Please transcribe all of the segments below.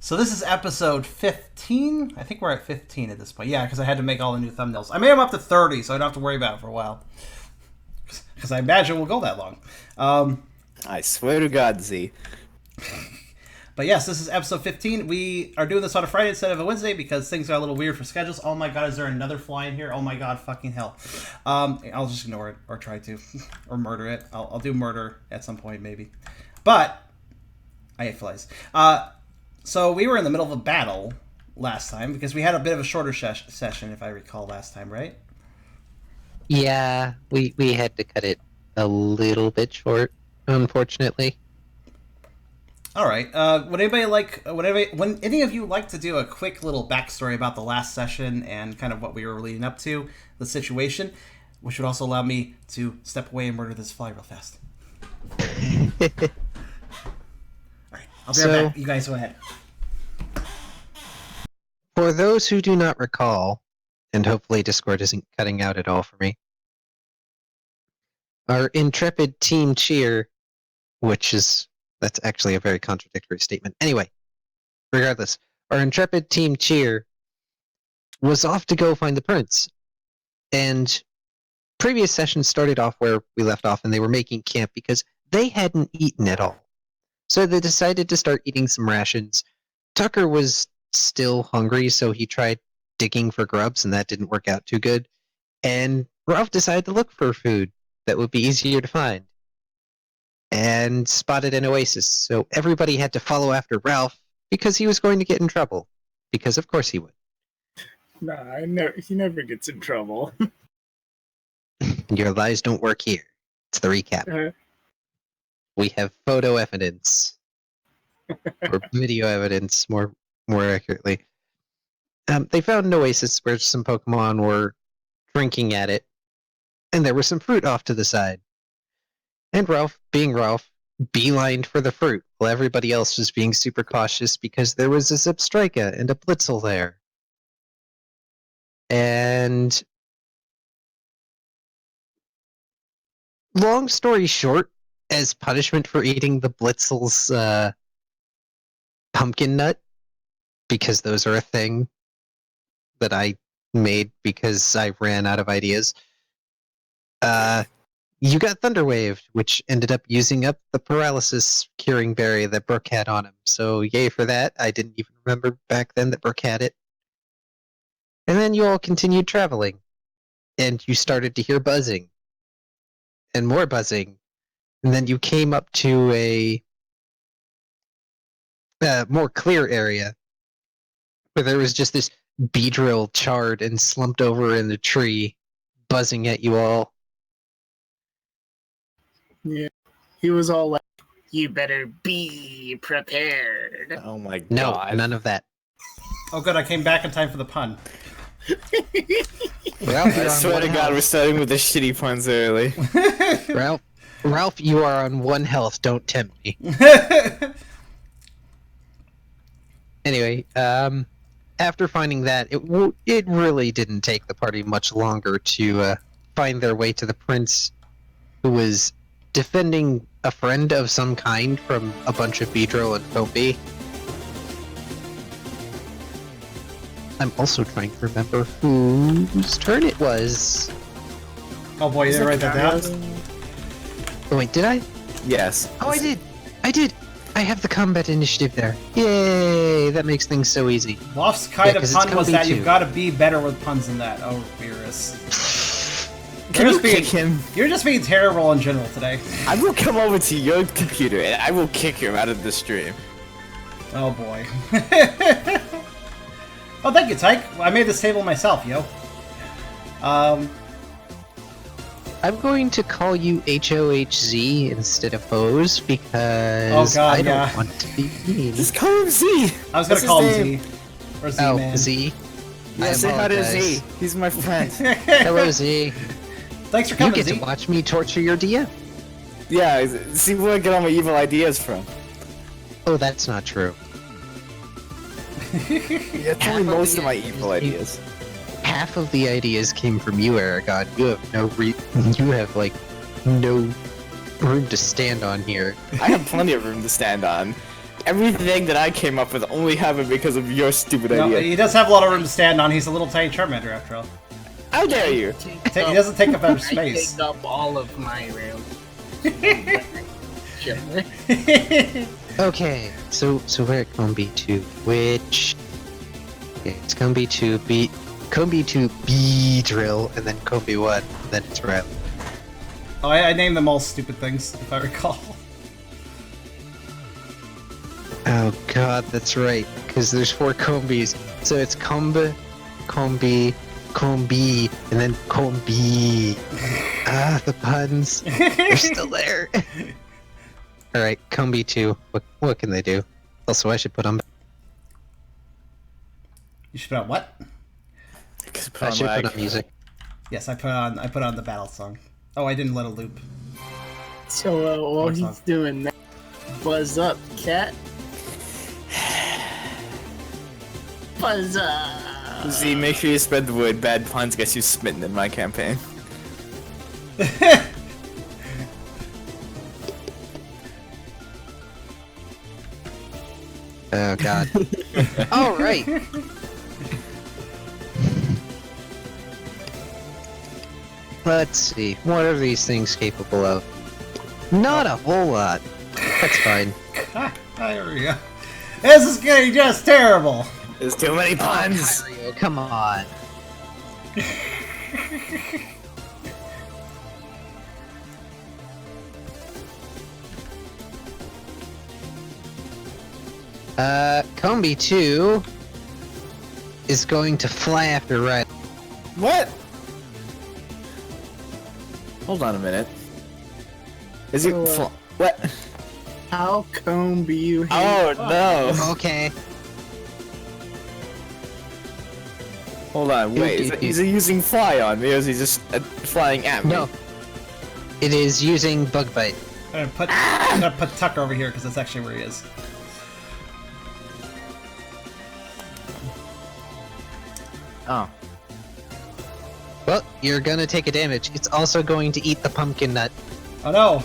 So this is episode 15? I think we're at 15 at this point. Yeah, because I had to make all the new thumbnails. I made them up to 30, so I don't have to worry about it for a while. Because I imagine we'll go that long. I swear to God, Z. But yes, this is episode 15. We are doing this on a Friday instead of a Wednesday because things got a little weird for schedules. Oh my god, is there another fly in here? Oh my god, fucking hell. I'll just ignore it, or try to. Or murder it. I'll do murder at some point, maybe. But, I hate flies. So we were in the middle of a battle last time because we had a bit of a shorter session, if I recall, last time, right? Yeah, we had to cut it a little bit short, unfortunately. All right. Would any of you like to do a quick little backstory about the last session and kind of what we were leading up to, the situation, which would also allow me to step away and murder this fly real fast. All right. I'll be right back. You guys go ahead. For those who do not recall, and hopefully Discord isn't cutting out at all for me, our intrepid team cheer, that's actually a very contradictory statement. Anyway, regardless, our intrepid team cheer was off to go find the prince. And previous sessions started off where we left off, and they were making camp because they hadn't eaten at all. So they decided to start eating some rations. Tucker was still hungry, so he tried digging for grubs, and that didn't work out too good. And Ralph decided to look for food that would be easier to find, and spotted an oasis. So everybody had to follow after Ralph because he was going to get in trouble. Because of course he would. Nah, he never gets in trouble. Your lies don't work here. It's the recap. We have photo evidence. Or video evidence, more accurately. They found an oasis where some Pokemon were drinking at it, and there was some fruit off to the side. And Ralph, being Ralph, beelined for the fruit, while everybody else was being super cautious because there was a Zipstrika and a Blitzel there. And long story short, as punishment for eating the Blitzel's pumpkin nut, because those are a thing that I made because I ran out of ideas, you got Thunderwaved, which ended up using up the paralysis curing berry that Brooke had on him. So yay for that. I didn't even remember back then that Brooke had it. And then you all continued traveling, and you started to hear buzzing, and more buzzing, and then you came up to a more clear area where there was just this Beedrill charred and slumped over in the tree, buzzing at you all. Yeah, he was all like, "You better be prepared." Oh my god. No, none of that. Oh, good. I came back in time for the pun. Ralph, I swear to God, we're starting with the shitty puns early. Ralph, you are on 1 health. Don't tempt me. Anyway, after finding that, it really didn't take the party much longer to find their way to the prince, who was defending a friend of some kind from a bunch of Beedrill and Foamy. I'm also trying to remember whose turn it was. Oh boy, you didn't write that down? Oh wait, did I? Yes. Oh, I did! I have the combat initiative there. Yay! That makes things so easy. Loft's kind of 'cause pun it's was gonna that be you've 2. got to be better with puns than that. Oh, Beerus. Can you kick him? You're just being terrible in general today. I will come over to your computer and I will kick him out of the stream. Oh boy. Oh, thank you, Tyke. I made this table myself, yo. I'm going to call you HOHZ instead of Hose because I don't want to be mean. Just call him Z. I was gonna call him Z. Or Z-Man. Z. Yeah, say hi to Z. He's my friend. Hello, Z. Thanks for coming, You get Z. to watch me torture your DM. Yeah, see where I get all my evil ideas from. Oh, that's not true. Yeah, that's only most of my evil ideas. Half of the ideas came from you, Eragon. You have you have like no room to stand on here. I have plenty of room to stand on. everything that I came up with only happened because of your stupid No, idea. he does have a lot of room to stand on. He's a little tiny Charmander after all. How dare you? He doesn't take up outer I space. take up all of my room. Sure. Okay, so where it can be to which? Okay, it's gonna be to B drill, and then Combi 1, and then it's Riley. Oh, I named them all stupid things, if I recall. Oh god, that's right, because there's 4 Combis. So it's Combi, and then Combi. Ah, the puns. They're still there. Alright, Combi 2. What can they do? Also, I should put on... You should put on what? I should put on music. Yes, I put on the battle song. Oh, I didn't let it loop. So while he's doing that, buzz up, cat. Buzz up. Z, make sure you spread the word. Bad puns gets you smitten in my campaign. Oh god. Alright. Let's see. What are these things capable of? Not a whole lot. That's fine. There we go. This is getting just terrible. There's too many puns. Kyrio, come on. Combi 2 is going to fly after Riley. What? Hold on a minute. Is he what? How come you hate Oh no! Okay. Hold on, wait. Is he using fly on me, or is he just flying at me? No. It is using bug bite. I'm gonna put Tucker over here because that's actually where he is. Oh. Well, you're gonna take a damage. It's also going to eat the pumpkin nut. Oh no!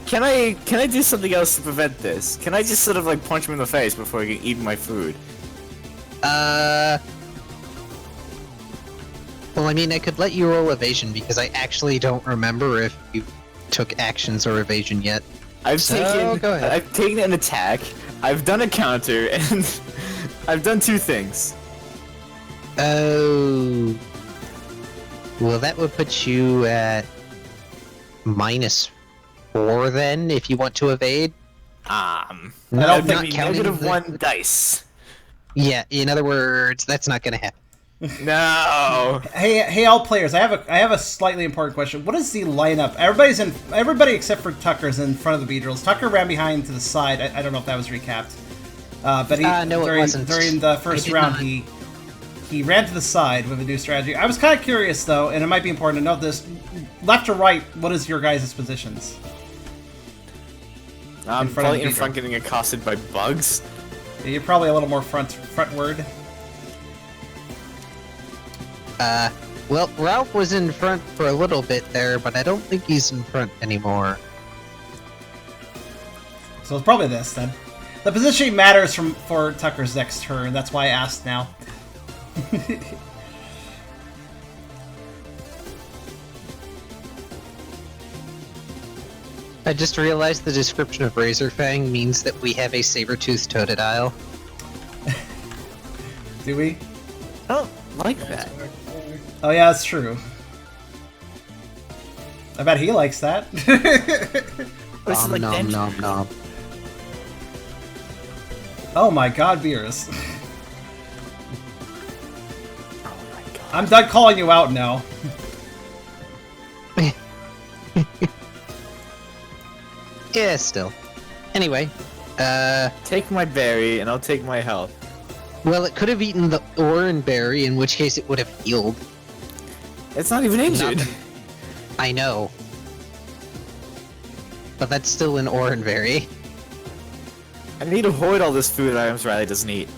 Can I do something else to prevent this? Can I just sort of like punch him in the face before he can eat my food? Well, I mean, I could let you roll evasion because I actually don't remember if you took actions or evasion yet. I've Go ahead. I've taken an attack. I've done a counter, and I've done 2 things. Oh. Well, that would put you at -4 then, if you want to evade. I don't Not think Maybe counting -1 dice. Yeah, in other words, that's not gonna happen. No. Hey, all players! I have a slightly important question. What is the lineup? Everybody except for Tucker's in front of the Beedrills. Tucker ran behind to the side. I don't know if that was recapped. But he no, it wasn't. during the first round not. he ran to the side with a new strategy. I was kind of curious though, and it might be important to note this: left or right, what is your guys' positions? I'm In front of probably the in Beedrill. front getting accosted by bugs. Yeah, you're probably a little more frontward. Well, Ralph was in front for a little bit there, but I don't think he's in front anymore. So it's probably this then. The positioning matters for Tucker's next turn. That's why I asked now. I just realized the description of Razorfang means that we have a saber-toothed Totodile. Do we? I don't like that. Oh yeah, that's true. I bet he likes that. This is like nom dental. nom nom. Oh my god, Beerus. I'm done calling you out now. Yeah, still. Anyway, Take my berry, and I'll take my health. well, it could have eaten the Oran berry, in which case it would have healed. It's not even injured. I know. But that's still an Oran berry. I need to hoard all this food items Riley doesn't eat.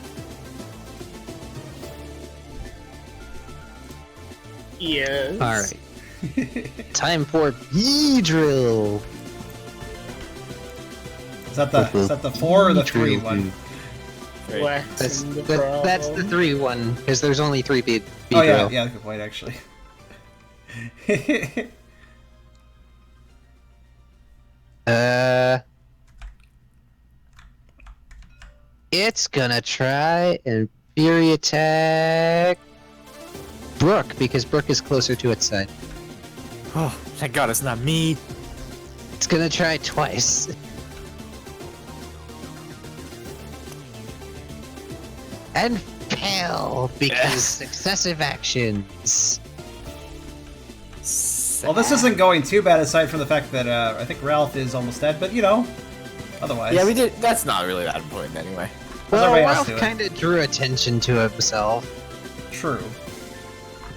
Yes. Alright. Time for Beedrill! Is that the 4 or the 3 one? Right. That's Waxing the that's the problem. 3 one, because there's only 3 beat Oh yeah, drill. yeah, good point actually. It's gonna try and Fury attack Brooke, because Brooke is closer to its side. Oh, thank God it's not me. It's gonna try twice. And fail, because successive actions. Well, this isn't going too bad aside from the fact that I think Ralph is almost dead, but you know, otherwise. Yeah, we did. That's not really that important anyway. Well, everybody else Ralph do it? kind of drew attention to himself. True.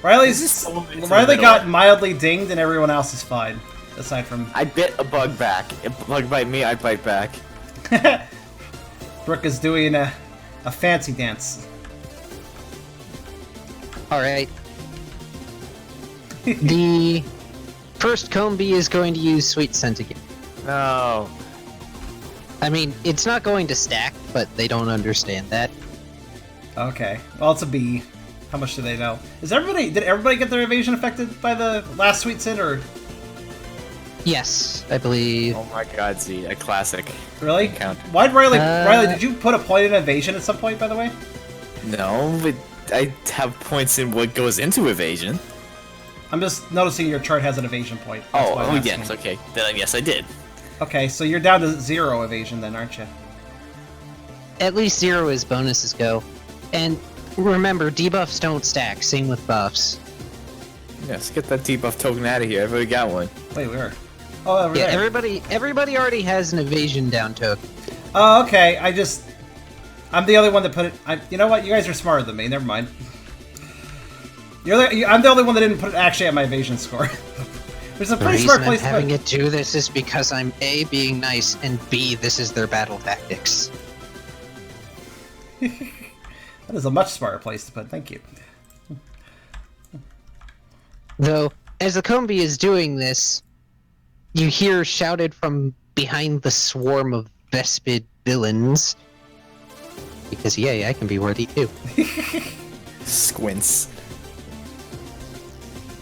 This is so into the Riley middle. got mildly dinged and everyone else is fine. Aside from... I bit a bug back. If a bug bite me, I bite back. Brooke is doing a fancy dance. Alright. The first Combi is going to use Sweet Scent again. No. I mean, it's not going to stack, but they don't understand that. Okay. Well, it's a B. How much do they know? Did everybody get their evasion affected by the last Sweet Sin, or... Yes, I believe. Oh my God, Z, a classic. Really? Count. Why'd Riley... Uh, Riley, did you put a point in evasion at some point, by the way? No, but I have points in what goes into evasion. I'm just noticing your chart has an evasion point. That's why I'm yes, asking. okay. Then yes, I did. Okay, so you're down to 0 evasion then, aren't you? At least 0 as bonuses go. And remember, debuffs don't stack, same with buffs. Yes, get that debuff token out of here. I've already got one. Wait, where? Oh, over Yeah, there. everybody already has an evasion down token. Oh, okay. I'm the only one that put it... you know what? You guys are smarter than me. Never mind. I'm the only one that didn't put it actually at my evasion score. Which is a The pretty reason smart I'm place to put having it. it do this is because I'm A, being nice, and B, this is their battle tactics. That is a much smarter place to put it. Thank you. Though, as the Combi is doing this, you hear shouted from behind the swarm of Vespid villains. Because, yay, I can be worthy too. Squints.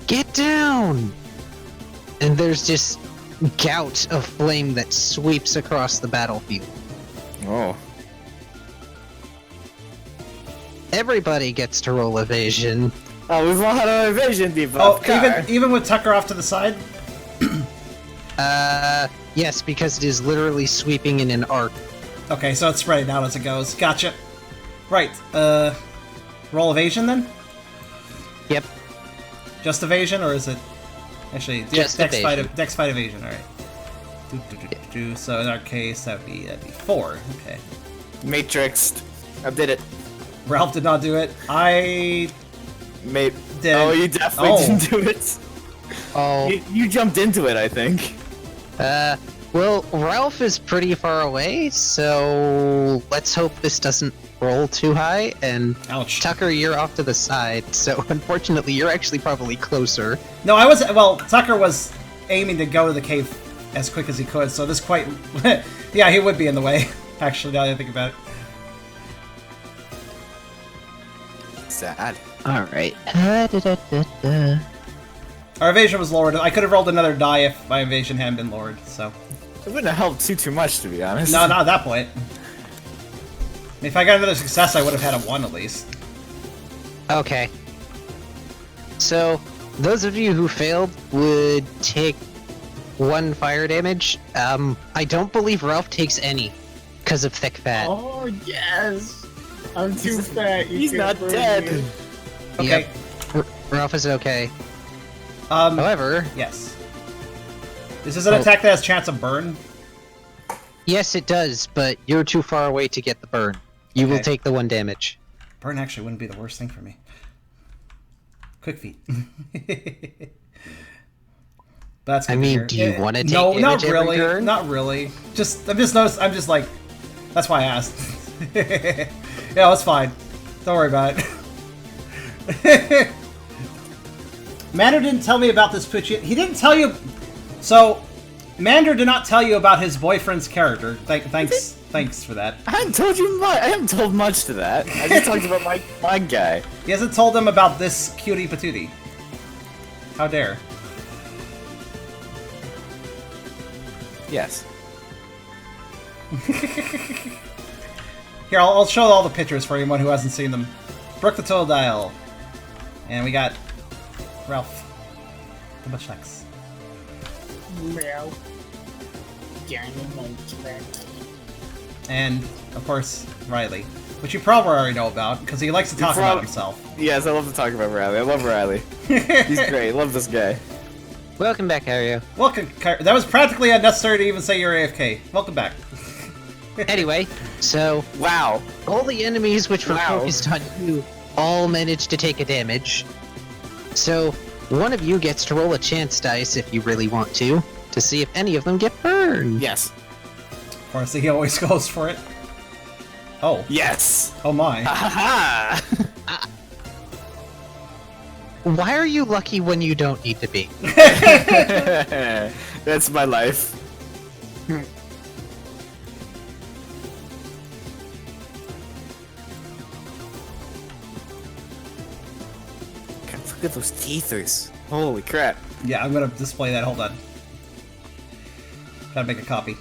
Get down! And there's this gout of flame that sweeps across the battlefield. Oh. Everybody gets to roll evasion. Oh, we've all had our evasion debuff. Oh, Car. even with Tucker off to the side? Yes, because it is literally sweeping in an arc. Okay, so it's spreading out as it goes. Gotcha. Right. Roll evasion then? Yep. Just evasion, or is it... Actually, Just dex evasion. fight evasion, alright. So in our case, that'd be 4. Okay. Matrixed. I did it. Ralph did not do it. I Mate. did. Oh, you definitely Oh. didn't do it. Oh. You jumped into it, I think. Well, Ralph is pretty far away, so let's hope this doesn't roll too high, and Ouch. Tucker, you're off to the side, so unfortunately you're actually probably closer. No, Tucker was aiming to go to the cave as quick as he could, so this quite... yeah, he would be in the way, actually, now that I think about it. Sad. Alright. Our evasion was lowered. I could have rolled another die if my evasion hadn't been lowered, so... It wouldn't have helped too much, to be honest. No, not at that point. If I got another success, I would have had a 1 at least. Okay. So, those of you who failed would take 1 fire damage. I don't believe Ralph takes any, because of thick fat. Oh, yes! I'm too fat. You He's can't not burn dead. me. Okay. Yep. Ralph is okay. However, Yes. This is an attack that has chance of burn. yes it does, but you're too far away to get the burn. You will Okay. take the 1 damage. Burn actually wouldn't be the worst thing for me. Quick feet. That's I good to mean, hear. do you wanna take No, not damage every really. turn? Not really. I'm just like... That's why I asked. Yeah, that's fine. Don't worry about it. Manu didn't tell me about this pitch yet. He didn't tell you... So, Mander did not tell you about his boyfriend's character. Thanks for that. I haven't told you much. I haven't told much to that. I just talked about my guy. He hasn't told them about this cutie patootie. How dare. Yes. Here, I'll show all the pictures for anyone who hasn't seen them. Brooke the Totodile. And we got Ralph. The Bushlex. Meow. Dynamite. And, of course, Riley. Which you probably already know about, because he likes to talk about himself. Yes, I love to talk about Riley. I love Riley. He's great. I love this guy. Welcome back, Kyrio. Welcome, that was practically unnecessary to even say you're AFK. Welcome back. Anyway, so Wow. all the enemies which were Wow. focused on you all managed to take a damage. So one of you gets to roll a chance dice if you really want to see if any of them get burned. Yes. Of course, he always goes for it. Oh. Yes. Oh my. Ha Why are you lucky when you don't need to be? That's my life. God, look at those teethers. Holy crap. Yeah, I'm gonna display that. Hold on. Gotta make a copy.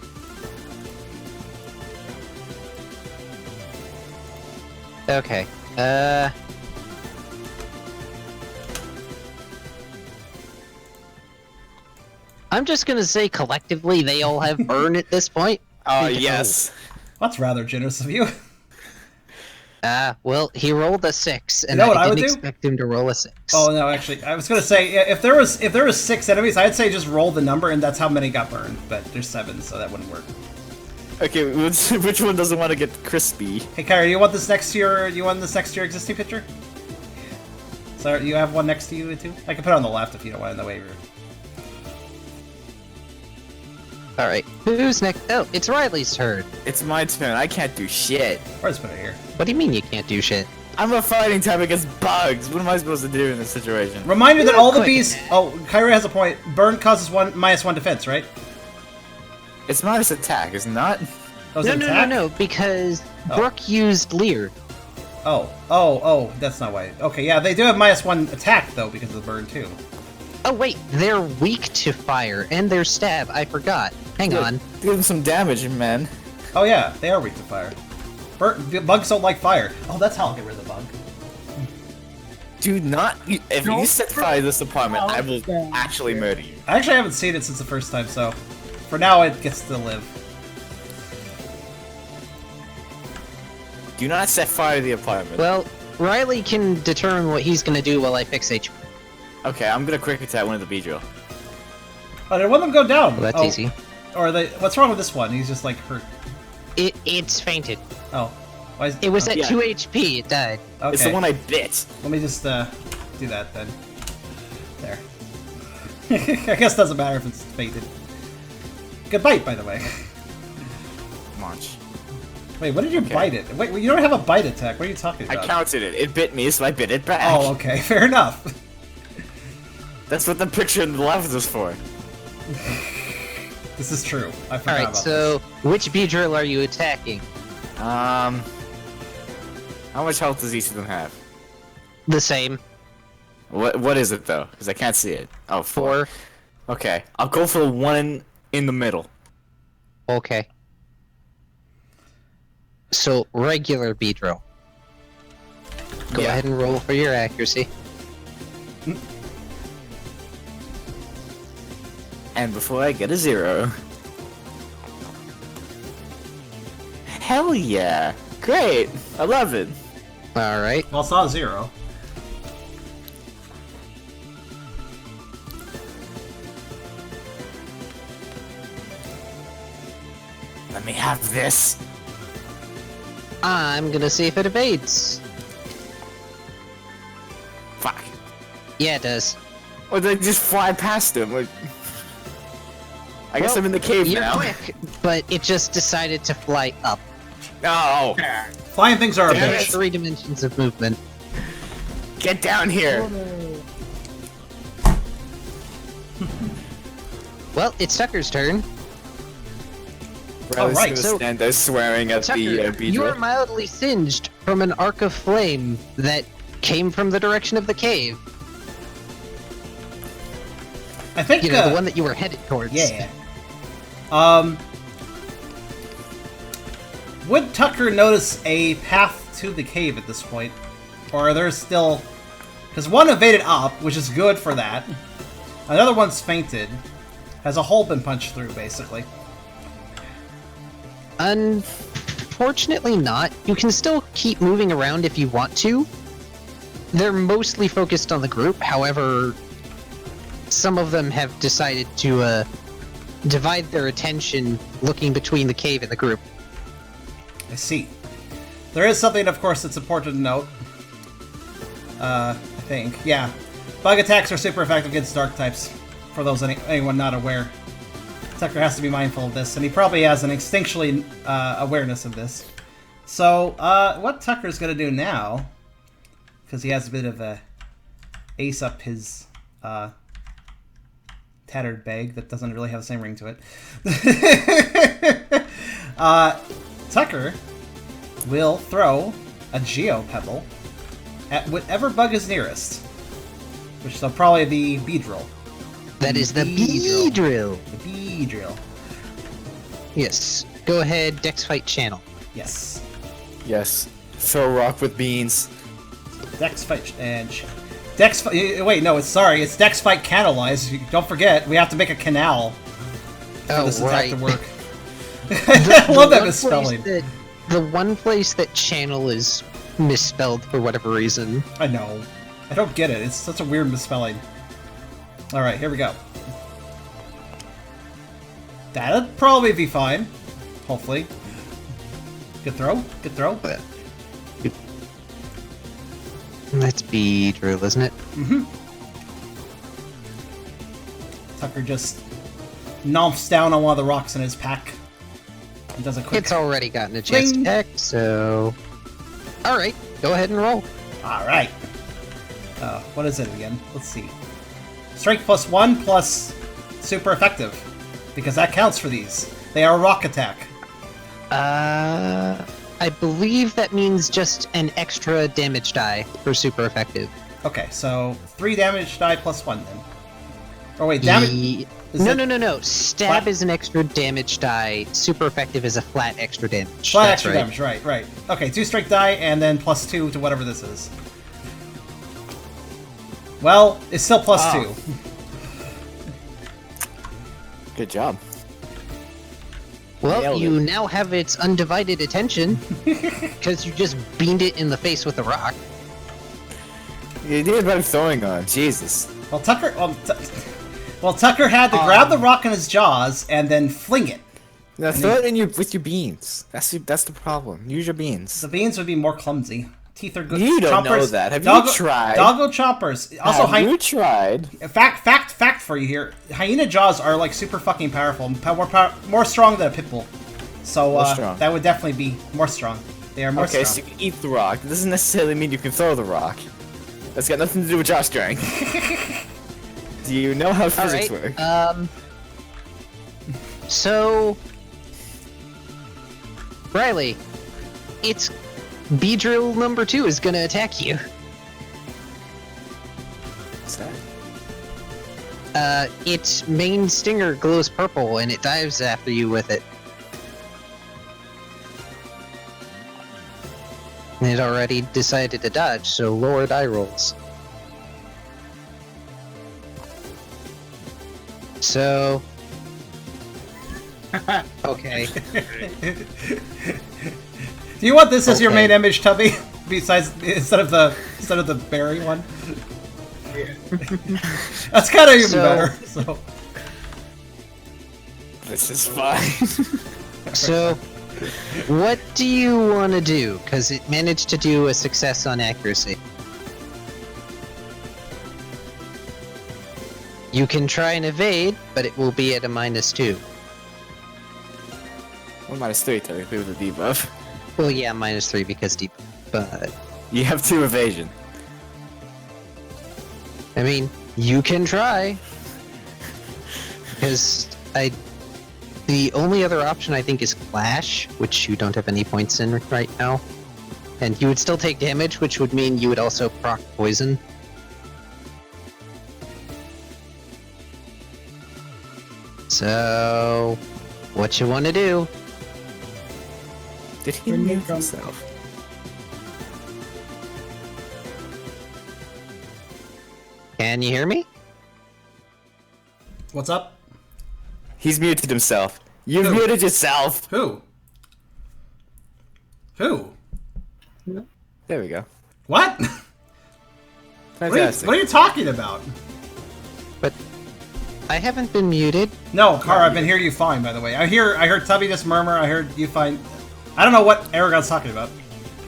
Okay. I'm just gonna say collectively they all have burn at this point. Oh, yes. That's rather generous of you. Well, he rolled a 6, and You know what I I would didn't do? expect him to roll a 6. Oh no, actually, I was gonna say if there was 6 enemies, I'd say just roll the number, and that's how many got burned. But there's 7, so that wouldn't work. Okay, which one doesn't want to get crispy? Hey, Kyrie, do you want this next to your existing picture? So you have one next to you too? I can put it on the left if you don't want it in the way. Alright, who's next? Oh, it's Riley's turn. It's my turn. I can't do shit. Or just put it here. What do you mean you can't do shit? I'm a fighting type against bugs. What am I supposed to do in this situation? Reminder that Real all the quick. bees. Oh, Kyrie has a point. Burn causes -1 defense, right? It's minus attack, is it not? That was No, an no, attack? no, because Oh. Brooke used Leer. Oh, that's not why. Okay, yeah, they do have -1 attack though because of the burn too. Oh wait, they're weak to fire, and their stab, I forgot. Hang on. Give them some damage, man. Oh yeah, they are weak to fire. Bugs don't like fire. Oh, that's how I'll get rid of the bug. Do not. If you set fire to this apartment, I will actually murder you. I actually haven't seen it since the first time, so for now it gets to live. Do not set fire to the apartment. Well, Riley can determine what he's gonna do while I fix HP. Okay, I'm gonna quick attack one of the Beedrill. Oh, did one of them go down? Well, that's Oh, easy. Or they? What's wrong with this one? He's just like hurt. It's fainted. Oh, why is It was oh, at yeah. 2 HP, it died. Okay. It's the one I bit. Let me just do that then. There. I guess it doesn't matter if it's fainted. Good bite, by the way. Launch. Wait, what did you bite it? Wait, you don't have a bite attack. What are you talking I about? counted it. It bit me, so I bit it back. Oh, okay, fair enough. That's what the picture on the left is for. This is true. I forgot Alright, about so which Beedrill are you attacking? How much health does each of them have? The same. What is it though? Because I can't see it. Oh, 4. 4. Okay, I'll go for the one in the middle. Okay. So, regular Beedrill. Go Yeah. ahead and roll for your accuracy. And before I get a 0. Hell yeah! Great! I love it! Alright. Well, it's not a 0. Let me have this! I'm gonna see if it evades. Fuck. Yeah, it does. Or they just fly past him. Like... I guess Well, I'm in the cave You're now. quick, but it just decided to fly up. No! Flying things are a Damn bitch. it. 3 dimensions of movement. Get down here! Well, it's Tucker's turn. Riley's right, gonna so- stand there swearing at Tucker, the you are Beedrill. mildly singed from an arc of flame that came from the direction of the cave. I think You know, the one that you were headed towards. Yeah. Would Tucker notice a path to the cave at this point? Or are there still... Because one evaded up, which is good for that. Another one's fainted. Has a hole been punched through, basically? Unfortunately not. You can still keep moving around if you want to. They're mostly focused on the group, however, some of them have decided to divide their attention looking between the cave and the group. I see. There is something, of course, that's important to note. I think. Yeah. Bug attacks are super effective against dark types. For those anyone not aware. Tucker has to be mindful of this, and he probably has an instinctually awareness of this. So, what Tucker's going to do now, because he has a bit of a ace up his tattered bag that doesn't really have the same ring to it. Tucker will throw a Geo Pebble at whatever bug is nearest, which is probably the Beedrill. That is the Beedrill. The Beedrill. Yes. Go ahead, Dex Fight channel. Yes. Yes. Throw rock with beans. Dex Fight and... Dex Fight... Wait, no, it's Dex Fight Canalize. Don't forget, we have to make a canal for this attack to work. I love that misspelling. The one place that channel is misspelled for whatever reason. I know. I don't get it. It's such a weird misspelling. Alright, here we go. That'll probably be fine. Hopefully. Good throw. Good throw. That's Beedrill, isn't it? Mm-hmm. Tucker just nomps down on one of the rocks in his pack. He does a quick... It's already gotten a chance Bling. to act, so... Alright, go ahead and roll. Alright. What is it again? Let's see. Strength +1 plus super effective. Because that counts for these. They are rock attack. I believe that means just an extra damage die for super effective. Okay, so 3 damage die +1 then. Oh wait, damage... No. Stab Flat? is an extra damage die. Super effective is a flat extra damage. Flat That's extra damage, right. Okay, 2 strength die and then +2 to whatever this is. Well, it's still +2. Good job. Well, Nailed you it. now have its undivided attention because you just beamed it in the face with a rock. You did better throwing on. Jesus. Well, Tucker... Tucker had to grab the rock in his jaws and then fling it. Now throw it in with your beans. That's the problem. Use your beans. The beans would be more clumsy. Teeth are good. You don't know chompers. that. Have you tried? Doggo chompers. Also, Have you tried? fact for you here. Hyena jaws are like super fucking powerful. More strong than a pit bull. So More strong. that would definitely be more strong. They are more Okay, strong. so you can eat the rock. That doesn't necessarily mean you can throw the rock. That's got nothing to do with jaw strength. Do you know how physics work? So... Riley, it's Beedrill number 2 is gonna attack you. What's that? Its main stinger glows purple and it dives after you with it. And it already decided to dodge, so lower die rolls. So... Okay. Do you want this as your Okay. main image, Tubby? Besides, instead of the berry one. That's kind of even better. So. This is fine. So, what do you want to do? Because it managed to do a success on accuracy. You can try and evade, but it will be at a -2. Well, -3 technically with the debuff. Well, yeah, -3 because deep. But You have 2 evasion. I mean, you can try. Because the only other option I think is Clash, which you don't have any points in right now. And you would still take damage, which would mean you would also proc poison. So, what you want to do? Did he When you mute come- himself? Can you hear me? What's up? He's muted himself. You've Who? muted yourself! Who? Who? There we go. What? Fantastic. What are you talking about? But I haven't been muted. No, Car, I've been hearing you fine, by the way. I heard Tubby just murmur, I heard you fine. I don't know what Eragon's talking about.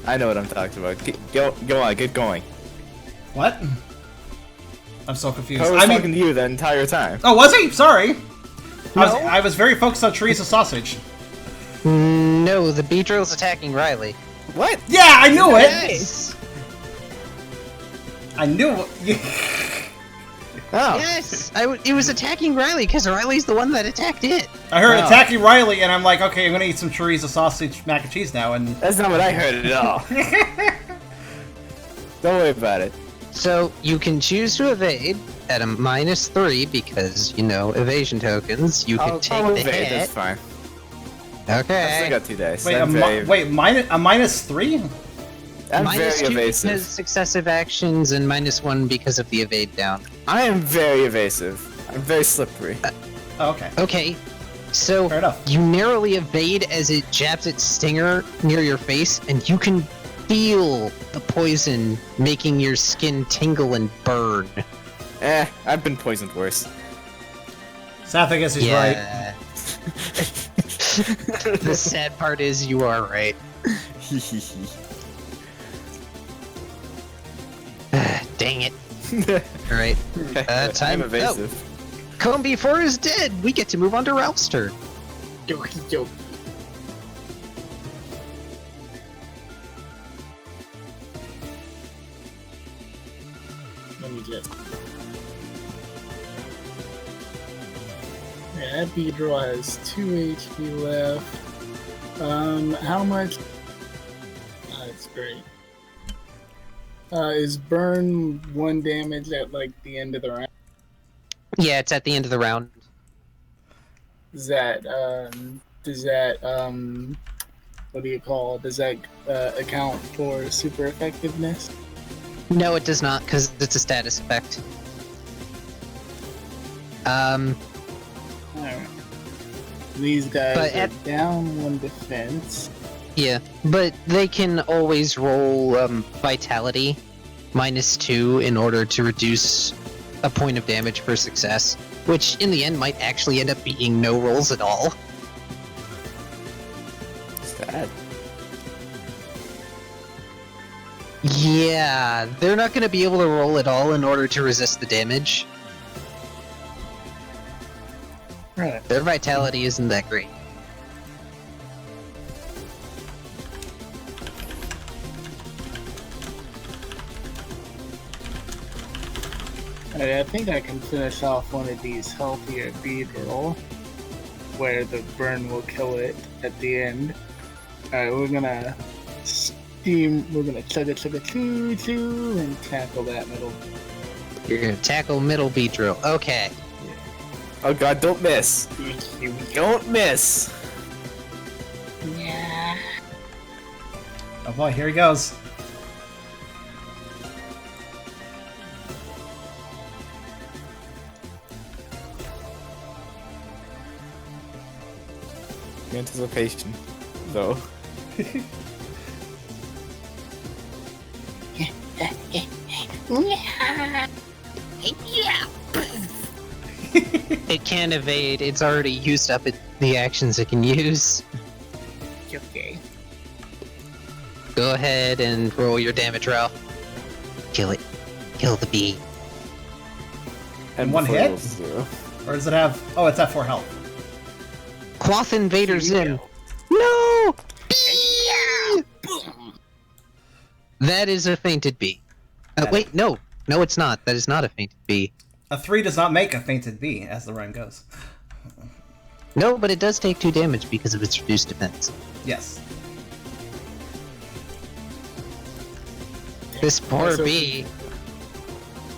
I know what I'm talking about. Go on, get going. What? I'm so confused. I was talking to you the entire time. Oh, was he? Sorry. No. I was very focused on Teresa Sausage. No, the Beedrill's attacking Riley. What? Yeah, I knew it! Yes! I knew it. Oh. Yes! It was attacking Riley, because Riley's the one that attacked it. I heard Oh. attacking Riley, and I'm like, okay, I'm gonna eat some Teresa Sausage mac and cheese now, and... That's not what I heard at all. Don't worry about it. So, you can choose to evade at a -3, because, you know, evasion tokens. You can take I'll the evade, hit. that's fine. I Okay. still got 2 days. Wait, I'm very, a -3? I'm -2 very evasive. because successive actions, and -1 because of the evade down. I am very evasive. I'm very slippery. Oh, okay. Okay, so Fair enough. you narrowly evade as it jabs its stinger near your face, and you can feel the poison making your skin tingle and burn. I've been poisoned worse. Seth, I guess he's right. Yeah. The sad part is you are right. Dang it. Alright. Time. I'm evasive. Oh, Combi 4 is dead! We get to move on to Ralph's turn. Doki doki. Let me just. Yeah, that Beedrill has 2 HP left. How much? That's great. Is burn 1 damage at like the end of the round? Yeah, it's at the end of the round. Does that what do you call? Does that account for super effectiveness? No, it does not, because it's a status effect. Alright. These guys But are at- down 1 defense. Yeah, but they can always roll Vitality -2 in order to reduce a point of damage per success, which in the end might actually end up being no rolls at all. Sad. Yeah, they're not going to be able to roll at all in order to resist the damage. Right. Their Vitality isn't that great. I think I can finish off one of these healthier Beedrill, where the burn will kill it at the end. Alright, we're gonna chugga choo choo and tackle that middle. You're going to tackle middle Beedrill. Okay. Oh god, don't miss. Don't miss. Yeah. Oh boy, here he goes. Your anticipation, though. It can evade. It's already used up the actions it can use. Okay. Go ahead and roll your damage, Ralph. Kill it. Kill the bee. And one before hit? it rolls 0. Or does it have... Oh, it's at 4 health. Cloth Invader's in. No! Boom. That is a fainted bee. Wait, no. No, it's not. That is not a fainted bee. A 3 does not make a fainted bee, as the rhyme goes. No, but it does take 2 damage because of its reduced defense. Yes. This poor bee.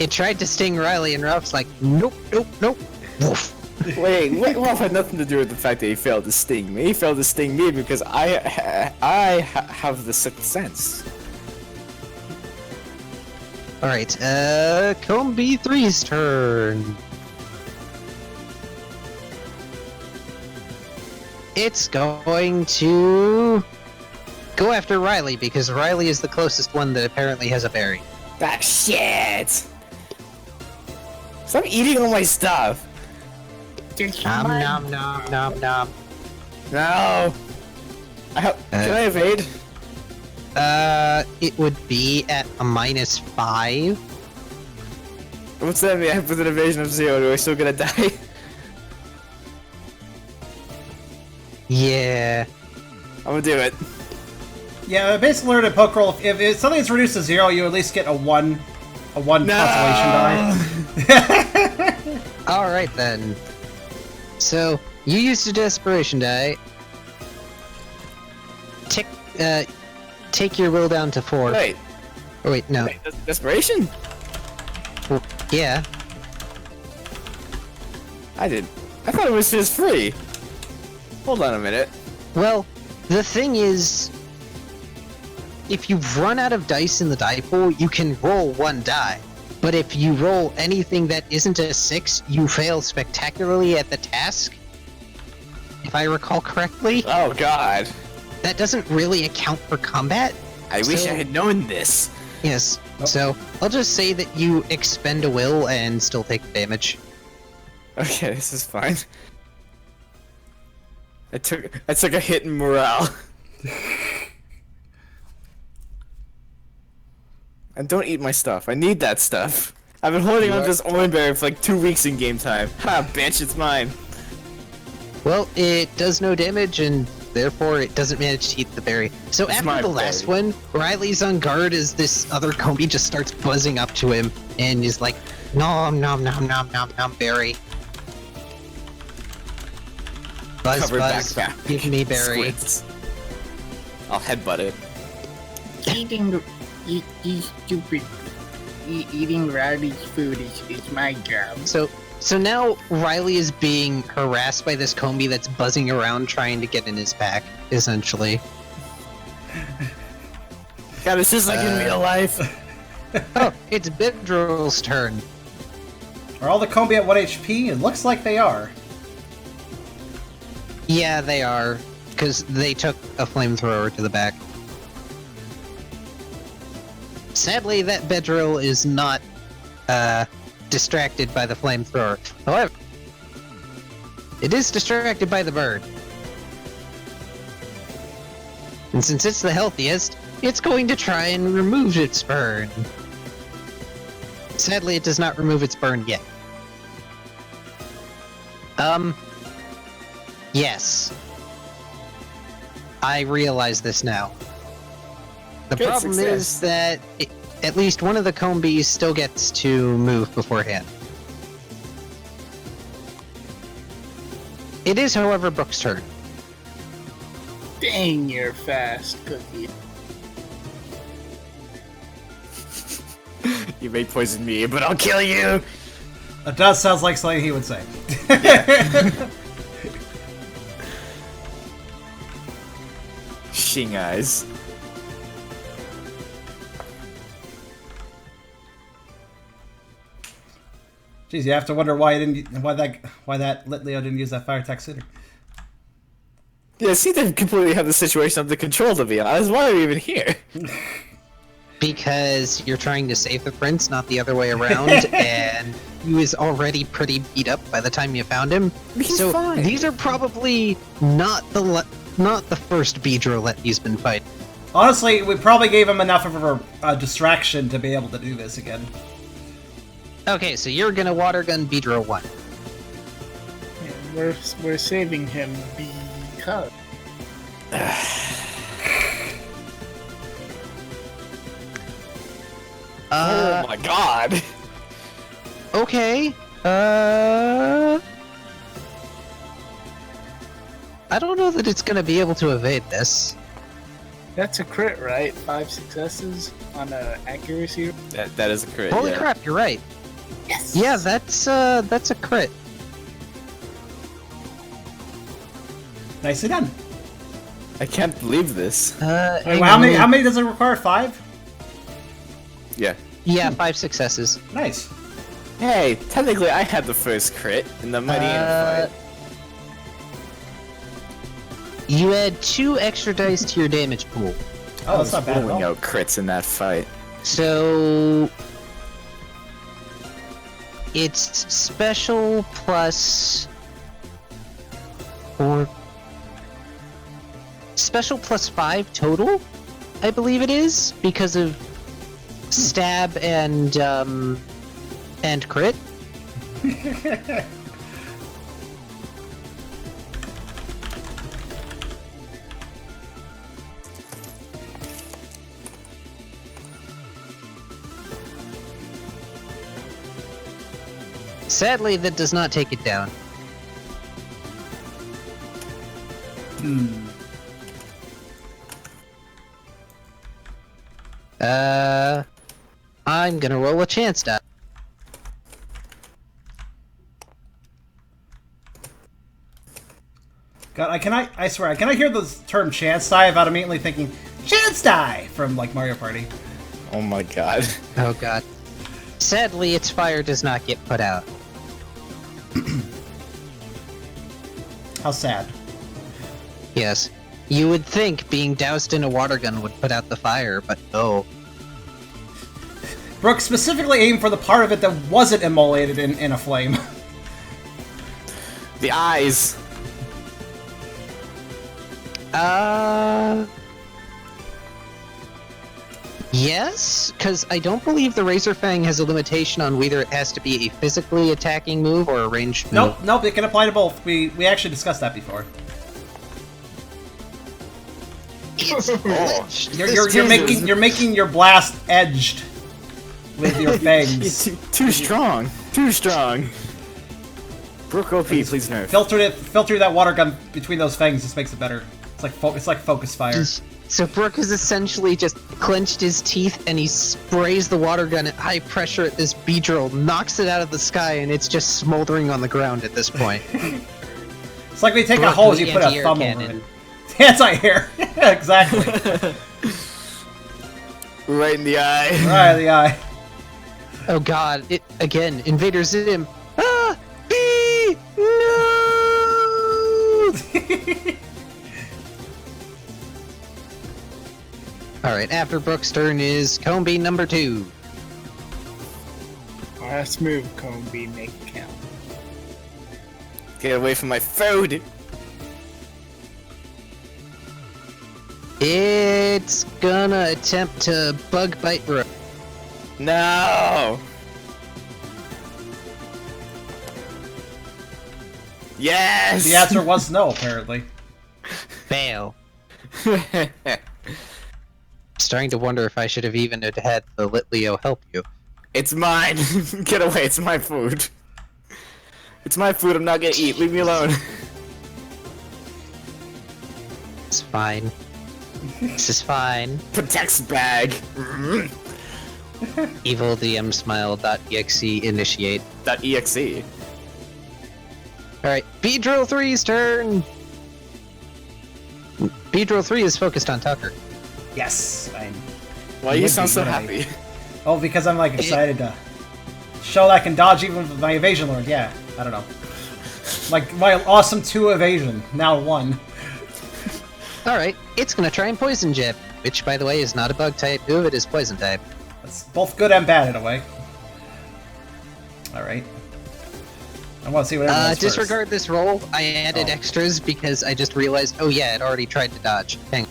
It tried to sting Riley, and Ralph's like, nope, nope, nope. Woof. Wait, Wolf had nothing to do with the fact that he failed to sting me. He failed to sting me because I have the sixth sense. Alright, Comb B3's turn. It's going to go after Riley because Riley is the closest one that apparently has a berry. Ah, shit! Stop eating all my stuff! Nom nom nom nom nom. No! Can I evade? It would be at a -5. What's that mean? I have an evasion of 0. Do I still gonna die? Yeah. I'm gonna do it. Yeah, basically learned in Pokerole, if something's reduced to 0, you at least get a 1 consolation die. Alright then. So, you used a desperation die. Take your will down to 4. Wait. Oh wait, no. Wait, desperation? Well, yeah. I thought it was just free. Hold on a minute. Well, the thing is, if you run out of dice in the die pool, you can roll 1 die. But if you roll anything that isn't a 6, you fail spectacularly at the task. If I recall correctly. Oh god. That doesn't really account for combat. I wish I had known this. Yes. So, I'll just say that you expend a will and still take damage. Okay, this is fine. I took a hit in morale. And don't eat my stuff. I need that stuff. I've been holding on to this orangeberry for like 2 weeks in game time. Ha, bitch, it's mine. Well, it does no damage, and therefore it doesn't manage to eat the berry. So It's after my the last berry. one, Riley's on guard as this other Combi just starts buzzing up to him, and is like, nom nom nom nom nom nom berry. Buzz Covered buzz, backpack. give me berry. Squids. I'll headbutt it. Eating Riley's food is my job. So now Riley is being harassed by this Combi that's buzzing around trying to get in his pack, essentially. God, this is like in real life. Oh, it's Bedrill's turn. Are all the Combi at 1 HP? It looks like they are. Yeah, they are, because they took a flamethrower to the back. Sadly, that Bedrill is not, distracted by the flamethrower. However, it is distracted by the bird. And since it's the healthiest, it's going to try and remove its burn. Sadly, it does not remove its burn yet. Yes. I realize this now. The Good problem success. is that at least one of the Combis still gets to move beforehand. It is, however, Brooke's turn. Dang, you're fast, Cookie. You may poison me, but I'll kill you. That does sound like something he would say. Shing eyes. Jeez, you have to wonder why that Lit Leo didn't use that fire attack sooner. Yeah, see, they completely have the situation under control, to be honest. Why are we even here? Because you're trying to save the prince, not the other way around, and he was already pretty beat up by the time you found him. He's so fine. these are probably not the first Beedrill that he's been fighting. Honestly, we probably gave him enough of a distraction to be able to do this again. Okay, so you're gonna water gun Beedrill 1. Yeah, we're saving him because Oh my god. Okay. I don't know that it's gonna be able to evade this. That's a crit, right? 5 successes on a accuracy. That is a crit. Holy yeah. crap, you're right. Yes. Yeah, that's a crit. Nicely done. I can't believe this. Wait, Hang how on, many? let me- How many does it require? 5. Yeah. Yeah, 5 successes. Nice. Hey, technically I had the first crit in the Mighty Ant fight. You add 2 extra dice to your damage pool. Oh, that's not bad at Pulling all. out crits in that fight. So it's special plus 4. Special plus 5 total, I believe it is, because of stab and crit. Sadly, that does not take it down. I'm gonna roll a chance die. God, I swear, can I hear the term chance die without immediately thinking chance die from like Mario Party? Oh my god. Oh god. Sadly, its fire does not get put out. How sad. Yes. You would think being doused in a water gun would put out the fire, but no. Brooke specifically aimed for the part of it that wasn't immolated in a flame. The eyes. Yes, because I don't believe the Razor Fang has a limitation on whether it has to be a physically attacking move or a ranged move. Nope, it can apply to both. We actually discussed that before. You're making your blast edged with your fangs. Too strong. Too strong. Brook OP, please nerf. Filter that water gun between those fangs. Just makes it better. It's like focus fire. So Brooke has essentially just clenched his teeth and he sprays the water gun at high pressure at this beedrill, knocks it out of the sky, and it's just smoldering on the ground at this point. It's like we take Brooke, a hose, the you put a anti-air thumb cannon. over it. Anti-air. Yeah, exactly. Right in the eye. Right in the eye. Oh god, it again, Invader Zim. Ah! Bee! No! Alright, after Brooke's turn is Combi number 2. Last move, Combi, make it count. Get away from my food. It's gonna attempt to bug bite Brooke. No. Yes. The answer was no, apparently. Fail. Starting to wonder if I should have even had the Litleo help you. It's mine. Get away. It's my food. It's my food. I'm not gonna eat. Leave me alone. It's fine. This is fine. Protects bag. Evil DM smile.exe initiate. .exe. Alright, Beedrill 3's turn! Beedrill 3 is focused on Tucker. Yes. Why you would sound be, so wouldn't happy? Oh, because I'm like excited to show that I can dodge even with my evasion lord. Yeah, I don't know. Like my awesome 2 evasion, now 1. Alright, it's gonna try and poison jab, which by the way is not a bug type move, it is poison type. That's both good and bad in a way. Alright. I want to see what everyone does first. Disregard this roll. I added extras because I just realized, oh yeah, it already tried to dodge. Hang on.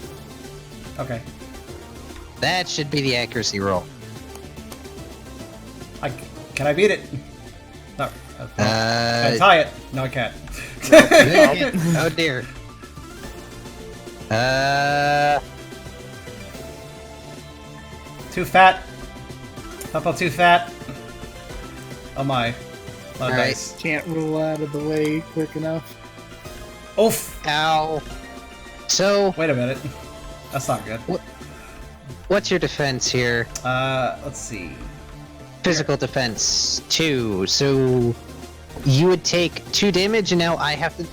Okay. That should be the accuracy roll. Can I beat it? No. Can I tie it? No, I can't. Oh dear. Too fat. Papa too fat. Oh my. A lot of Alright. dice. Can't roll out of the way quick enough. Oof. Ow. So, Wait a minute. That's not good. what's your defense here? Let's see. Physical defense 2. So you would take 2 damage, and now I have to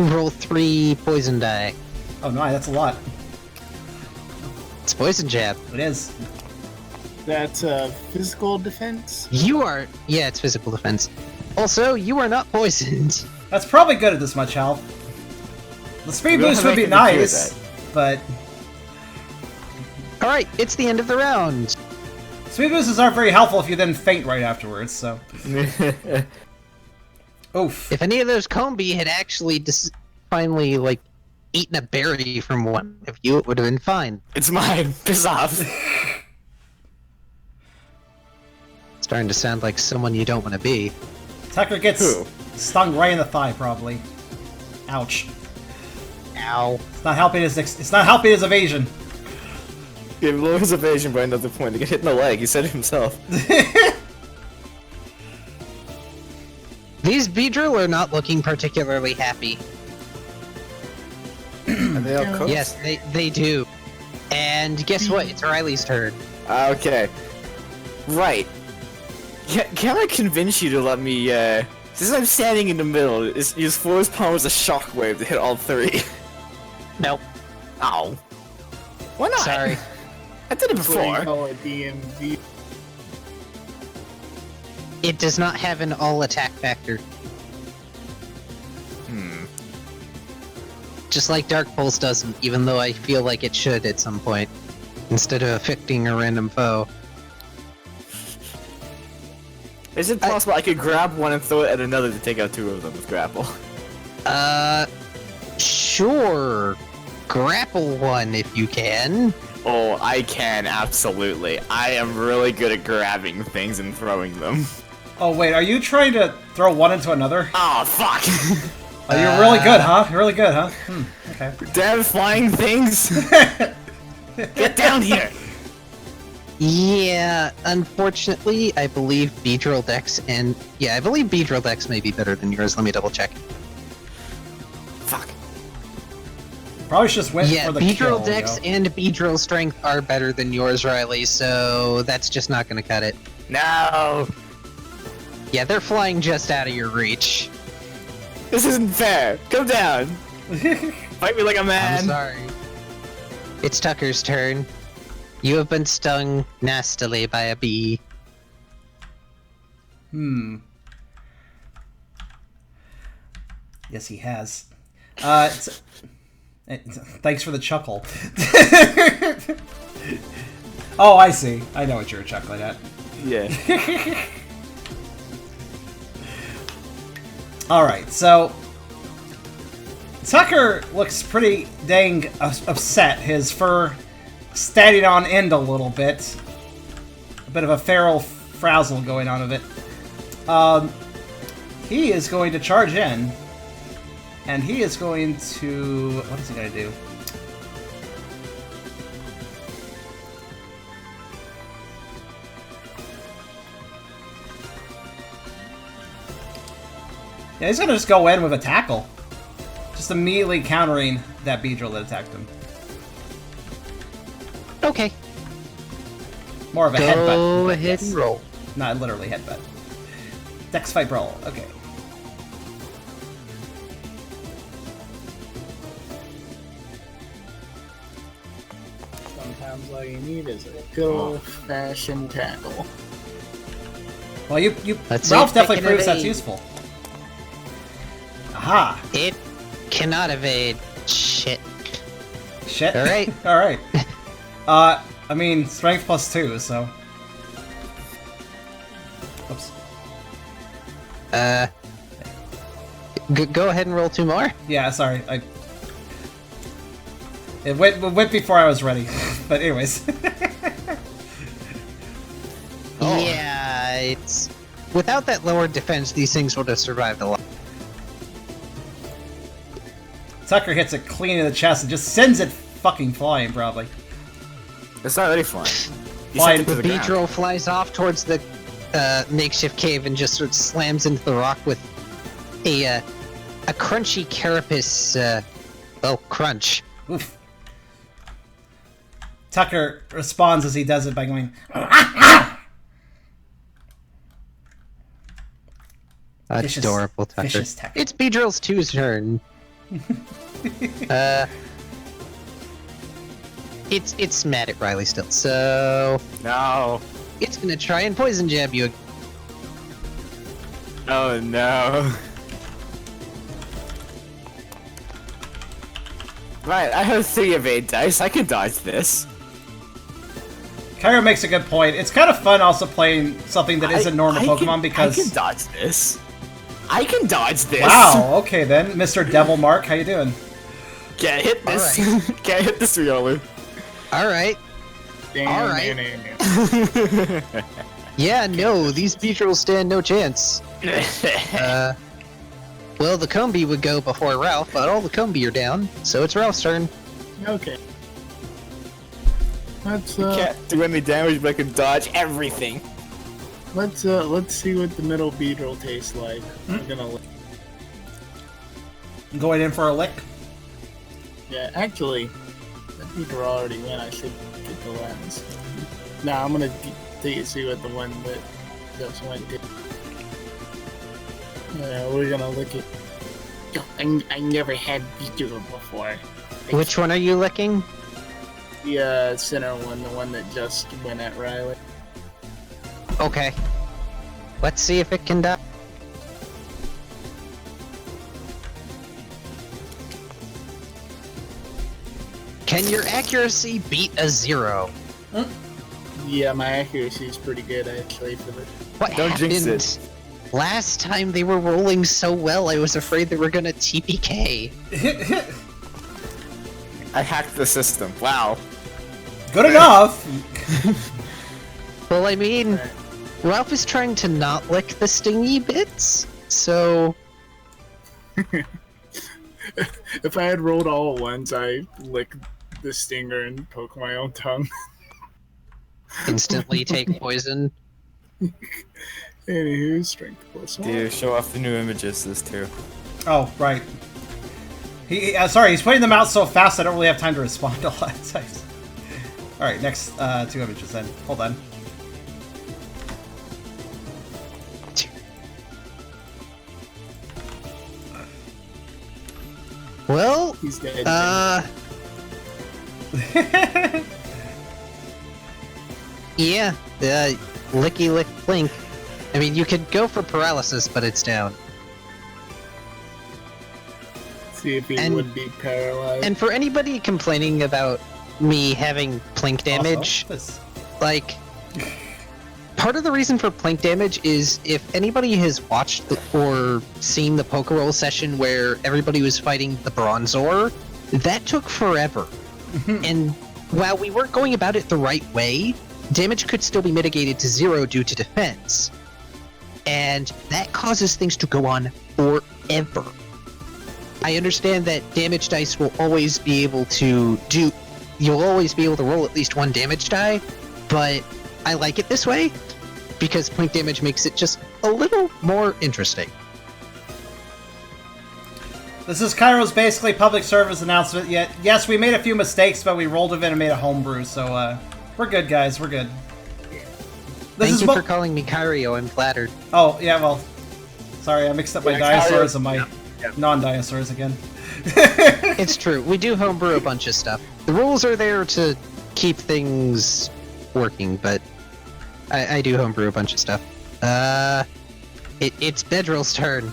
roll 3 poison die. Oh no, that's a lot. It's poison jab. It is. That's a physical defense. Yeah, it's physical defense. Also, you are not poisoned. That's probably good at this much health. The speed We don't boost have would be anything to do with nice, but All right, it's the end of the round. speed boosts aren't very helpful if you then faint right afterwards. So, oof. If any of those Combi had actually finally like eaten a berry from one of you, it would have been fine. It's mine. Piss off. Starting to sound like someone you don't want to be. Tucker gets Who? stung right in the thigh, probably. Ouch. Ow. It's not helping his evasion. Give low his evasion by another point. To get hit in the leg. He said it himself. These Beedrill are not looking particularly happy. Are they all cooked? Yes, they do. And guess what? It's Riley's turn. Okay. Right. Can I convince you to let me, since I'm standing in the middle, use Force Palm as a shockwave to hit all 3? Nope. Ow. Why not? Sorry. I did it That's what you before. call a DMV. It does not have an all attack factor. Just like Dark Pulse doesn't, even though I feel like it should at some point. Instead of affecting a random foe. Is it possible I could grab one and throw it at another to take out 2 of them with grapple? Sure. Grapple one if you can. Oh, I can, absolutely. I am really good at grabbing things and throwing them. Oh wait, are you trying to throw one into another? Oh, fuck! Oh, you're really good, huh? Really good, huh? Okay. Damn flying things! Get down here! Yeah, unfortunately, I believe Beedrill Dex and... Yeah, I believe Beedrill Dex may be better than yours. Let me double check. Fuck. Probably just went Yeah, for the kill. Beedrill Dex yo. and Beedrill Strength are better than yours, Riley, so that's just not gonna cut it. No! Yeah, they're flying just out of your reach. This isn't fair! Come down! Fight me like a man! I'm sorry. It's Tucker's turn. You have been stung nastily by a bee. Yes, he has. Thanks for the chuckle. Oh, I see. I know what you're chuckling at. Yeah. Alright, so... Tucker looks pretty dang upset. His fur standing on end a little bit. A bit of a feral frazzle going on of it. He is going to charge in. And he is going to... What is he going to do? Yeah, he's going to just go in with a tackle. Just immediately countering that Beedrill that attacked him. Okay. More of a headbutt. Go but ahead yes. and roll. Not literally headbutt. Dex fight brawl. Okay. Sometimes all you need is a good old-fashioned tackle. Well, Let's see Ralph if they definitely can proves that's evade. useful. Aha! It cannot evade. Shit. Shit. All right. All right. I mean, strength +2, so. Oops. Go ahead and roll 2 more. Yeah, sorry. It went before I was ready. But anyways. Oh. Yeah, it's... Without that lowered defense, these things would have survived a lot. Tucker hits it clean in the chest and just sends it fucking flying, probably. It's not really flying. You Flying sent it to the ground. Beedrill flies off towards the makeshift cave and just sort of slams into the rock with a a crunchy carapace, crunch. Oof. Tucker responds as he does it by going, Adorable Tucker. vicious Tucker. It's Beedrill's 2's turn. It's mad at Riley still, so No. it's gonna try and poison jab you. Oh no. Right, I have 3 evade dice. I can dodge this. Kyrio makes a good point. It's kind of fun also playing something that isn't normal Pokemon because... I can dodge this. I can dodge this. Wow, okay then. Mr. Devil Mark, how you doing? Can't hit this. Alright. Can't hit this Riolu. Alright. Alright. Yeah, no, these Beedrills stand no chance. Well, the Combee would go before Ralph, but all the Combee are down, so it's Ralph's turn. Okay. Let's Can't do any damage, but I can dodge everything. let's see what the middle Beedrill tastes like. I'm gonna. Going in for a lick? Yeah, actually, the Beedrill already went. I should get the lens. Nah, I'm gonna see what the one that just went did. Yeah, we're gonna look at. Yo, I never had Beedrill before. Which one are you licking? The center one, the one that just went at Riley. Okay. Let's see if it can die. Can your accuracy beat a 0? Yeah, my accuracy is pretty good actually for this. What Don't happened? jinx it. Last time they were rolling so well, I was afraid they were gonna TPK. I hacked the system. Wow. Good enough! Well, I mean, Ralph is trying to not lick the stingy bits, so... If I had rolled all at once, I lick the stinger and poke my own tongue. instantly take poison. Anywho, strength +1. Dude, show off the new images, this too. Oh, right. Sorry, he's putting them out so fast I don't really have time to respond to a lot of times. Alright, next 2 images then. Hold on. Well, He's dead. yeah, licky lick blink. I mean, you could go for paralysis, but it's down. See if he and- would be paralyzed. And for anybody complaining about me having plink damage, Also, this. like, part of the reason for plink damage is if anybody has watched or seen the Pokerole session where everybody was fighting the Bronzor, that took forever. And while we weren't going about it the right way, damage could still be mitigated to 0 due to defense. And that causes things to go on forever. I understand that damage dice will always be able to you'll always be able to roll at least 1 damage die, but I like it this way because point damage makes it just a little more interesting. This is Cairo's basically public service announcement. Yet, yes, we made a few mistakes, but we rolled it in and made a homebrew, so we're good, guys. We're good. Thank you for calling me Kyrio. I'm flattered. Oh, yeah, well, sorry, I mixed up my Yeah, dinosaurs Kyrio- and my non-dinosaurs again. It's true. We do homebrew a bunch of stuff. The rules are there to keep things working, but I do homebrew a bunch of stuff. It's Bedrill's turn.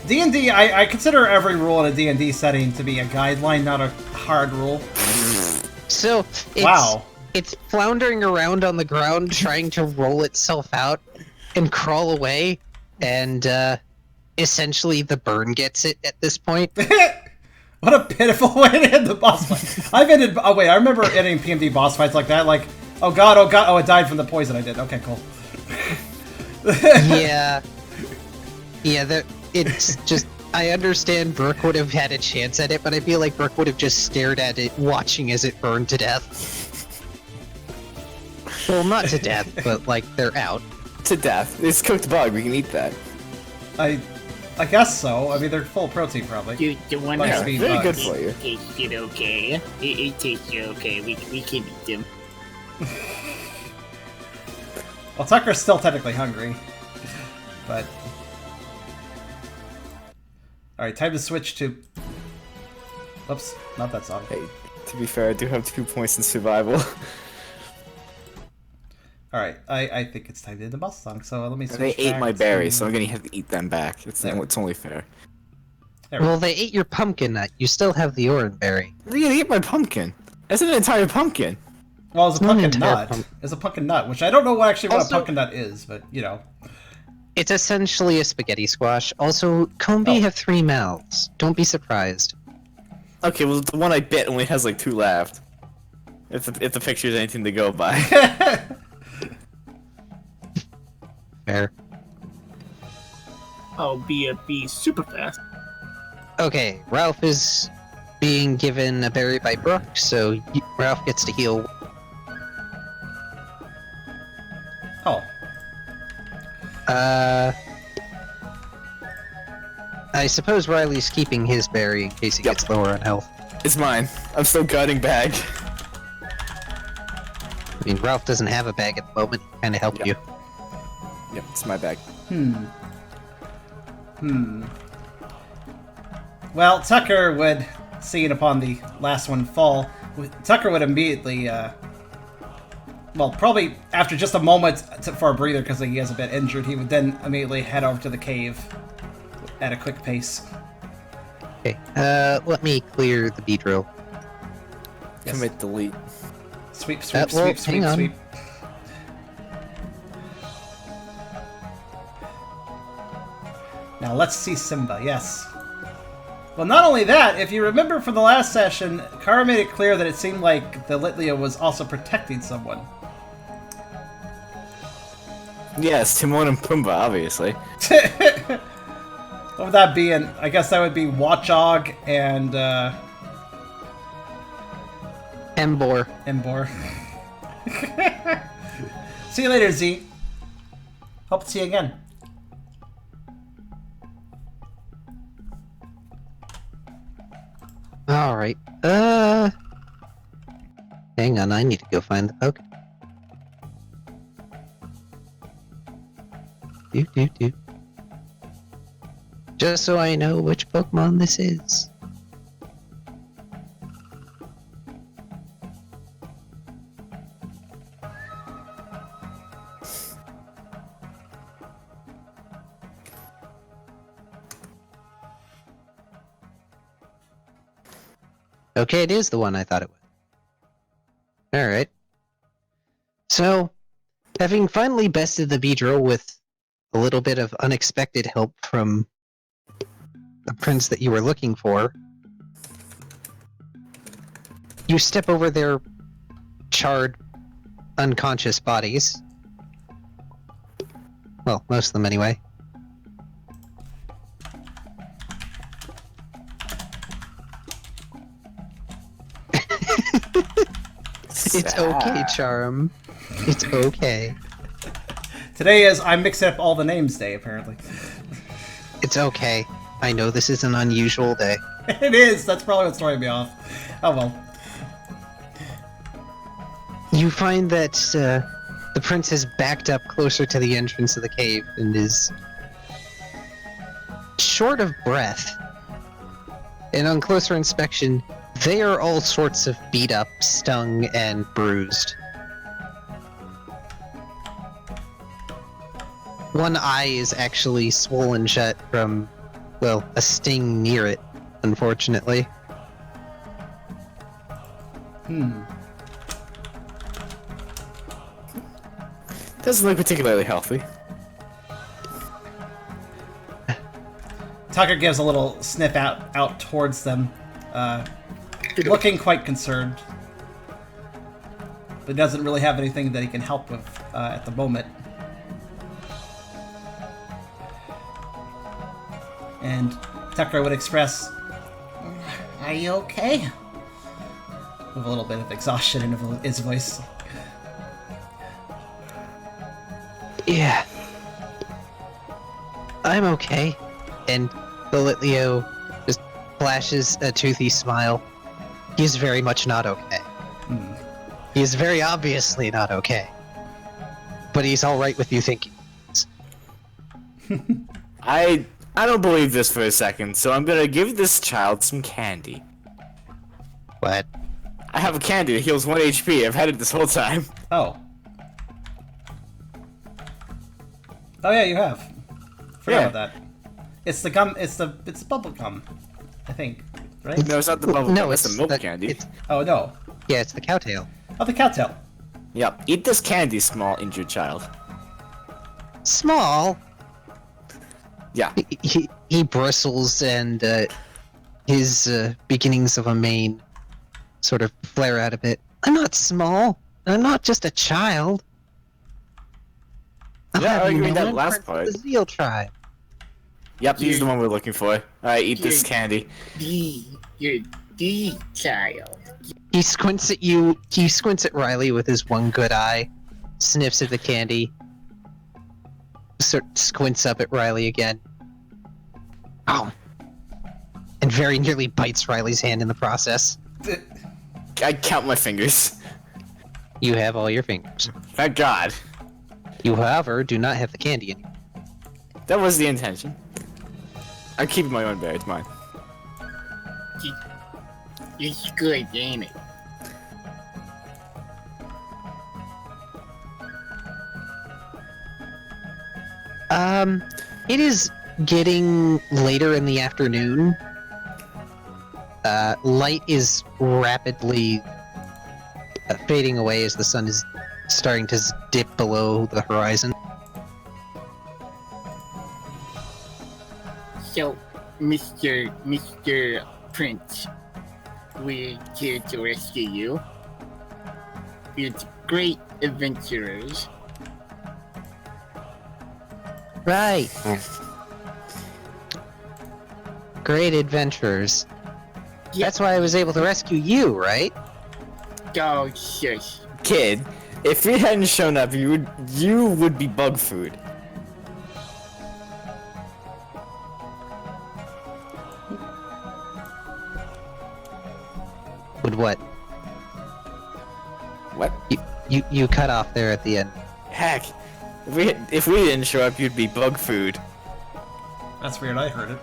D&D, I consider every rule in a D&D setting to be a guideline, not a hard rule. So, it's floundering around on the ground trying to roll itself out and crawl away, and essentially the burn gets it at this point. What a pitiful way to end the boss fight. I remember ending PMD boss fights like that, like, oh god, it died from the poison I did. Okay, cool. Yeah, it's just, I understand Brooke would have had a chance at it, but I feel like Brooke would have just stared at it, watching as it burned to death. Well, not to death, but like, they're out. To death. It's cooked bug, we can eat that. I guess so. I mean, they're full of protein, probably. The one Like that speed very good bugs. for you. tastes it okay. It tastes okay. We can eat them. Well, Tucker's still technically hungry, but... Alright, time to switch to... Oops, not that song. Hey, to be fair, I do have 2 points in survival. Alright, I think it's time to hit the boss song, so let me switch They ate back my to- berries, so I'm gonna have to eat them back. It's only fair. There we go. Well, they ate your pumpkin nut. You still have the orange berry. They ate my pumpkin. That's an entire pumpkin. Well, it's a not an pumpkin entire nut. pumpkin. It's a pumpkin nut, which I don't know what a Also- pumpkin nut is, but, you know. It's essentially a spaghetti squash. Also, Combi Oh. have 3 mouths. Don't be surprised. Okay, well the one I bit only has like 2 left. If the picture is anything to go by. Fair. I'll be super fast. Okay, Ralph is being given a berry by Brooke, so Ralph gets to heal. Oh. I suppose Riley's keeping his berry in case he Yep. gets lower on health. It's mine. I'm still guarding bag. I mean, Ralph doesn't have a bag at the moment. He kind of helped Yep. you. Yep, it's my bag. Well, Tucker would, seeing upon the last one fall, Tucker would immediately, well, probably after just a moment for a breather because he is a bit injured, he would then immediately head over to the cave at a quick pace. Okay, let me clear the B drill. Yes. Commit delete. Sweep, well, sweep, sweep, hang sweep, on. sweep. Now let's see Simba, yes. Well, not only that, if you remember from the last session, Kara made it clear that it seemed like the Litlia was also protecting someone. Yes, Timon and Pumbaa, obviously. What would that be? And I guess that would be Watchog and Embor. Embor. See you later, Z. Hope to see you again. Alright, hang on, I need to go find the poke. Do. Just so I know which Pokemon this is. Okay, it is the one I thought it was. Alright. So, having finally bested the Beedrill with a little bit of unexpected help from the prince that you were looking for, you step over their charred, unconscious bodies. Well, most of them anyway. It's okay, Charm. It's okay. Today is I'm mixing up all the names day, apparently. It's okay. I know this is an unusual day. It is! That's probably what's throwing me off. Oh well. You find that the prince has backed up closer to the entrance of the cave and is short of breath. And on closer inspection, they are all sorts of beat up, stung, and bruised. One eye is actually swollen shut from, well, a sting near it, unfortunately. Doesn't look particularly healthy. Tucker gives a little sniff out towards them, looking quite concerned. But doesn't really have anything that he can help with at the moment. And Tucker would express, "Are you okay?" With a little bit of exhaustion in his voice. Yeah. I'm okay. And Lilithio just flashes a toothy smile. He's very much not okay. He's very obviously not okay. But he's alright with you thinking. I don't believe this for a second, so I'm gonna give this child some candy. What? I have a candy that heals 1 HP. I've had it this whole time. Oh. Oh yeah, you have. Forgot Yeah. about that. It's the gum. It's the bubble gum. I think. Right? No, it's not the bubble. No, it's the milk candy. It's, Oh no. yeah, it's the cowtail. Oh, the cowtail. Yep. Eat this candy, small injured child. Small. Yeah. He bristles and his beginnings of a mane sort of flare out a bit. I'm not small. I'm not just a child. I'll Yeah, have I you agree know, that I'm last part of part. the Zeal tribe. Yep, he's the one we're looking for. Alright, eat this candy. You're the child. He squints at you. He squints at Riley with his one good eye, sniffs at the candy, squints up at Riley again. Oh. And very nearly bites Riley's hand in the process. I count my fingers. You have all your fingers. Thank God. You, however, do not have the candy anymore. That was the intention. I'm keeping my own bear, it's mine. It's good, ain't it? It is getting later in the afternoon. Light is rapidly fading away as the sun is starting to dip below the horizon. So, Mr. Prince, we're here to rescue you. We're great adventurers. Right. Great adventurers. That's why I was able to rescue you, right? Oh, shush. Kid, if you hadn't shown up, you would be bug food. Would what? What? You cut off there at the end. Heck, if we didn't show up, you'd be bug food. That's weird. I heard it.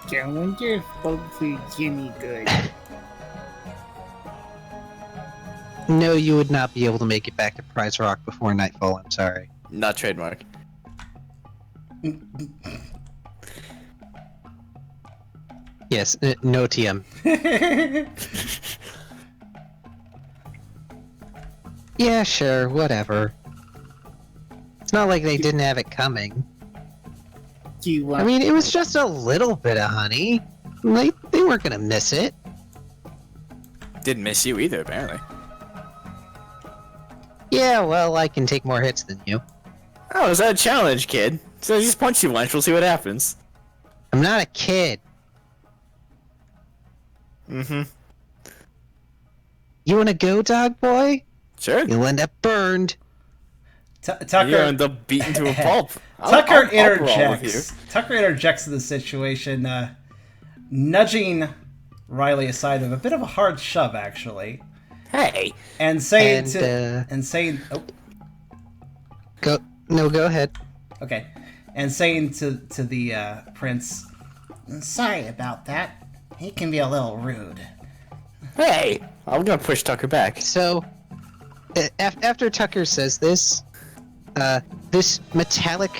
I wonder if bug food's any good. No, you would not be able to make it back to Prize Rock before nightfall, I'm sorry. Not trademark. Yes, no TM. Yeah, sure, whatever. It's not like they didn't have it coming. Do you want? I mean, it was just a little bit of honey. They weren't gonna miss it. Didn't miss you either, apparently. Yeah, well, I can take more hits than you. Oh, is that a challenge, kid? So just punch you once, we'll see what happens. I'm not a kid. Mm-hmm. You wanna go, dog boy? Sure. You'll end up burned. Tucker. You end up beaten to a pulp. Tucker I'll roll with interjects. Tucker interjects in the situation, nudging Riley aside with a bit of a hard shove, actually, you. Hey. and saying oh, Go ahead. okay, and saying to the prince, sorry about that. He can be a little rude. Hey. I'm gonna push Tucker back. So, after Tucker says this, this metallic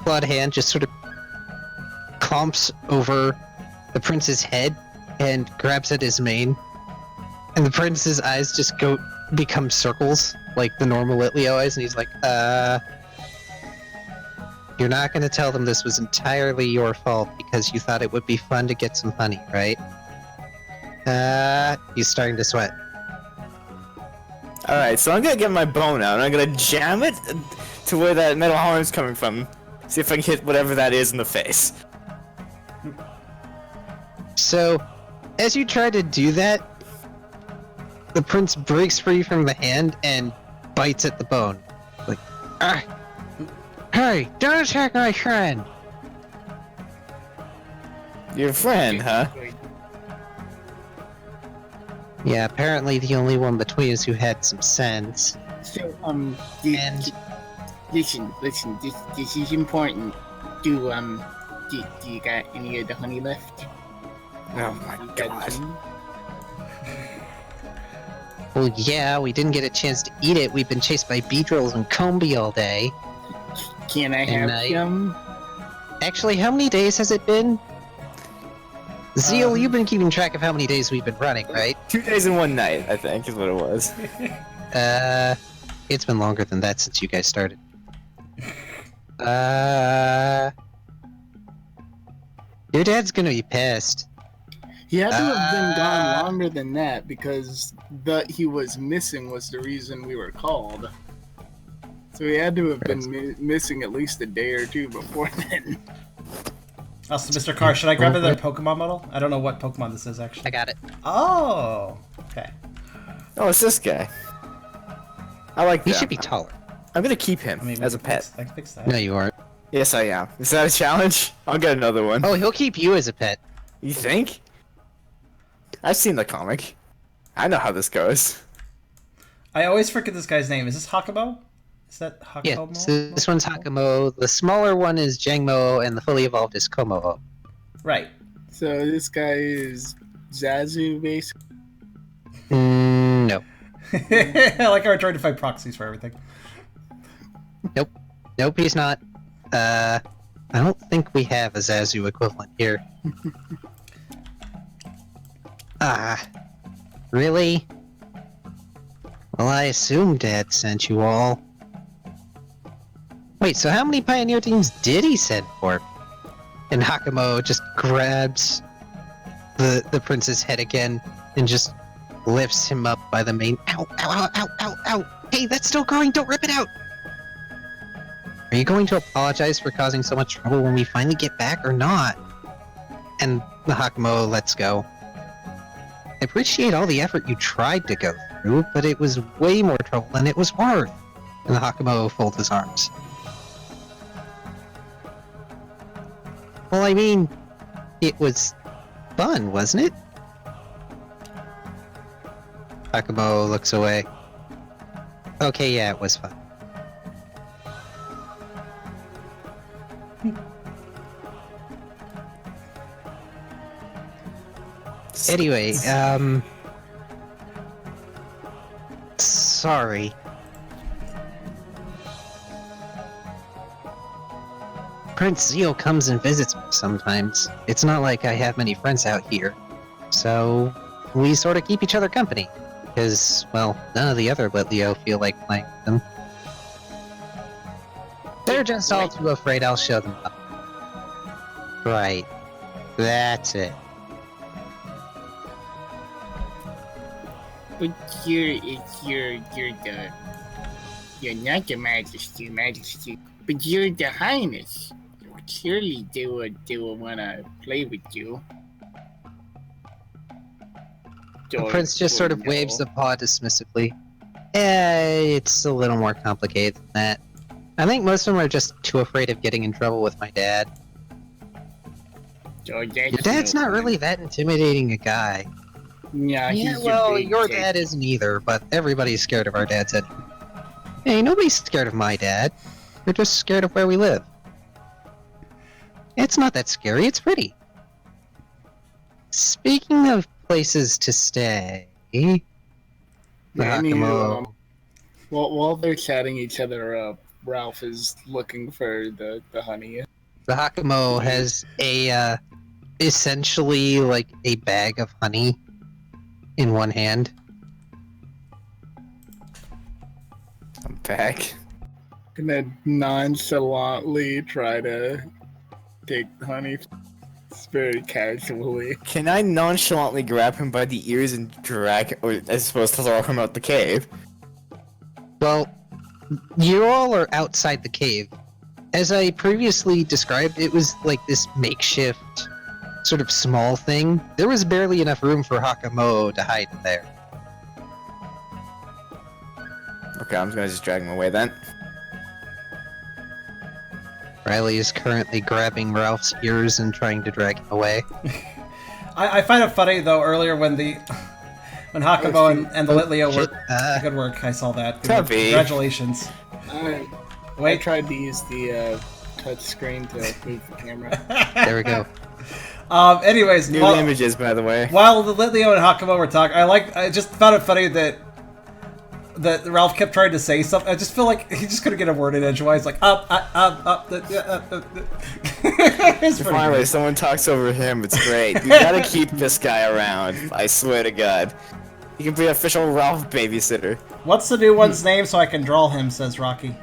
clawed hand just sort of clumps over the prince's head and grabs at his mane, and the prince's eyes just become circles like the normal Litleo eyes, and he's like, you're not gonna tell them this was entirely your fault because you thought it would be fun to get some honey, right? He's starting to sweat. Alright, so I'm gonna get my bone out and I'm gonna jam it to where that metal horn's coming from. See if I can hit whatever that is in the face. So, as you try to do that, the prince breaks free from the hand and bites at the bone. Hey, don't attack my friend! Your friend, huh? Yeah, apparently the only one between us who had some sense. So, And listen, this is important. Do you got any of the honey left? Oh my You got god. some? well, yeah, we didn't get a chance to eat it. We've been chased by beedrills and combi all day. Can I have some? Actually, how many days has it been? Zeal, you've been keeping track of how many days we've been running, right? 2 days and 1 night, I think, is what it was. It's been longer than that since you guys started. Your dad's gonna be pissed. He had to have been gone longer than that because that he was missing was the reason we were called. So he had to have been missing at least a day or two before then. Also, Mr. Carr, should I grab another Pokemon model? I don't know what Pokemon this is, actually. I got it. Oh! Okay. Oh, it's this guy. I like that. He should be taller. I'm gonna keep him I mean, as a pet. I can fix that. No, you aren't. Yes, I am. Is that a challenge? I'll get another one. Oh, he'll keep you as a pet. You think? I've seen the comic. I know how this goes. I always forget this guy's name. Is this Hakumo? Is that Yeah, Hakumo? so this one's Hakumo, the smaller one is Jangmo, and the fully evolved is Komo. Right. So this guy is Zazu, basically. No. I like how we're trying to find proxies for everything. Nope, he's not. I don't think we have a Zazu equivalent here. Really? Well, I assume Dad sent you all. Wait, so how many Pioneer teams did he send for? And Hakumo just grabs the prince's head again and just lifts him up by the mane. Ow, ow, ow, ow, ow, ow! Hey, that's still growing, don't rip it out! Are you going to apologize for causing so much trouble when we finally get back or not? And the Hakumo lets go. I appreciate all the effort you tried to go through, but it was way more trouble than it was worth. And the Hakumo folds his arms. Well, I mean, it was fun, wasn't it? Hakumo looks away. Okay, yeah, it was fun. Anyway, sorry. Prince Zeal comes and visits me sometimes. It's not like I have many friends out here. So, we sort of keep each other company. Because, well, none of the other Litleo feel like playing with them. They're just all too afraid I'll show them up. Right. That's it. But you're not the Majesty, but you're the Highness. Surely they would wanna play with you. The prince just sort of waves the paw dismissively. It's a little more complicated than that. I think most of them are just too afraid of getting in trouble with my dad. Your Your dad's not really that intimidating a guy. Yeah, Yeah, well, your dad isn't either, but everybody's scared of our dads. Hey, nobody's scared of my dad. They're just scared of where we live. It's not that scary, it's pretty. Speaking of places to stay... Hakumo... While they're chatting each other up, Ralph is looking for the honey. The Hakumo has a, essentially, like, a bag of honey in one hand. I'm back. Gonna nonchalantly try to take honey. It's very casually. Can I nonchalantly grab him by the ears and drag, or I suppose throw him out the cave? Well, you all are outside the cave. As I previously described, it was like this makeshift, sort of small thing. There was barely enough room for Hakumo to hide in there. Okay, I'm gonna just drag him away then. Riley is currently grabbing Ralph's ears and trying to drag him away. I find it funny though. Earlier when Hakumo and the Litleo shit. were good work. I saw that. Good work. Tubby. Congratulations. I Wait. tried to use the touch screen to move the camera. There we go. Anyways, New images, by the way. while the Litleo and Hakumo were talking, I just found it funny that Ralph kept trying to say something. I just feel like he just couldn't get a word in edgewise. Like up. It's pretty Finally, good. someone talks over him. It's great. You gotta keep this guy around. I swear to God. He can be official Ralph babysitter. What's the new one's name so I can draw him? Says Rocky.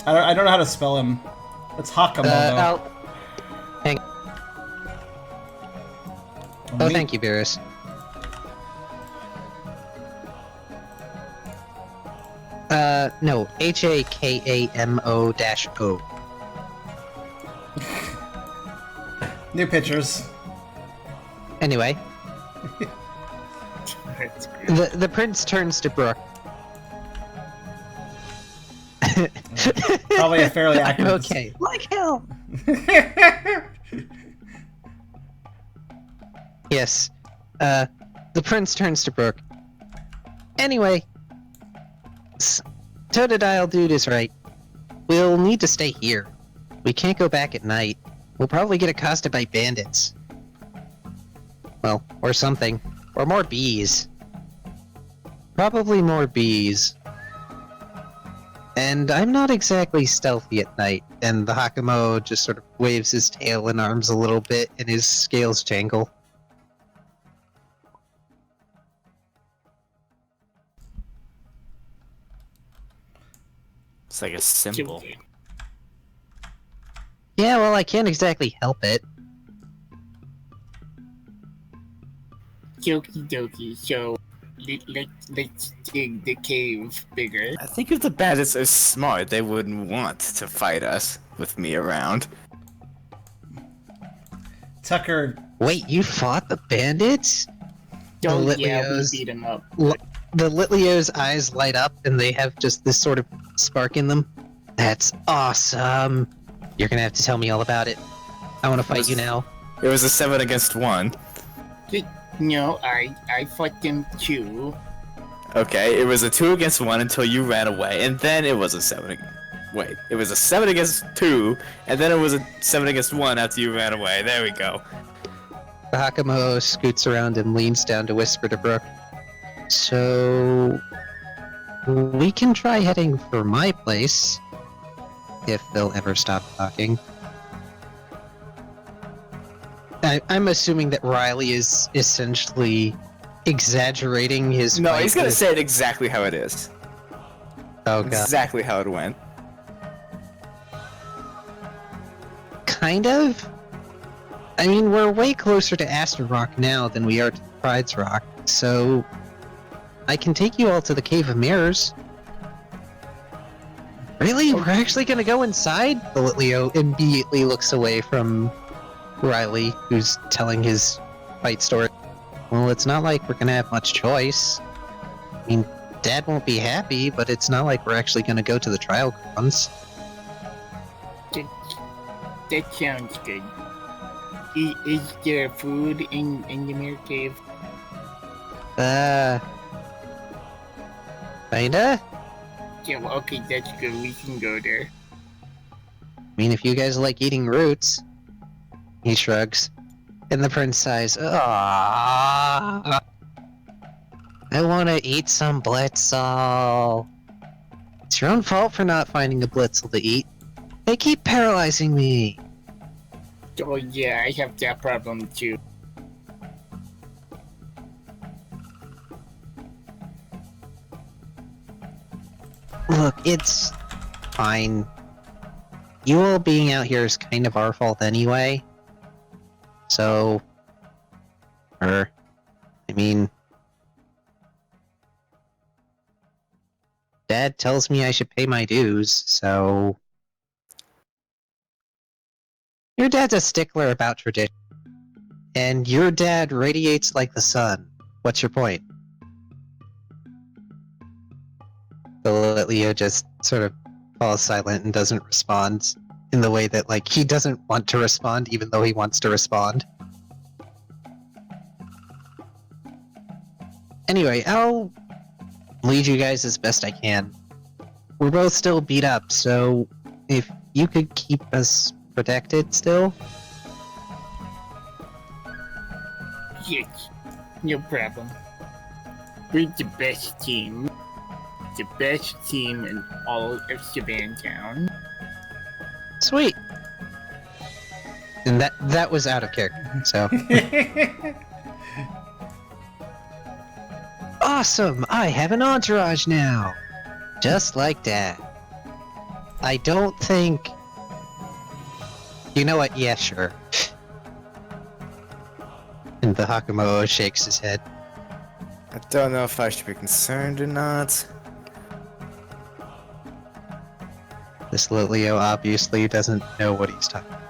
I don't know how to spell him. It's Hakumo though. Hang. Oh, thank you, Beerus. No, HAKAMO-O. New pictures. Anyway, That's great. the prince turns to Brooke. Probably a fairly accurate. Okay. Like hell. Yes. The prince turns to Brooke. Anyway, Totodile dude is right. We'll need to stay here. We can't go back at night. We'll probably get accosted by bandits. Well, or something. Or more bees. Probably more bees. And I'm not exactly stealthy at night, and the Hakumo just sort of waves his tail and arms a little bit, and his scales jangle. It's like a symbol. Yeah, well, I can't exactly help it. Jokey dokey, so let's dig the cave bigger. I think if the bandits are smart, they wouldn't want to fight us with me around. Tucker. Wait, you fought the bandits? Oh The yeah, we Litleos- beat him up. The Litleo's eyes light up, and they have just this sort of spark in them. That's awesome. You're gonna have to tell me all about it. I want to fight you now. It was a 7 against 1. No, I fought them too. Okay, it was a 2 against 1 until you ran away, and then it was a 7. Wait, it was a 7 against 2, and then it was a 7 against 1 after you ran away. There we go. The Hakumo scoots around and leans down to whisper to Brooke. So, we can try heading for my place, if they'll ever stop talking. I'm assuming that Riley is essentially exaggerating his No, fight he's gonna with- say it exactly how it is. Oh god. Exactly how it went. Kind of? I mean, we're way closer to Aster Rock now than we are to Pride's Rock, so I can take you all to the Cave of Mirrors. Really? We're actually gonna go inside? The Litleo immediately looks away from Riley, who's telling his fight story. Well, it's not like we're gonna have much choice. I mean, Dad won't be happy, but it's not like we're actually gonna go to the trial grounds. That sounds good. Is there food in the mirror cave? Kinda? Yeah, well, okay, that's good. We can go there. I mean, if you guys like eating roots. He shrugs. And the prince sighs. Ah, I want to eat some blitzel. It's your own fault for not finding a blitzel to eat. They keep paralyzing me. Oh yeah, I have that problem too. Look, it's fine. You all being out here is kind of our fault anyway. So, I mean, Dad tells me I should pay my dues, so... Your dad's a stickler about tradition. And your dad radiates like the sun. What's your point? The Leo just sort of falls silent and doesn't respond. in the way that, like, he doesn't want to respond even though he wants to respond. Anyway, I'll lead you guys as best I can. We're both still beat up, so if you could keep us protected still. Yes, no problem. We're the best team. The best team in all of Savantown. Sweet. And that was out of character, so. Awesome! I have an entourage now! Just like that. I don't think... You know what? Yeah, sure. And the Hakumo shakes his head. I don't know if I should be concerned or not. This Lilio obviously doesn't know what he's talking about.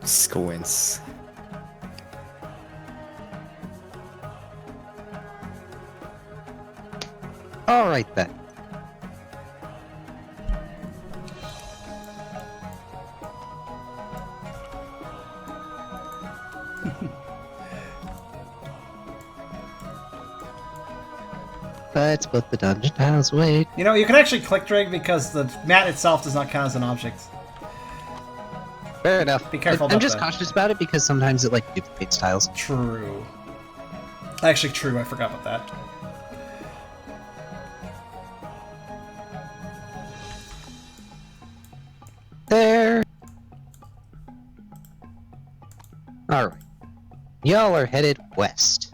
Squints. Alright then. Let's put the dungeon tiles away. You know, you can actually click drag because the mat itself does not count as an object. Fair enough. Be careful I'm about just that. cautious about it because sometimes it, like, duplicates tiles. True. Actually, true. I forgot about that. There. Alright. Y'all are headed west.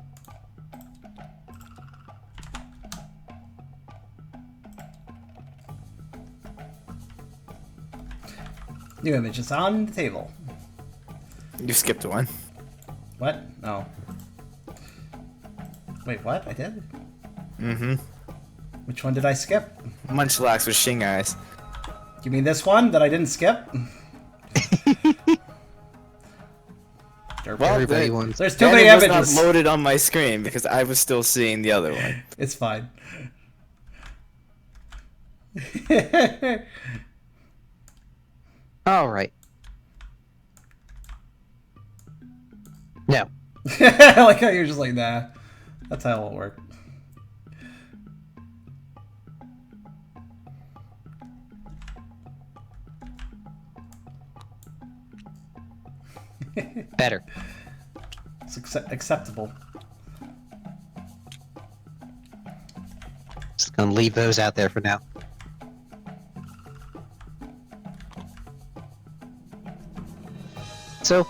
New images on the table. You skipped one. What? No. Wait, what? I did? Mm-hmm. Which one did I skip? Munchlax with Shing Eyes. You mean this one that I didn't skip? Well, Everybody wants. There's too then many it was images. not loaded on my screen because I was still seeing the other one. It's fine. Alright. No. I like how you're just like, nah. That's how it'll work. Better. It's acceptable. Just gonna leave those out there for now. So,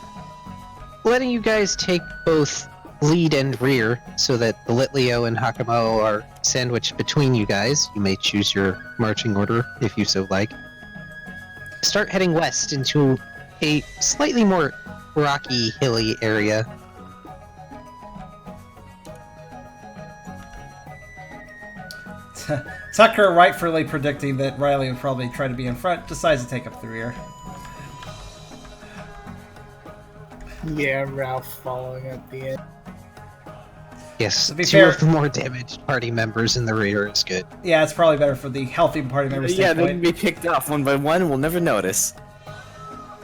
letting you guys take both lead and rear so that the Litleo and Hakumo are sandwiched between you guys. You may choose your marching order if you so like. Start heading west into a slightly more rocky, hilly area. Tucker, rightfully predicting that Riley would probably try to be in front, decides to take up the rear. Yeah, Ralph following at the end. Yes, To be two fair- of the more damaged party members in the rear is good. Yeah, it's probably better for the healthy party members Yeah, they standpoint. can be picked off one by one. We'll never notice.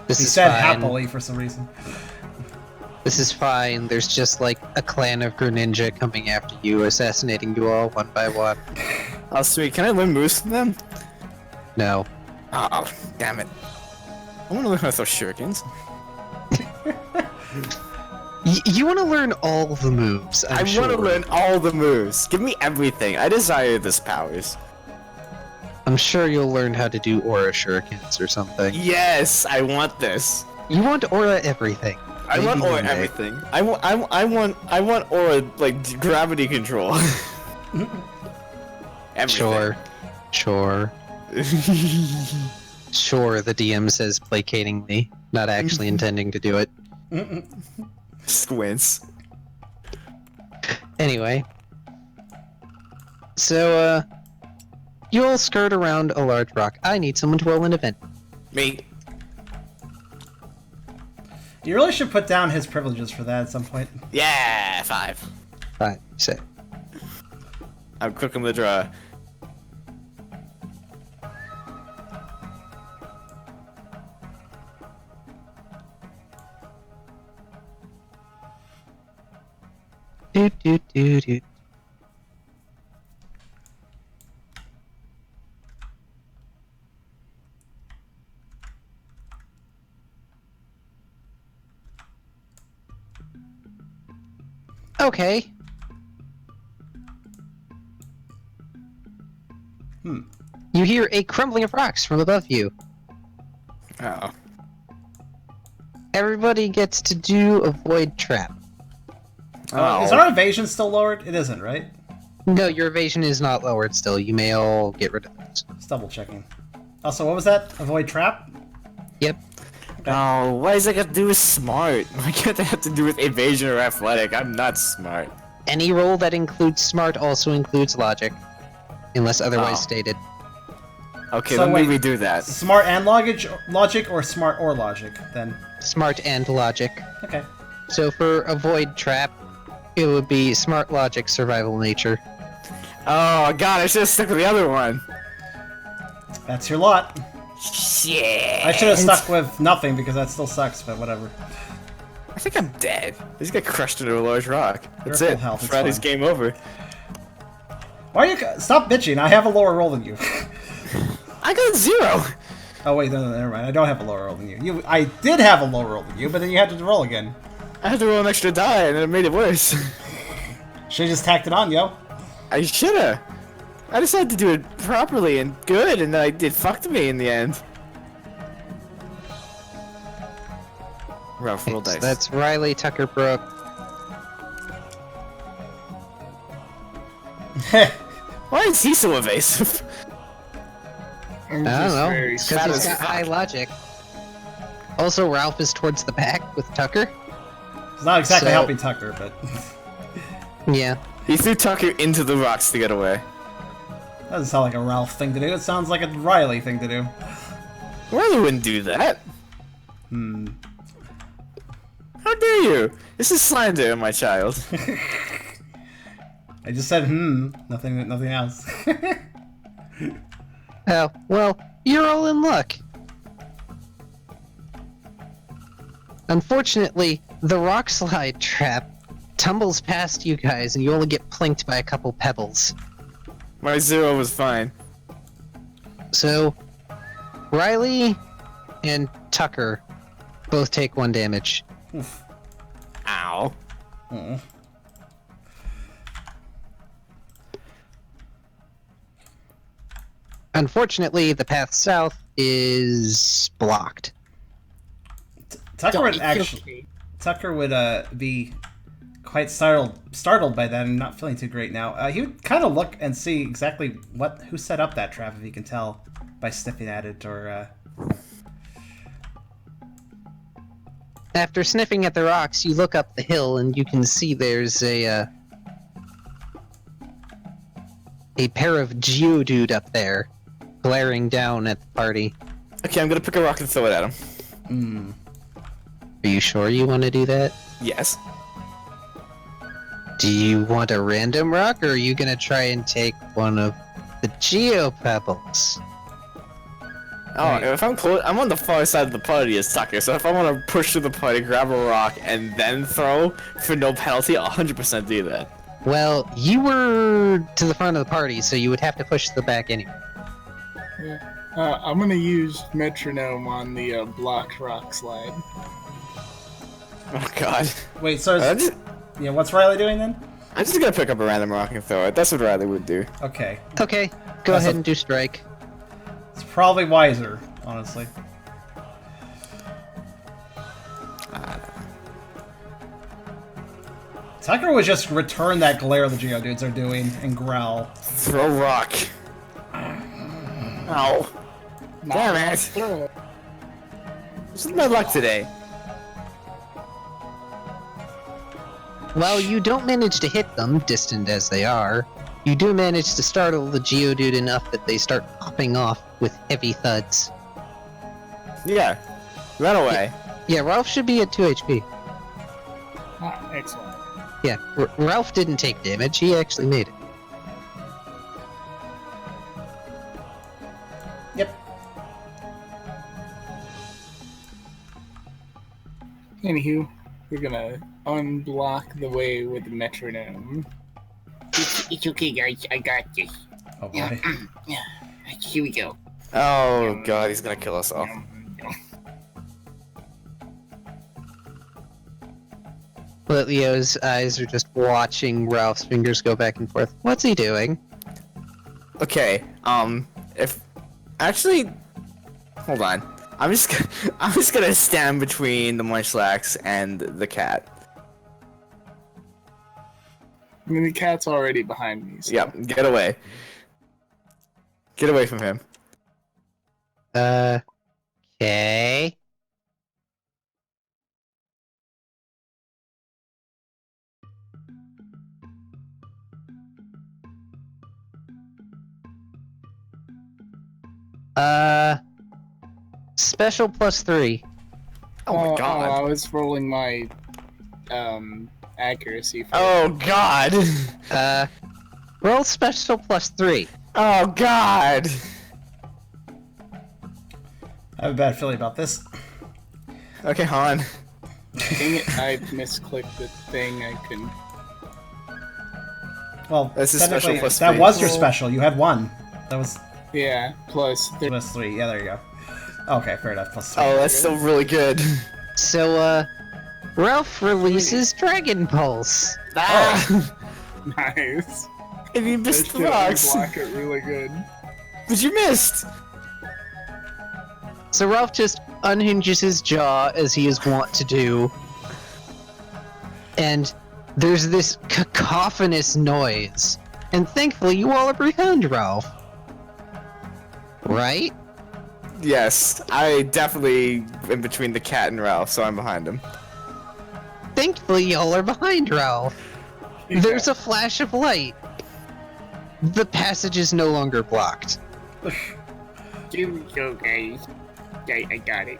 This He is said fine. happily for some reason. This is fine. There's just like a clan of Greninja coming after you, assassinating you all one by one. Oh, sweet. Can I learn moves from them? No. Oh, damn it. I want to learn how to throw shurikens. You want to learn all the moves, I I'm want to sure. learn all the moves. Give me everything. I desire this powers. I'm sure you'll learn how to do Aura Shurikens or something. Yes, I want this. You want Aura everything. I Maybe want aura one day. everything. I want aura like gravity control. Everything. Sure. Sure, the DM says placatingly, not actually intending to do it. Squints. Anyway. So, you'll skirt around a large rock. I need someone to roll an event. Me. You really should put down his privileges for that at some point. Yeah, 5. 5, 6. I'm cooking the draw. do do do do. Okay. You hear a crumbling of rocks from above you. Oh. Everybody gets to do a void trap. Oh. Is our evasion still lowered? It isn't, right? No, your evasion is not lowered still. You may all get rid of those. Just double checking. Also, what was that? Avoid trap? Yep. Oh, what does that got to do with smart? Why can't that have to do with evasion or athletic? I'm not smart. Any roll that includes smart also includes logic. Unless otherwise Oh. stated. Okay, So let me wait. redo that. Smart and logic, or smart or logic, then? Smart and logic. Okay. So for a void trap, it would be smart, logic, survival, nature. Oh god, I should have stuck with the other one. That's your lot. Shit. I should have stuck with nothing because that still sucks, but whatever. I think I'm dead. I just got crushed into a large rock. That's You're it. full health, it's Friday's fine. game over. Why are you... Stop bitching, I have a lower roll than you. I got 0. Oh wait, no, never mind. I don't have a lower roll than you. I did have a lower roll than you, but then you had to roll again. I had to roll an extra die and it made it worse. Should've just tacked it on, yo. I shoulda. I decided to do it properly and good, and then it fucked me in the end. Rough roll dice. That's Riley Tucker Brooke. Why is he so evasive? I'm I don't just know. very Because fat he's as got fuck. high logic. Also, Ralph is towards the back with Tucker. It's not exactly So- helping Tucker, but... Yeah. He threw Tucker into the rocks to get away. Doesn't sound like a Ralph thing to do. It sounds like a Riley thing to do. Riley wouldn't do that. How dare you? This is slander, my child. I just said, nothing else. Oh, well, you're all in luck. Unfortunately, the rock slide trap tumbles past you guys and you only get plinked by a couple pebbles. My 0 was fine. So, Riley and Tucker both take 1 damage. Oof. Ow. Mm. Unfortunately, the path south is blocked. Tucker would Don't actually... kill me. Tucker would be quite startled by that and not feeling too great now. He would kind of look and see exactly who set up that trap, if he can tell by sniffing at it, or... After sniffing at the rocks, you look up the hill and you can see there's a pair of Geodude up there, glaring down at the party. Okay, I'm gonna pick a rock and throw it at him. Are you sure you want to do that? Yes. Do you want a random rock, or are you gonna try and take one of the Geo Pebbles? Oh, Right. if I'm close, I'm on the far side of the party as Tucker, so if I want to push through the party, grab a rock, and then throw for no penalty, I'll 100% do that. Well, you were to the front of the party, so you would have to push to the back anyway. Yeah. I'm gonna use metronome on the blocked rock slide. Oh god. Wait, so... I'm just, yeah, what's Riley doing then? I'm just gonna pick up a random rock and throw it. That's what Riley would do. Okay. Okay, go That's ahead a- and do strike. It's probably wiser, honestly. Tucker would just return that glare the Geodudes are doing and growl. Throw rock. Ow. Damn it. This is my luck today. While you don't manage to hit them, distant as they are, you do manage to startle the Geodude enough that they start popping off with heavy thuds. Yeah. Run away. Yeah, Ralph should be at 2 HP. Ah, excellent. Yeah, Ralph didn't take damage, he actually made it. Yep. Anywho, We're gonna unblock the way with the metronome. It's okay, guys. I got this. Oh boy. Yeah. Here we go. Oh god, he's gonna kill us all. Leo's eyes are just watching Ralph's fingers go back and forth. What's he doing? Okay, if actually, hold on. I'm just gonna stand between the Munchlax and the cat. I mean, the cat's already behind me. So. Yep, get away. Get away from him. Okay. Special +3. Oh my god. I was rolling my accuracy. Oh god. Roll special +3. Oh god. I have a bad feeling about this. Okay, Han. Dang it! I misclicked the thing. I couldn't. Well, This is special technically, +3. that was your special. You had one. That was Yeah. Plus. +3. Yeah, there you go. Okay, fair enough. +3. Oh, that's still really good. So, Ralph releases Dragon Pulse. Ah! Nice. And you That missed shit the rocks. block it really good. But you missed. So Ralph just unhinges his jaw as he is wont to do. And there's this cacophonous noise. And thankfully you all are behind Ralph. Right? Yes, I definitely in between the cat and Ralph, so I'm behind him. Thankfully y'all are behind Ralph. There's a flash of light. The passage is no longer blocked. Here we go, guys. I got it.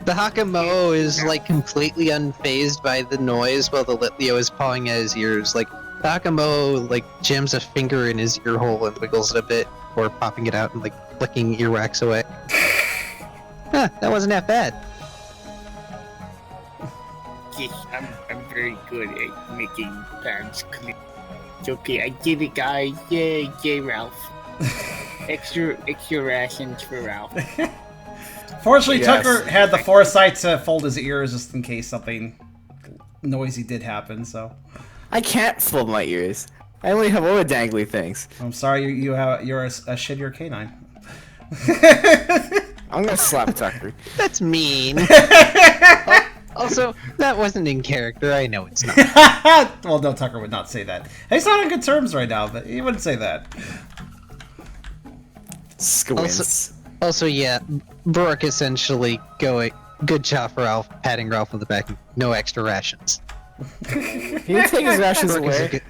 The Hakamo is like completely unfazed by the noise while the Litleo is pawing at his ears. Like the Hakamo like jams a finger in his ear hole and wiggles it a bit before popping it out and like flicking earwax away. Huh, that wasn't that bad. Yes, I'm very good at making plans clear. It's okay, I did it, guys. Yay, Ralph. extra rations for Ralph. Fortunately, Yes. Tucker had the foresight to fold his ears just in case something noisy did happen, so. I can't fold my ears. I only have other dangly things. I'm sorry, you're a shittier canine. I'm gonna slap Tucker. That's mean. Also, that wasn't in character. I know it's not. Well, no, Tucker would not say that. He's not on good terms right now, but he wouldn't say that. Squints. Also, yeah, Brooke essentially going, good job for Ralph, patting Ralph on the back, no extra rations. He didn't take his rations away.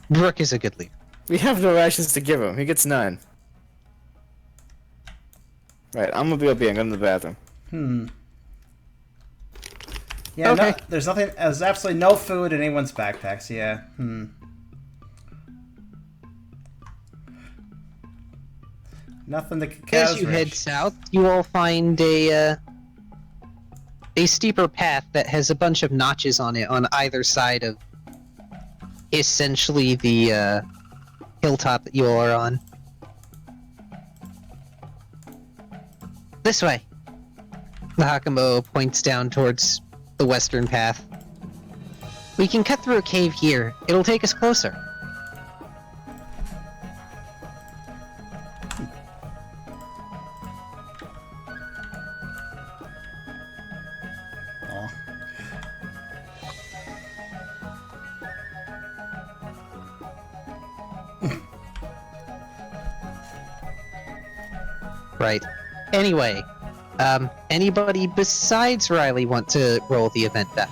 Brooke is a good leader. We have no rations to give him. He gets none. Right, I'm gonna be up here. I'm going to the bathroom. Yeah, Okay. no, there's nothing. There's absolutely no food in anyone's backpacks. Yeah. Nothing to As you head south, you will find a steeper path that has a bunch of notches on it on either side of essentially the hilltop that you all are on. This way. The Hakamo points down towards the western path. We can cut through a cave here. It'll take us closer. Aw. Right. Anyway, anybody besides Riley want to roll the event die?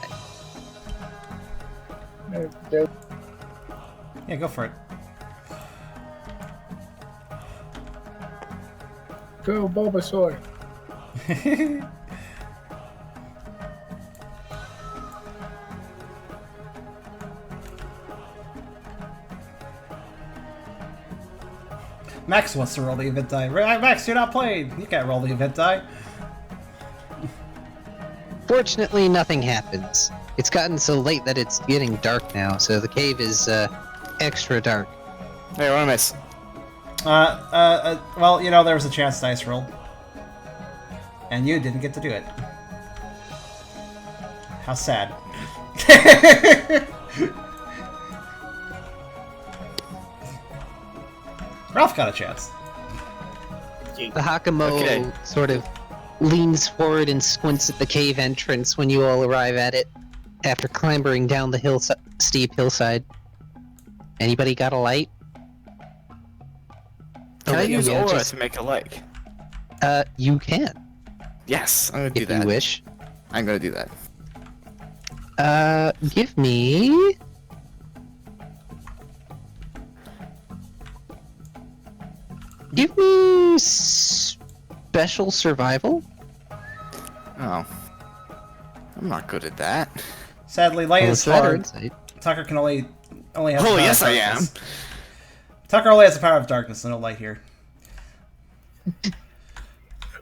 Yeah, go for it. Go, Bulbasaur. Max wants to roll the event die. Max, you're not playing. You can't roll the event die. Fortunately, nothing happens. It's gotten so late that it's getting dark now, so the cave is extra dark. Hey, what I miss? Well, you know, there was a chance dice rolled. And you didn't get to do it. How sad. Ralph got a chance. The Hakamo sort of leans forward and squints at the cave entrance when you all arrive at it, after clambering down the steep hillside. Anybody got a light? Can I use aura just- to make a light? You can, Yes, I'm gonna do if that. you wish. I'm gonna do that. Give me... Give me special survival. Oh. I'm not good at that. Sadly, light is Well, hard. insight. Tucker can only has Oh, the power yes, of I am. darkness. Tucker only has the power of darkness, so no light here.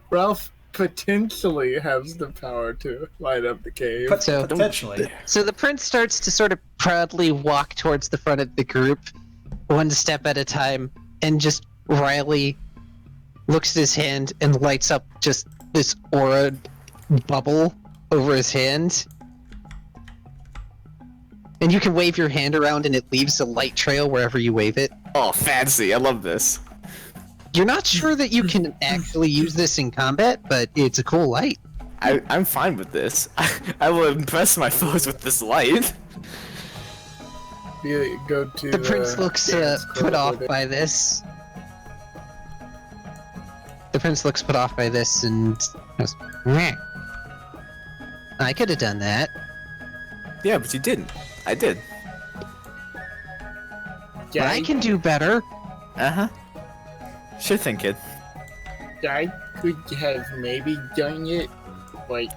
Ralph potentially has the power to light up the cave. So- Potentially. So the prince starts to sort of proudly walk towards the front of the group, one step at a time, and just Riley looks at his hand and lights up just this aura bubble over his hand. And you can wave your hand around and it leaves a light trail wherever you wave it. Oh, fancy. I love this. You're not sure that you can actually use this in combat, but it's a cool light. I'm fine with this. I will impress my foes with this light. You go to The prince looks dance put club off with it. by this. The prince looks put off by this and goes, "Meh. I could have done that." Yeah, but you didn't. I did. But I can do better. Uh-huh. Sure thing, kid. I could have maybe done it, but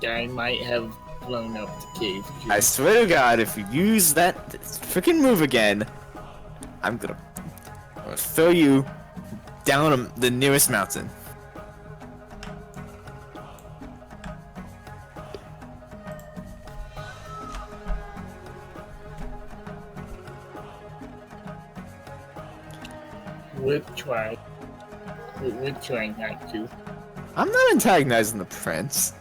I might have blown up the cave. I swear to God, if you use that freaking move again, I'm gonna throw you down the nearest mountain. Would try. Would try not to. I'm not antagonizing the prince.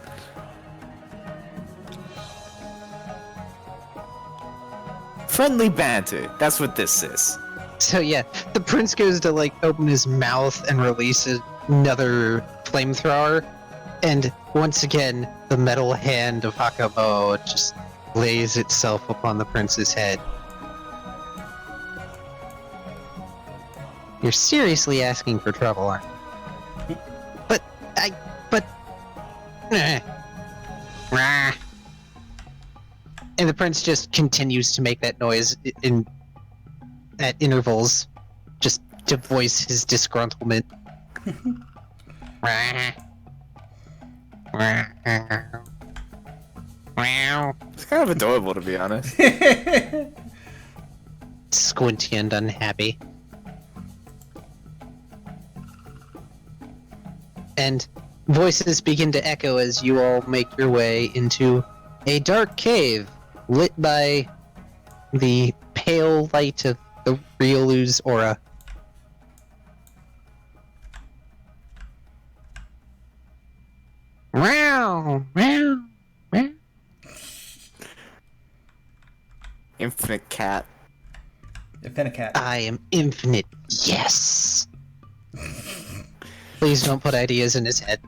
Friendly banter. That's what this is. So yeah, the prince goes to like open his mouth and release another flamethrower, and once again the metal hand of Hakamo just lays itself upon the prince's head. You're seriously asking for trouble, aren't you? Rah. And the prince just continues to make that noise at intervals, just to voice his disgruntlement. Rah. Rah. It's kind of adorable, to be honest. Squinty and unhappy. And voices begin to echo as you all make your way into a dark cave lit by the pale light of the Rielu's aura. Meow, meow, meow. Infinite cat. Infinite cat. I am infinite. Yes. Please don't put ideas in his head.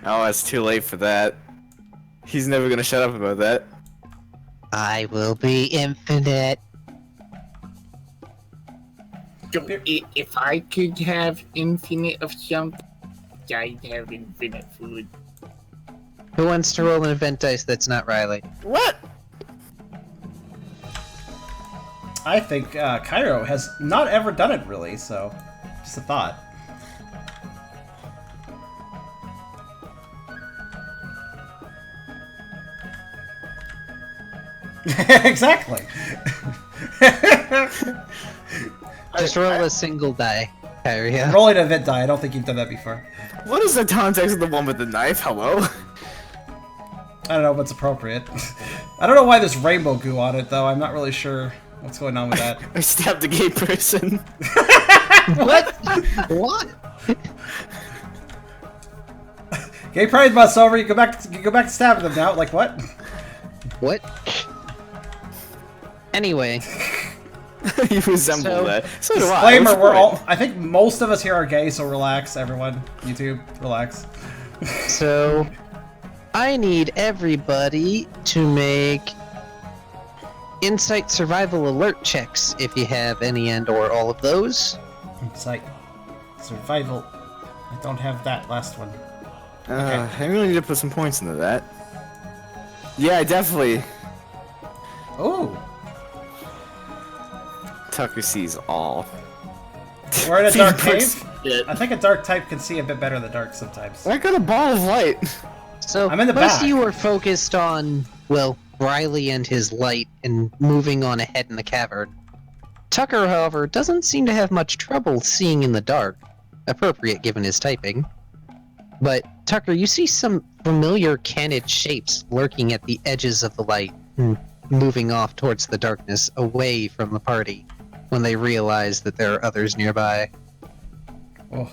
Oh, it's too late for that. He's never gonna shut up about that. I will be infinite. If I could have infinite of something, I'd have infinite food. Who wants to roll an event dice that's not Riley? What? I think Kyrio has not ever done it really, so just a thought. Exactly. Just roll a single die, Kyrio. Rolling an event die. I don't think you've done that before. What is the context of the one with the knife? Hello? I don't know what's appropriate. I don't know why there's rainbow goo on it, though. I'm not really sure what's going on with that. I stabbed a gay person. What? What? Gay Pride Month's over. You go back to stabbing them now. Like what? What? Anyway. You resemble that. So do I. Disclaimer: What's we're the all. point? I think most of us here are gay, so relax, everyone. YouTube, relax. So, I need everybody to make insight survival alert checks if you have any and or all of those. Insight, survival. I don't have that last one. I really need to put some points into that. Yeah, definitely. Oh, Tucker sees all. we're in a dark Phoenix. cave. Shit. I think a dark type can see a bit better in the dark sometimes. I got a ball of light. So, I'm in the most back. of you are focused on, well, Riley and his light and moving on ahead in the cavern. Tucker, however, doesn't seem to have much trouble seeing in the dark, appropriate given his typing. But, Tucker, you see some familiar canid shapes lurking at the edges of the light, and moving off towards the darkness away from the party when they realize that there are others nearby. Oh.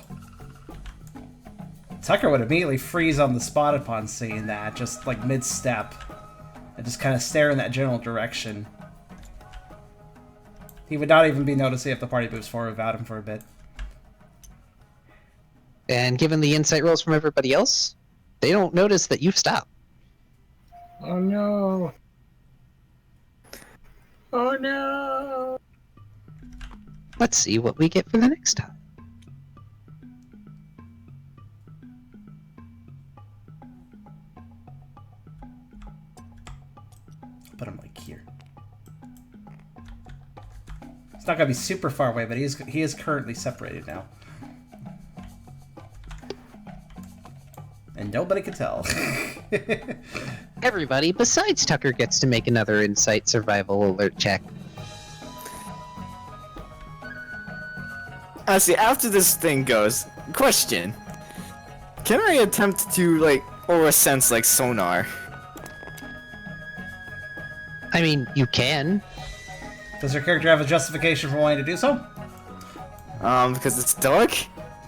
Tucker would immediately freeze on the spot upon seeing that, just like mid-step, and just kind of stare in that general direction. He would not even be noticing if the party moves forward without him for a bit. And given the insight rolls from everybody else, they don't notice that you've stopped. Oh no. Oh no. Let's see what we get for the next time. Put him like here. It's not gonna be super far away, but he is currently separated now. And nobody can tell. Everybody besides Tucker gets to make another insight survival alert check. Honestly, after this thing goes, question. Can I attempt to, like, aura sense, like, sonar? I mean, you can. Does your character have a justification for wanting to do so? Because it's dark?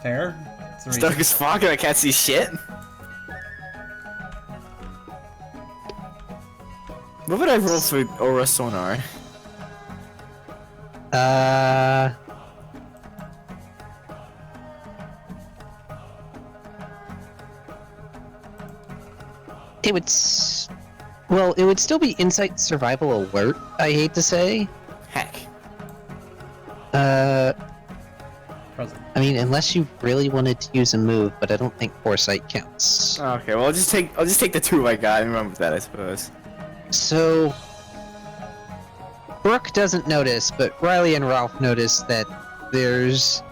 Fair. It's a It's reason. dark as fuck and I can't see shit? What would I roll for aura sonar? It would well, it would still be insight survival alert, I hate to say. Heck. Present. I mean, unless you really wanted to use a move, but I don't think foresight counts. Okay, well I'll just take the 2 I got and run with that, I suppose. So, Brooke doesn't notice, but Riley and Ralph notice that there's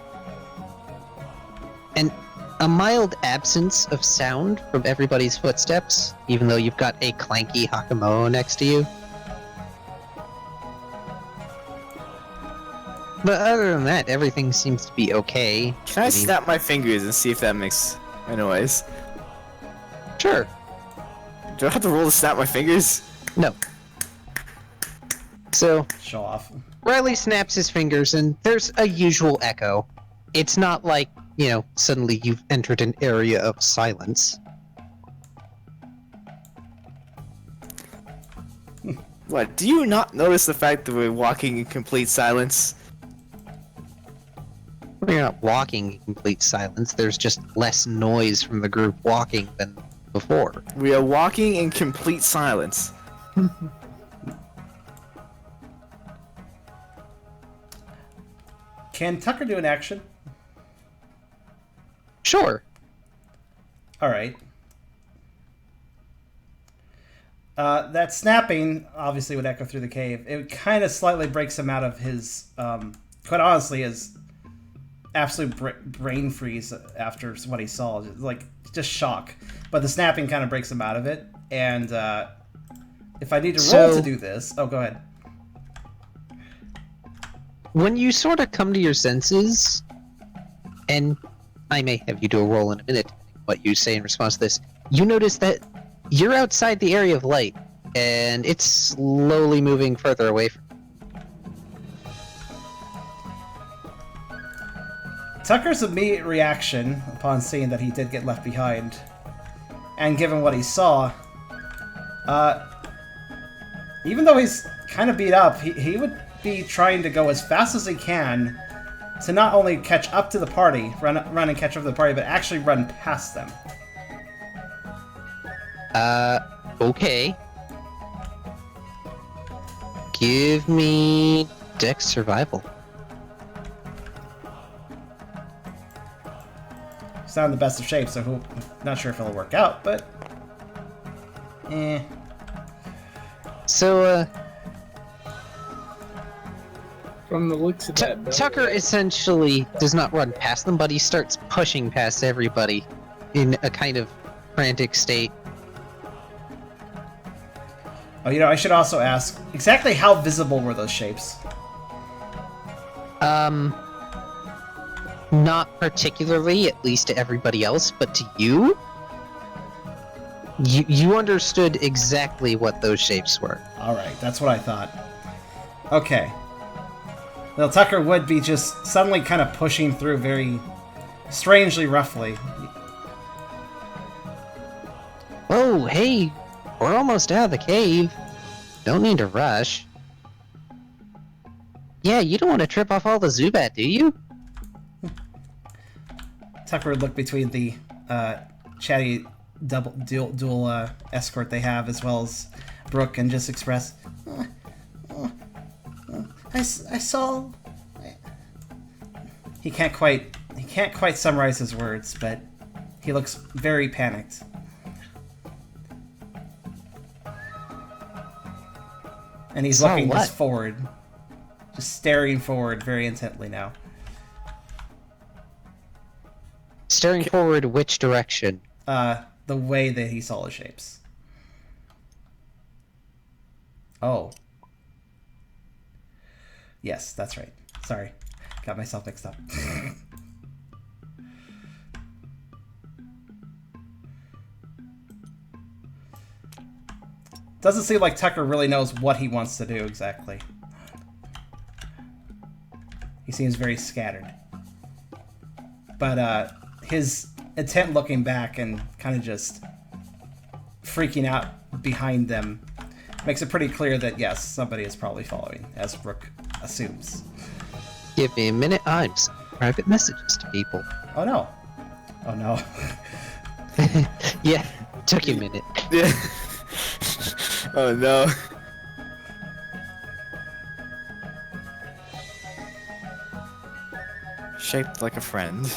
a mild absence of sound from everybody's footsteps, even though you've got a clanky Hakamo next to you. But other than that, everything seems to be okay. Can I mean, snap my fingers and see if that makes a noise? Sure. Do I have to roll to snap my fingers? No. So, Show off. Riley snaps his fingers and there's a usual echo. It's not like, you know, suddenly you've entered an area of silence. What, do you not notice the fact that we're walking in complete silence? You're not walking in complete silence, there's just less noise from the group walking than before. We are walking in complete silence. Can Tucker do an action? Sure. Alright. That snapping obviously would echo through the cave. It kind of slightly breaks him out of his, quite honestly, his absolute brain freeze after what he saw. Just shock. But the snapping kind of breaks him out of it. And if I need to roll to do this... Oh, go ahead. When you sort of come to your senses, and I may have you do a roll in a minute, what you say in response to this, you notice that you're outside the area of light, and it's slowly moving further away from. Tucker's immediate reaction upon seeing that he did get left behind, and given what he saw, even though he's kind of beat up, he would be trying to go as fast as he can to not only catch up to the party, run and catch up to the party, but actually run past them. Okay. Give me Dex Survival. He's not in the best of shape, so not sure if it'll work out, but... So, From the looks of that, Tucker essentially does not run past them, but he starts pushing past everybody in a kind of frantic state. Oh, I should also ask, exactly how visible were those shapes? Not particularly, at least to everybody else, but to you? You understood exactly what those shapes were. Alright, that's what I thought. Okay. Well, Tucker would be just suddenly kind of pushing through very strangely roughly. Oh, hey, we're almost out of the cave. Don't need to rush. Yeah, you don't want to trip off all the Zubat, do you? Tucker would look between the chatty dual escort they have, as well as Brooke, and just express, I saw. He can't quite summarize his words, but he looks very panicked. And he's looking just forward, just staring forward very intently now. Staring forward, which direction? The way that he saw the shapes. Oh. Yes, that's right. Sorry. Got myself mixed up. Doesn't seem like Tucker really knows what he wants to do exactly. He seems very scattered. But his intent looking back and kind of just freaking out behind them makes it pretty clear that, yes, somebody is probably following, as Brooke assumes. Give me a minute, I'm sending private messages to people. Oh no. Oh no. Yeah, took you a minute. Yeah. Oh no. Shaped like a friend.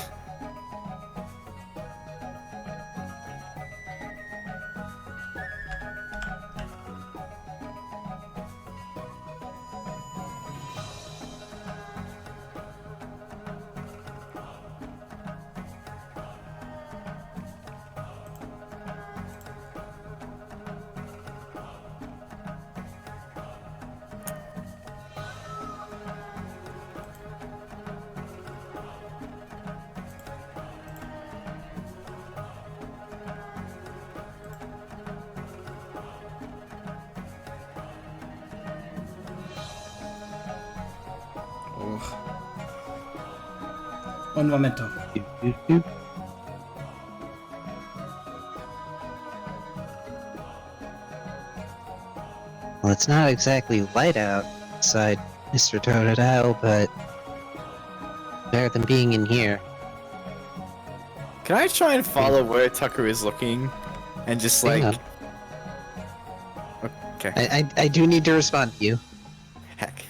Un momento. Well, it's not exactly light outside, Mr. Totodile, but better than being in here. Can I try and follow where Tucker is looking? And just like... Hang on. Okay. I do need to respond to you. Heck.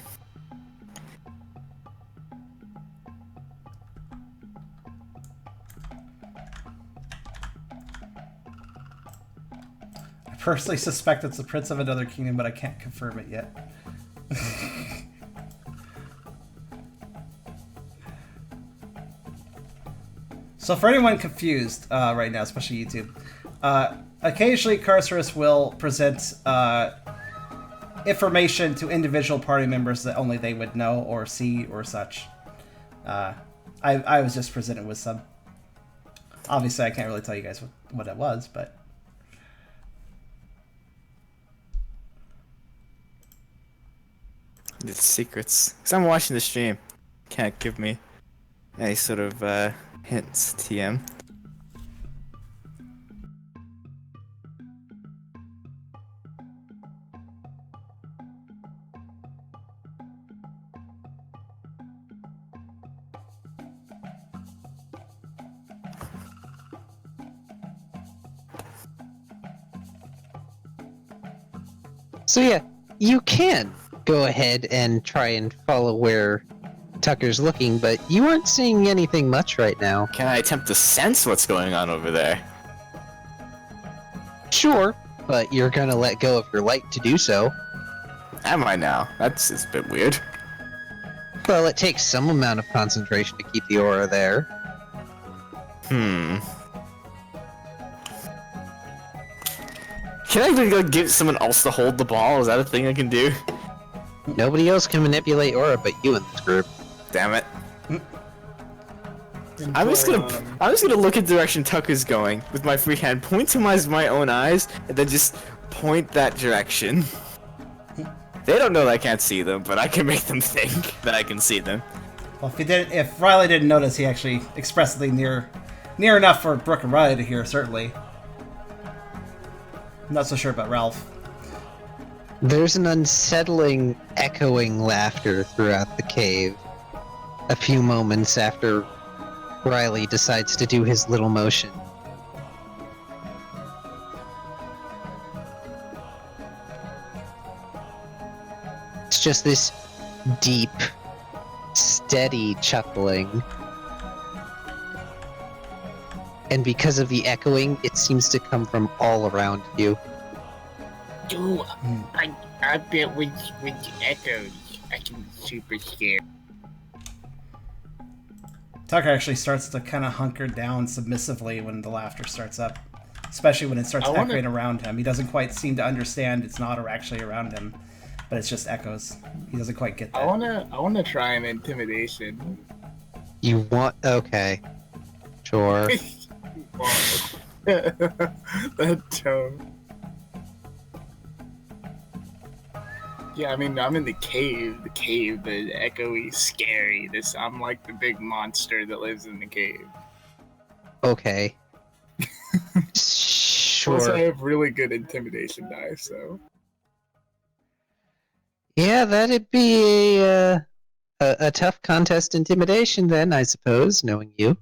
I personally suspect it's the Prince of another kingdom, but I can't confirm it yet. So for anyone confused right now, especially YouTube, occasionally Karserus will present information to individual party members that only they would know or see or such. I was just presented with some. Obviously, I can't really tell you guys what it was, but... It's secrets. Because I'm watching the stream. Can't give me any sort of hints, TM. So yeah, you can go ahead and try and follow where Tucker's looking, but you aren't seeing anything much right now. Can I attempt to sense what's going on over there? Sure, but you're gonna let go of your light to do so. Am I now? That's a bit weird. Well, it takes some amount of concentration to keep the aura there. Can I go get someone else to hold the ball? Is that a thing I can do? Nobody else can manipulate aura but you in this group. Damn it. I'm just gonna look at the direction Tucker's going with my free hand, point to my own eyes, and then just point that direction. They don't know that I can't see them, but I can make them think that I can see them. Well, if Riley didn't notice, he actually expressly near enough for Brooke and Riley to hear, certainly. I'm not so sure about Ralph. There's an unsettling, echoing laughter throughout the cave. A few moments after Riley decides to do his little motion. It's just this deep, steady chuckling. And because of the echoing, it seems to come from all around you. Dude, I bet with the echoes, I can be super scared. Tucker actually starts to kind of hunker down submissively when the laughter starts up. Especially when it starts echoing around him. He doesn't quite seem to understand it's not actually around him, but it's just echoes. He doesn't quite get that. I wanna try an intimidation. You want... Okay. Sure. That tone. Yeah, I mean, I'm in the cave, the echoey, scary. I'm like the big monster that lives in the cave. Okay. Plus, I Sure. have really good intimidation dice, so. Yeah, that'd be a tough contest intimidation then, I suppose, knowing you.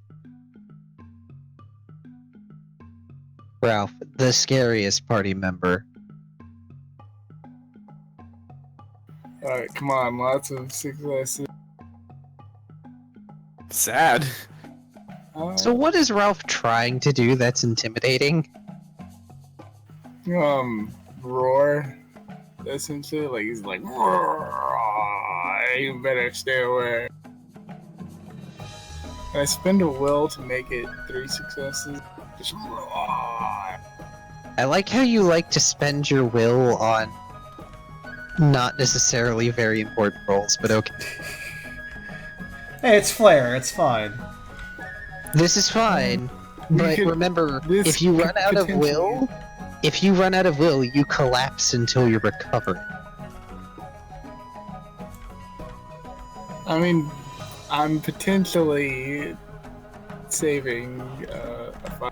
Ralph, the scariest party member. Alright, come on, lots of successes. Sad. So what is Ralph trying to do that's intimidating? Roar. Essentially, like, he's like, roar, you better stay away. I spend a will to make it 3 successes. Just roar. I like how you like to spend your will on not necessarily very important rolls, but okay. Hey, it's Flair. It's fine. This is fine, but remember, if you run out of will, you collapse until you recover. I mean, I'm potentially saving a 5.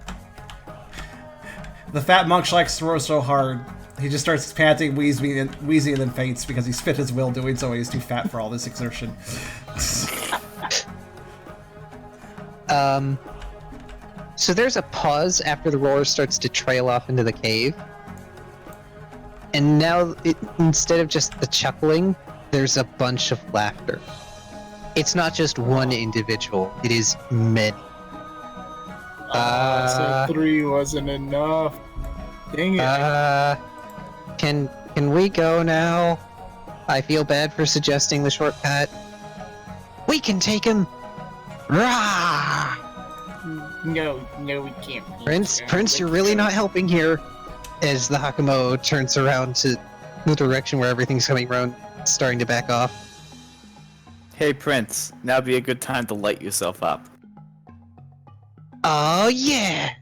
The fat monk likes to roar so hard, he just starts panting, wheezing, and then faints because he's spent his will doing so. He's too fat for all this exertion. So there's a pause after the roar starts to trail off into the cave. And now, instead of just the chuckling, there's a bunch of laughter. It's not just one individual, it is many. So 3 wasn't enough. Dang it. Can we go now? I feel bad for suggesting the shortcut. We can take him! Rah! No, we can't. Prince, you're really not helping here. As the Hakumo turns around to the direction where everything's coming around, starting to back off. Hey, Prince. Now'd be a good time to light yourself up. Oh yeah!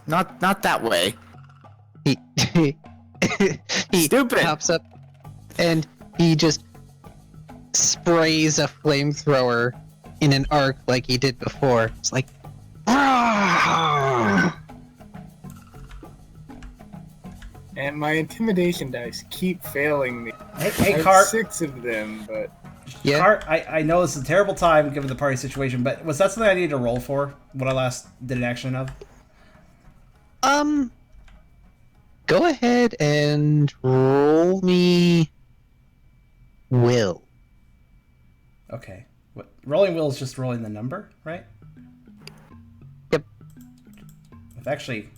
Not that way. He Stupid. pops up. and he just sprays a flamethrower in an arc like he did before. It's like, "Ah!" And my intimidation dice keep failing me. Hey, I have Cart. 6 of them, but Yeah. Cart, I know this is a terrible time given the party situation, but was that something I needed to roll for when I last did an action of? Go ahead and roll me will. Okay. What, rolling will is just rolling the number, right? Yep. It's actually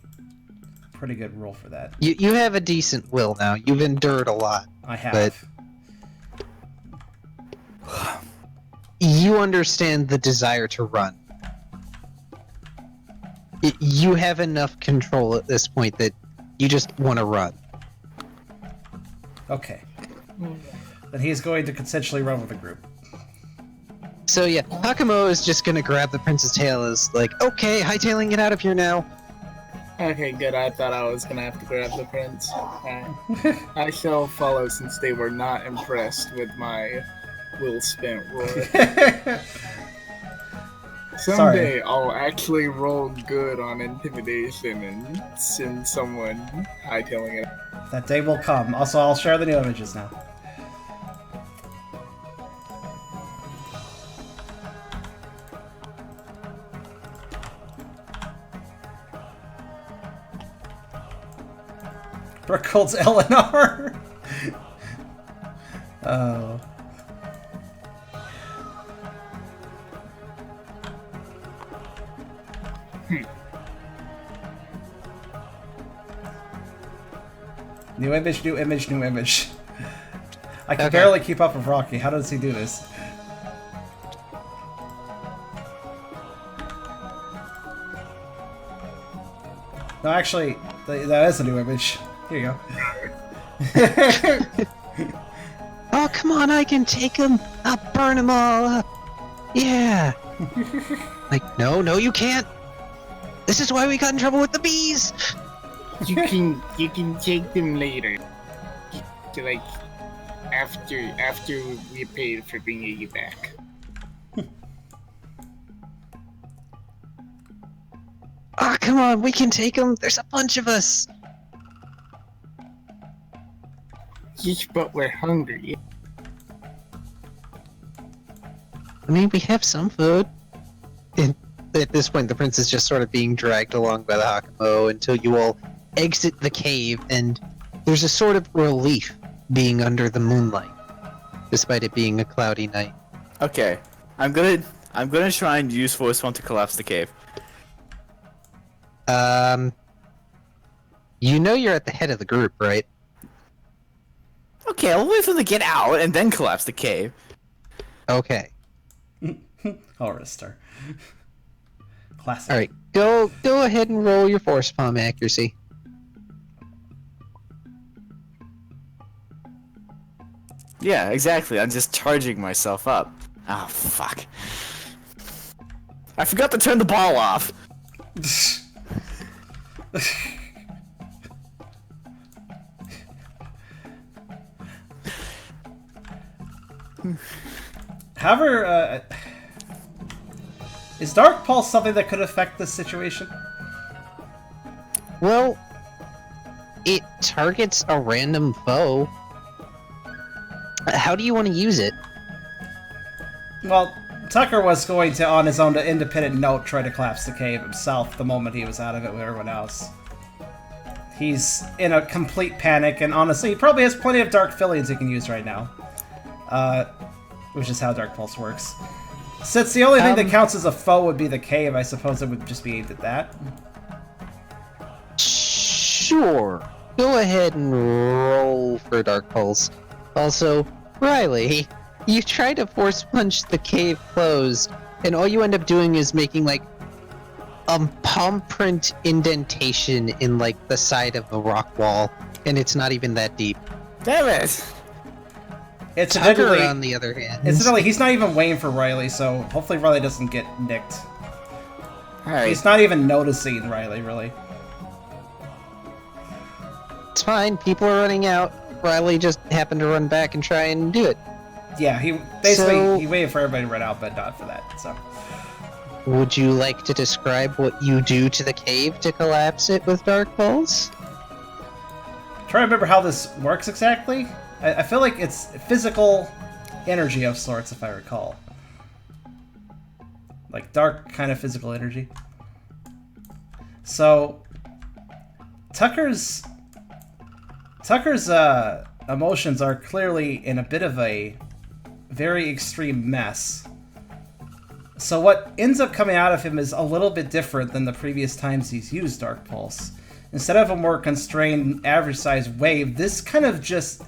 a pretty good roll for that. You have a decent will now. You've endured a lot. I have. But you understand the desire to run. You have enough control at this point that you just want to run. Okay. Then he's going to consensually run with the group. So yeah, Hakamo is just gonna grab the prince's tail as like, okay, hightailing it out of here now. okay, good. I thought I was gonna have to grab the prince. I shall follow since they were not impressed with my will spent roar. Someday I'll actually roll good on intimidation and send someone hightailing it. That day will come. Also, I'll share the new images now. Brookhold's Eleanor. Oh. New image, new image, new image. I can Okay. barely keep up with Rocky. How does he do this? No, actually, that is a new image. Here you go. Oh, come on, I can take him. I'll burn them all up. Yeah. Like, no, you can't. This is why we got in trouble with the bees. You can take them later. Like after we paid for bringing you back. Oh, come on, we can take them. There's a bunch of us. Yes, but we're hungry. I mean, we have some food. And at this point, the prince is just sort of being dragged along by the Hakamo until you all exit the cave, and there's a sort of relief being under the moonlight, despite it being a cloudy night. Okay, I'm gonna try and use Force One to collapse the cave. You know you're at the head of the group, right? Okay, I'll wait for them to get out and then collapse the cave. Okay. Horror. Classic. All right. Go ahead and roll your force palm accuracy. Yeah, exactly. I'm just charging myself up. Oh, fuck. I forgot to turn the ball off. However, is Dark Pulse something that could affect this situation? Well, it targets a random foe. How do you want to use it? Well, Tucker was going to, on his own independent note, try to collapse the cave himself the moment he was out of it with everyone else. He's in a complete panic, and honestly, he probably has plenty of dark feelings he can use right now. Which is how Dark Pulse works. Since the only thing that counts as a foe would be the cave, I suppose it would just be aimed at that. Sure. Go ahead and roll for Dark Pulse. Also, Riley, you try to force punch the cave closed, and all you end up doing is making, like, a palm print indentation in, like, the side of the rock wall, and it's not even that deep. Damn it! Incidentally, Tucker, on the other hand... incidentally, he's not even waiting for Riley, so hopefully Riley doesn't get nicked. Alright. He's not even noticing Riley, really. It's fine, people are running out. Riley just happened to run back and try and do it. Yeah, he waited for everybody to run out, but not for that. So, Would you like to describe what you do to the cave to collapse it with Dark Pulse? try to remember how this works exactly. I feel like it's physical energy of sorts, if I recall. Like dark kind of physical energy. So Tucker's emotions are clearly in a bit of a very extreme mess. So what ends up coming out of him is a little bit different than the previous times he's used Dark Pulse. Instead of a more constrained, average-sized wave, this kind of just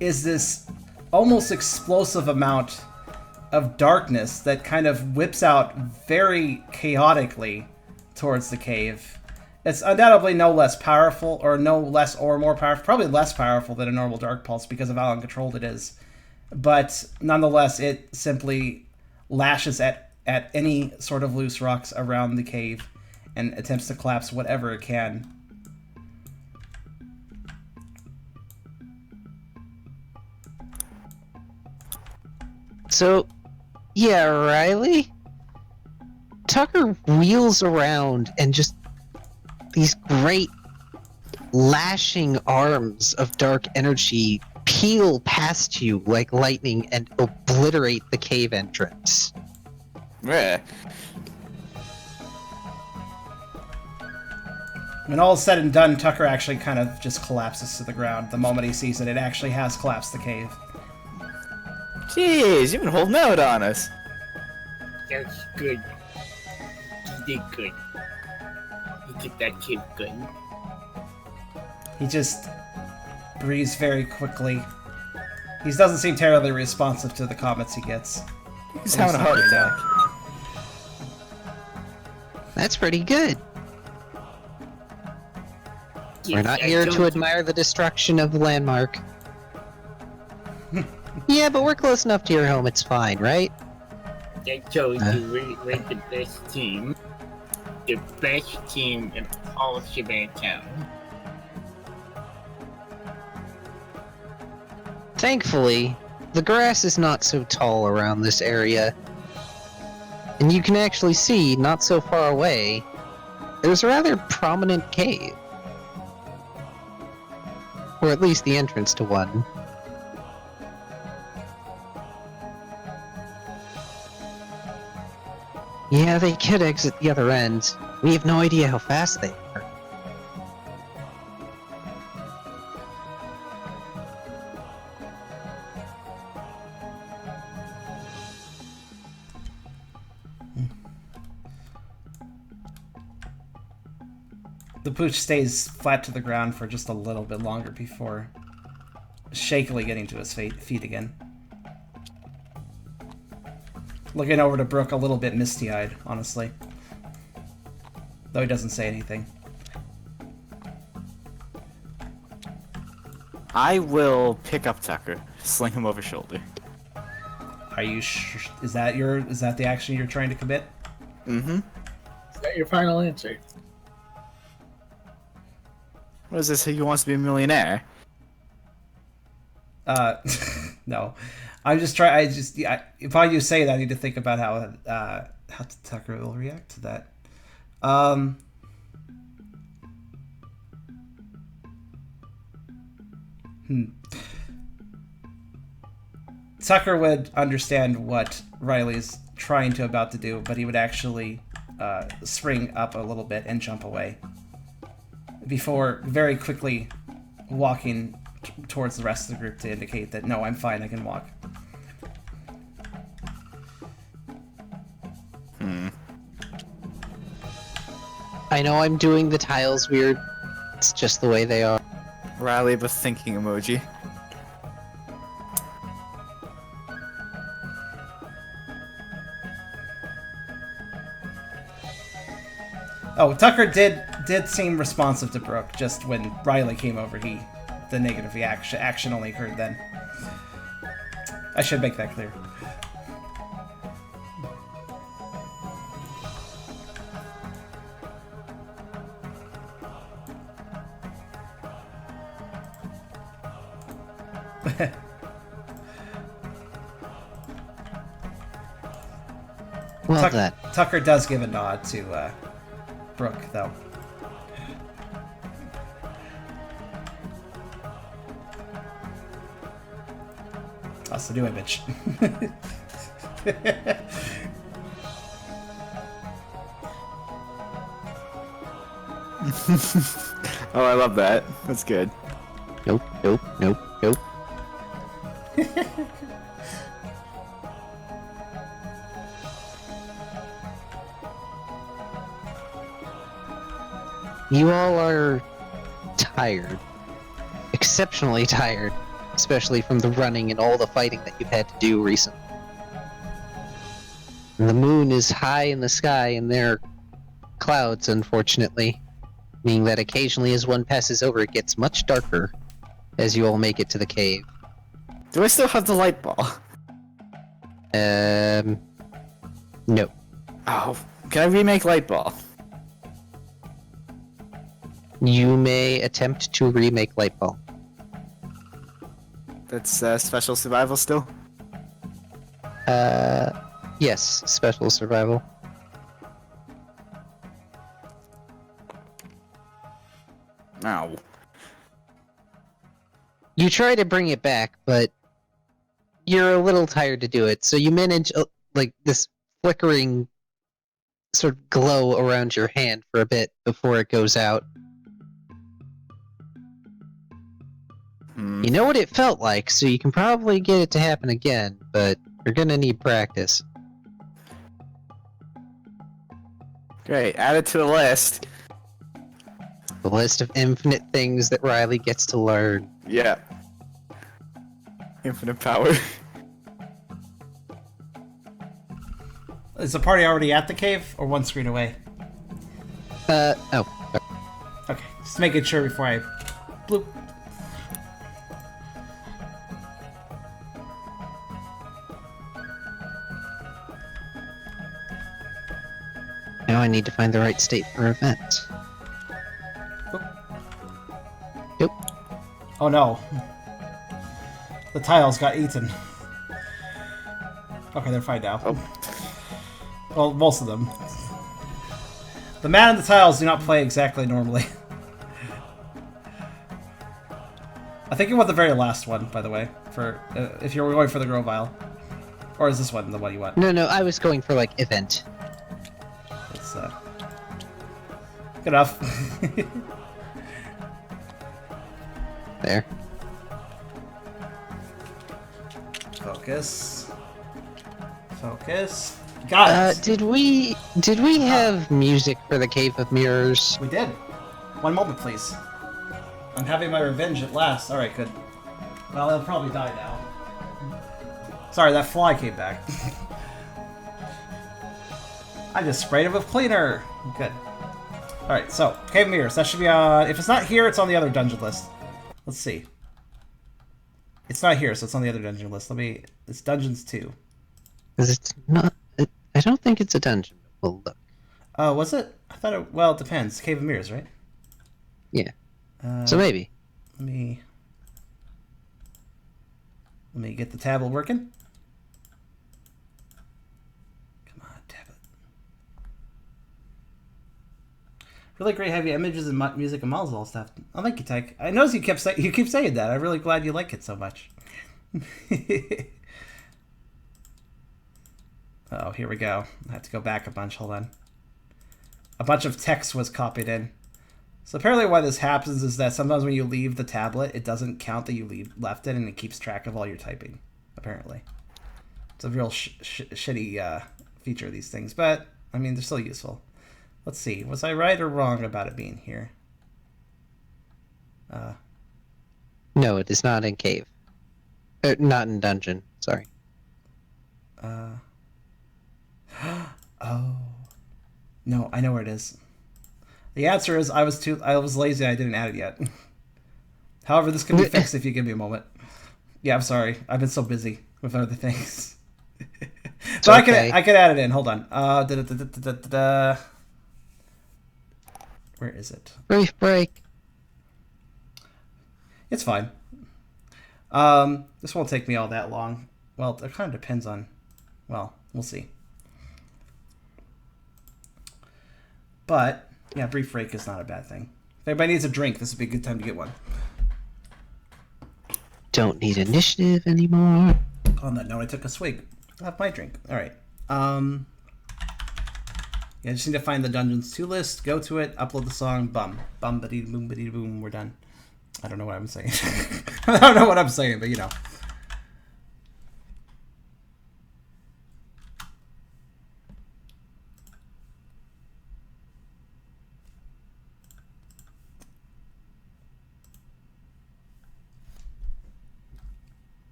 is this almost explosive amount of darkness that kind of whips out very chaotically towards the cave. It's undoubtedly no less powerful, or no less or more powerful, probably less powerful than a normal Dark Pulse because of how uncontrolled it is. But nonetheless, it simply lashes at any sort of loose rocks around the cave and attempts to collapse whatever it can. So, yeah, Riley? Tucker wheels around and just these great lashing arms of dark energy peel past you like lightning and obliterate the cave entrance. Yeah. When all is said and done, Tucker actually kind of just collapses to the ground the moment he sees that it actually has collapsed the cave. Jeez, you've been holding out on us. That's good. You did good. You did that kid good. He just breathes very quickly. He doesn't seem terribly responsive to the comments he gets. He's having a heart attack. That's pretty good. We're not here to admire the destruction of the landmark. Yeah, but we're close enough to your home, it's fine, right? I told you we're the best team. The best team in all of Shebang Town. Thankfully, the grass is not so tall around this area. And you can actually see, not so far away, there's a rather prominent cave. Or at least the entrance to one. Yeah, they could exit the other end. We have no idea how fast they are. The pooch stays flat to the ground for just a little bit longer before shakily getting to his feet again. Looking over to Brooke a little bit misty-eyed, honestly. Though he doesn't say anything. I will pick up Tucker, sling him over shoulder. Are you sure? Is that the action you're trying to commit? Mm-hmm. Is that your final answer? What is this? He wants to be a millionaire? No. I'm just trying. If I you say that, I need to think about how Tucker will react to that. Tucker would understand what Riley's trying to about to do, but he would actually spring up a little bit and jump away before very quickly walking towards the rest of the group to indicate that, no, I'm fine, I can walk. I know I'm doing the tiles weird. It's just the way they are. Riley, the thinking emoji. Oh, Tucker did seem responsive to Brooke, just when Riley came over, the negative action only occurred then. I should make that clear. Well, that. Tucker does give a nod to Brooke, though. That's the new image. Oh, I love that. That's good. Nope, nope, nope, nope. You all are tired. Exceptionally tired. Especially from the running and all the fighting that you've had to do recently. And the moon is high in the sky and there are clouds, unfortunately. Meaning that occasionally as one passes over it gets much darker as you all make it to the cave. Do I still have the light ball? No. Oh, can I remake light ball? You may attempt to remake Lightball. That's special survival still? Yes, special survival. No. You try to bring it back, but you're a little tired to do it, so you manage, like, this flickering sort of glow around your hand for a bit before it goes out. You know what it felt like, so you can probably get it to happen again, but you're gonna need practice. Great, add it to the list. The list of infinite things that Riley gets to learn. Yeah. Infinite power. Is the party already at the cave, or one screen away? Oh. Okay, just making sure before I bloop. Now I need to find the right state for event. Yep. Oh no. The tiles got eaten. Okay, they're fine now. Oh. Well, most of them. The man and the tiles do not play exactly normally. I think you want the very last one, by the way, for if you're going for the Grovile. Or is this one the one you want? No, I was going for, like, event. It's, good enough. There. Focus. Focus. Got it! Did we have music for the Cave of Mirrors? We did. One moment, please. I'm having my revenge at last. Alright, good. Well, he'll probably die now. Sorry, that fly came back. I just sprayed it with cleaner. Good. Alright, so, Cave of Mirrors. That should be on... If it's not here, it's on the other dungeon list. Let's see. It's not here, so it's on the other dungeon list. It's Dungeons 2. Because it's not... I don't think it's a dungeon. We'll look. Was it? I thought it... Well, it depends. Cave of Mirrors, right? Yeah. So maybe. Let me get the tablet working. Come on, tablet. Really great heavy images and music and models all stuff. I like you, Tyke. I noticed you keep saying that. I'm really glad you like it so much. Oh, here we go. I have to go back a bunch. Hold on. A bunch of text was copied in. So apparently why this happens is that sometimes when you leave the tablet, it doesn't count that you left it, and it keeps track of all your typing, apparently. It's a real shitty feature of these things, but, I mean, they're still useful. Let's see. Was I right or wrong about it being here? No, it is not in cave. Not in dungeon. Sorry. Oh. No, I know where it is. The answer is I was lazy. I didn't add it yet. However, this can be fixed if you give me a moment. Yeah, I'm sorry. I've been so busy with other things. So okay. I can add it in. Hold on. Where is it? Brief break. It's fine. This won't take me all that long. Well, it kind of depends on... Well, we'll see. But yeah, brief break is not a bad thing. If anybody needs a drink, this would be a good time to get one. Don't need initiative anymore. On that note, I took a swig. I'll have my drink. All right. Yeah, I just need to find the Dungeons 2 list, go to it, upload the song, bum. Bum, ba boom, ba boom, we're done. I don't know what I'm saying. I don't know what I'm saying, but you know.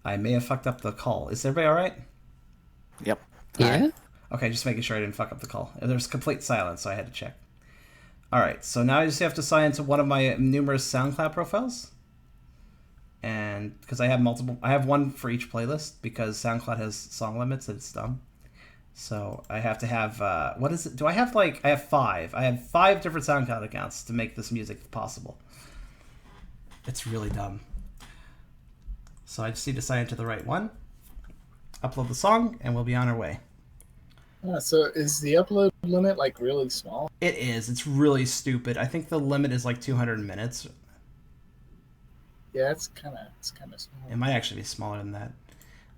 I may have fucked up the call. Is everybody alright? Yep. Yeah? Okay, just making sure I didn't fuck up the call. There's complete silence, so I had to check. Alright, so now I just have to sign into one of my numerous SoundCloud profiles. And because I have multiple, I have one for each playlist because SoundCloud has song limits and it's dumb. So I have to have, what is it? Do I have like, I have 5. I have 5 different SoundCloud accounts to make this music possible. It's really dumb. So I just need to sign into the right one, upload the song, and we'll be on our way. So is the upload limit like really small? It is. It's really stupid. I think the limit is like 200 minutes. Yeah, it's kind of small. It might actually be smaller than that.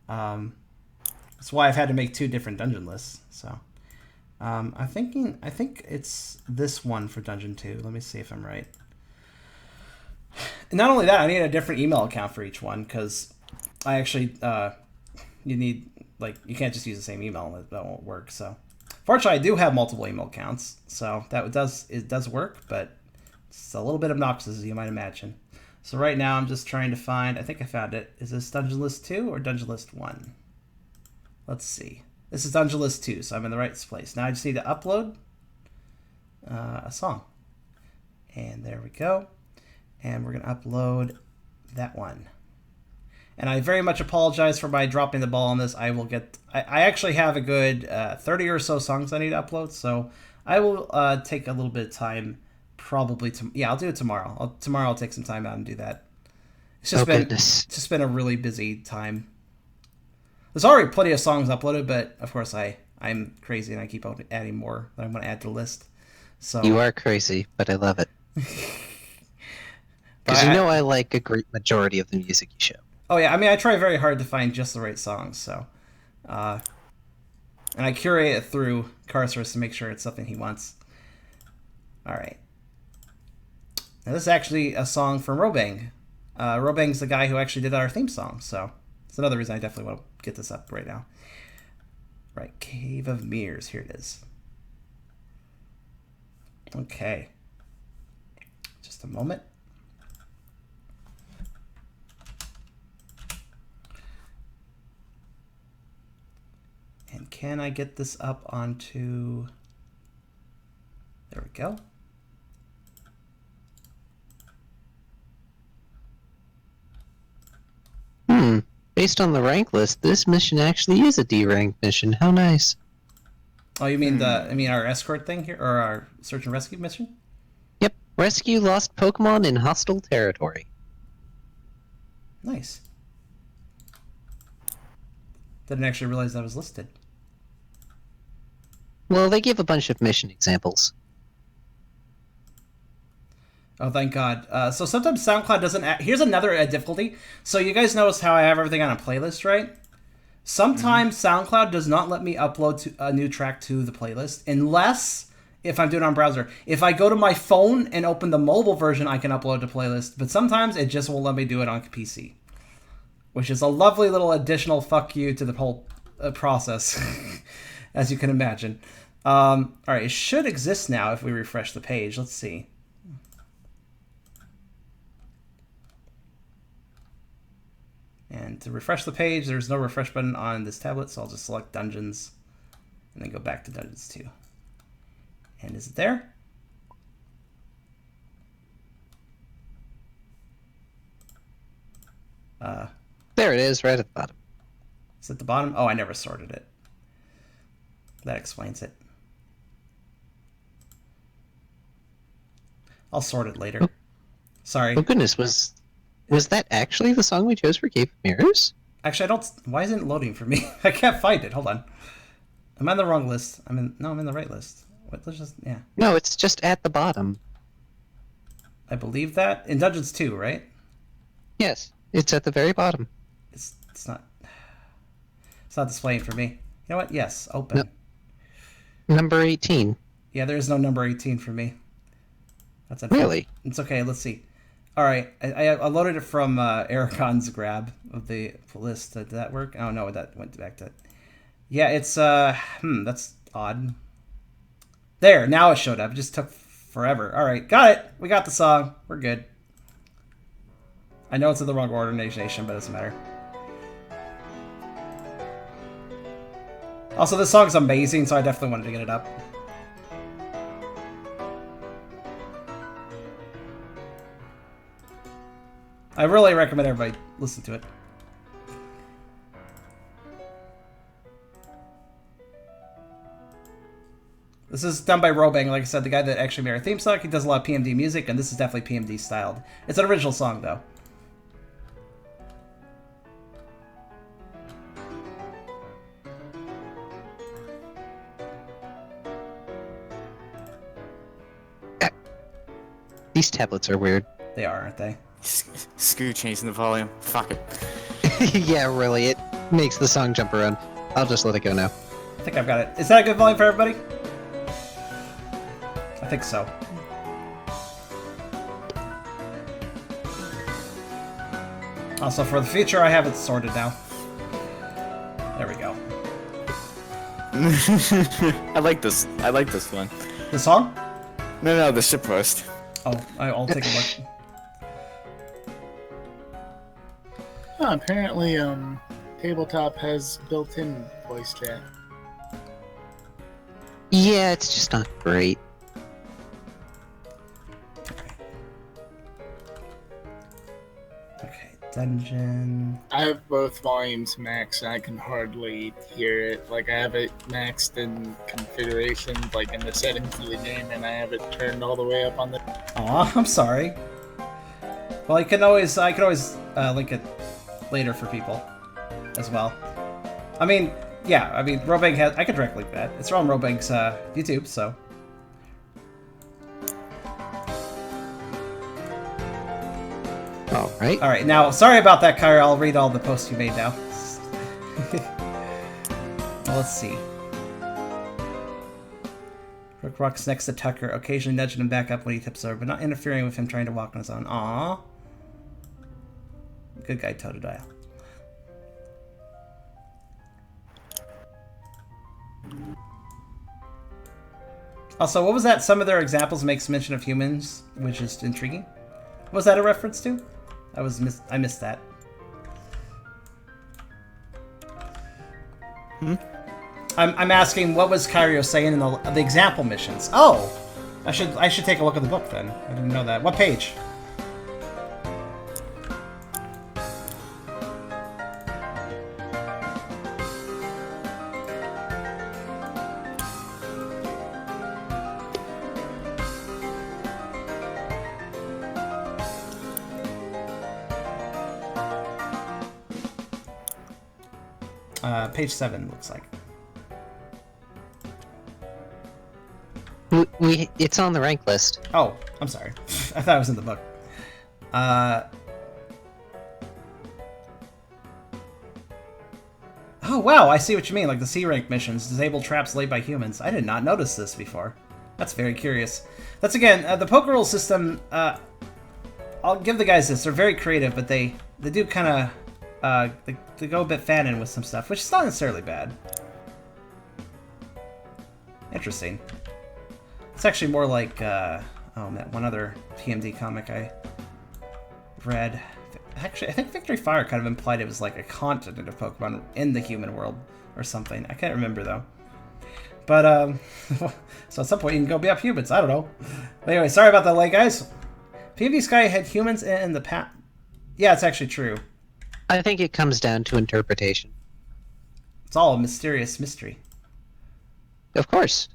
That's why I've had to make 2 different dungeon lists. So I think it's this one for Dungeon 2. Let me see if I'm right. Not only that, I need a different email account for each one because I actually you need, like, you can't just use the same email. That won't work. So fortunately, I do have multiple email accounts, so it does work, but it's a little bit obnoxious, as you might imagine. So right now, I'm just trying to find. I think I found it. Is this Dungeon List 2 or Dungeon List 1? Let's see. This is Dungeon List 2, so I'm in the right place. Now I just need to upload a song, and there we go. And we're going to upload that one. And I very much apologize for my dropping the ball on this. I actually have a good 30 or so songs I need to upload, so I will take a little bit of time, probably. I'll do it tomorrow. Tomorrow I'll take some time out and do that. It's just been a really busy time. There's already plenty of songs uploaded, but of course I'm crazy and I keep on adding more that I'm going to add to the list. So You are crazy, but I love it. Because I like a great majority of the music you show. Oh yeah, I mean I try very hard to find just the right songs, so and I curate it through Karserus to make sure it's something he wants. Alright. Now this is actually a song from Robang. Robang's the guy who actually did our theme song, so it's another reason I definitely want to get this up right now. Right, Cave of Mirrors, here it is. Okay. Just a moment. And can I get this up onto... There we go. Based on the rank list, this mission actually is a D rank mission. How nice. Oh, you mean our escort thing here, or our search and rescue mission? Yep. Rescue lost Pokemon in hostile territory. Nice. Didn't actually realize that was listed. Well, they give a bunch of mission examples. Oh, thank God. So sometimes SoundCloud doesn't... Here's another difficulty. So you guys notice how I have everything on a playlist, right? Sometimes SoundCloud does not let me upload a new track to the playlist unless if I'm doing it on browser. If I go to my phone and open the mobile version, I can upload to playlist. But sometimes it just won't let me do it on PC. Which is a lovely little additional fuck you to the whole process, as you can imagine. Alright, it should exist now if we refresh the page. Let's see. And to refresh the page, there's no refresh button on this tablet, so I'll just select Dungeons and then go back to Dungeons 2. And is it there? There it is, right at the bottom. Is it at the bottom? Oh, I never sorted it. That explains it. I'll sort it later. Oh. Sorry. Oh goodness, was that actually the song we chose for Cave of Mirrors? Actually, I don't... Why isn't it loading for me? I can't find it. Hold on. I'm on the wrong list. I'm in the right list. What? Let's just yeah. No, it's just at the bottom. I believe that in Dungeons 2, right? Yes, it's at the very bottom. It's not. It's not displaying for me. You know what? Yes, open. No. Number 18. Yeah, there is no number 18 for me. That's unfortunate. Really? It's okay. Let's see. All right, I loaded it from Eragon's grab of the list. Did that work? Oh no, that went back to. Yeah, it's that's odd. There, now it showed up. It just took forever. All right, got it. We got the song. We're good. I know it's in the wrong organization, but it doesn't matter. Also, this song's amazing, so I definitely wanted to get it up. I really recommend everybody listen to it. This is done by Robang, like I said, the guy that actually made our theme song. He does a lot of PMD music, and this is definitely PMD styled. It's an original song, though. These tablets are weird. They are, aren't they? Screw changing the volume. Fuck it. Yeah, really, it makes the song jump around. I'll just let it go now. I think I've got it. Is that a good volume for everybody? I think so. Also, for the future, I have it sorted now. There we go. I like this. I like this one. The song? No, the ship post. Oh, I'll take a look. Oh, apparently, Tabletop has built-in voice chat. Yeah, it's just not great. Okay, dungeon. I have both volumes maxed, and I can hardly hear it. Like, I have it maxed in configuration, like in the settings of the game, and I have it turned all the way up on the... Aw, I'm sorry. Well, I can always link it later for people as well. I mean, yeah, I mean, Robang has... I could direct link that. It's from Robang's YouTube, so... Alright. Alright, now, sorry about that, Kyrio. I'll read all the posts you made now. Well, let's see. Rook rocks next to Tucker, occasionally nudging him back up when he tips over, but not interfering with him trying to walk on his own. Aww. Good guy, Totodile. Also, what was that? Some of their examples makes mention of humans, which is intriguing. Was that a reference to? I missed that. I'm asking, what was Kyrio saying in the example missions? Oh, I should take a look at the book then. I didn't know that. What page? Page 7 looks like. It's on the rank list. Oh, I'm sorry. I thought it was in the book. Oh, wow, I see what you mean. Like the C rank missions, disable traps laid by humans. I did not notice this before. That's very curious. That's again, the Pokerole system, I'll give the guys this. They're very creative, but they do kind of, they go a bit fan-in with some stuff, which is not necessarily bad. Interesting. It's actually more like, oh man, one other PMD comic I read. Actually, I think Victory Fire kind of implied it was like a continent of Pokemon in the human world or something. I can't remember though. But, so at some point you can go be up humans. I don't know. But anyway, sorry about that delay, guys. PMD Sky had humans in the past. Yeah, it's actually true. I think it comes down to interpretation. It's all a mysterious mystery. Of course.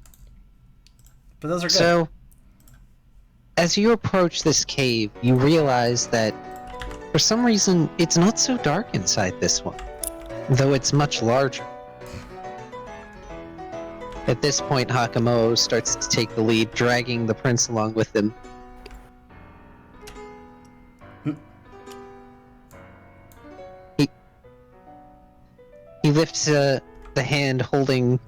But those are good. So, as you approach this cave, you realize that for some reason it's not so dark inside this one, though it's much larger. At this point, Hakamo starts to take the lead, dragging the prince along with him. He lifts the hand holding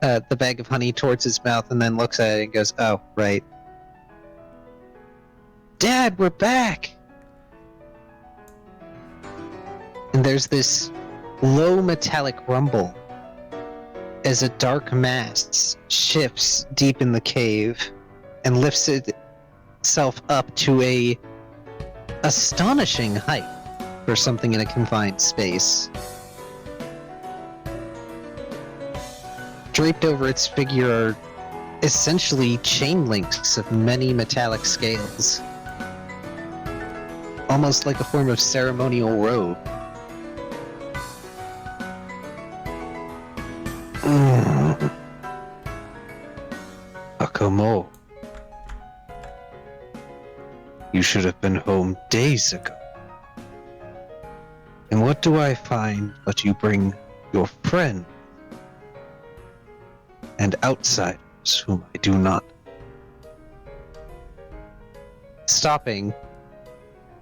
the bag of honey towards his mouth and then looks at it and goes, "Oh, right. Dad, we're back!" And there's this low metallic rumble as a dark mass shifts deep in the cave and lifts itself up to a astonishing height for something in a confined space. Draped over its figure are essentially chain links of many metallic scales, almost like a form of ceremonial robe. Hakamo, you should have been home days ago. And what do I find but you bring your friend and outsiders whom I do not. Stopping,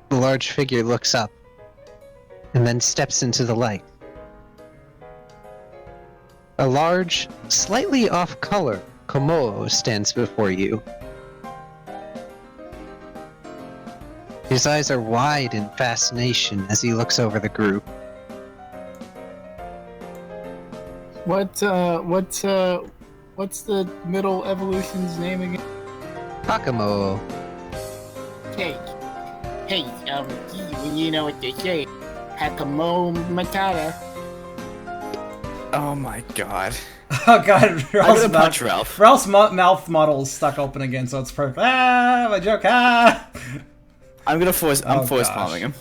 the large figure looks up and then steps into the light. A large, slightly off-color Komodo stands before you. His eyes are wide in fascination as he looks over the group. What's the middle evolution's name again? Hakamo. Hey, you know what they say. Hakamo Matata. Oh my god. Oh god, I'm gonna punch Ralph. Ralph's mouth model is stuck open again, so it's perfect. Ah, my joke. Ah. I'm force gosh. palming him.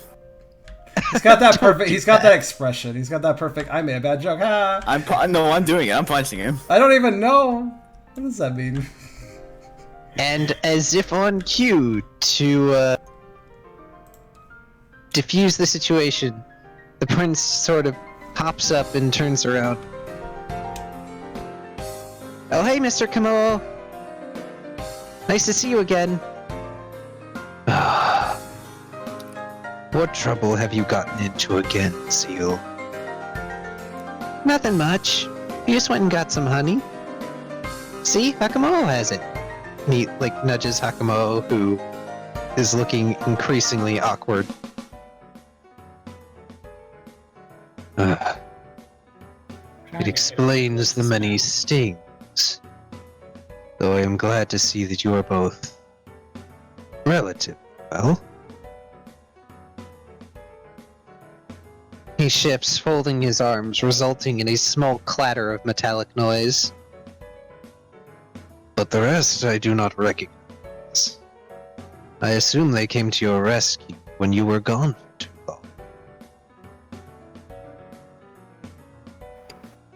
He's got that perfect. He's got that expression. He's got that perfect. I made a bad joke. Ah. I'm doing it. I'm punching him. I don't even know. What does that mean? And as if on cue to diffuse the situation, the prince sort of pops up and turns around. Oh, hey, Mr. Kamo. Nice to see you again. What trouble have you gotten into again, Seal? Nothing much. You just went and got some honey. See, Hakamo has it. And he, nudges Hakamo, who is looking increasingly awkward. It explains the many stings. Though I am glad to see that you are both relatively well. He shifts, folding his arms, resulting in a small clatter of metallic noise. But the rest I do not recognize. I assume they came to your rescue when you were gone for too long.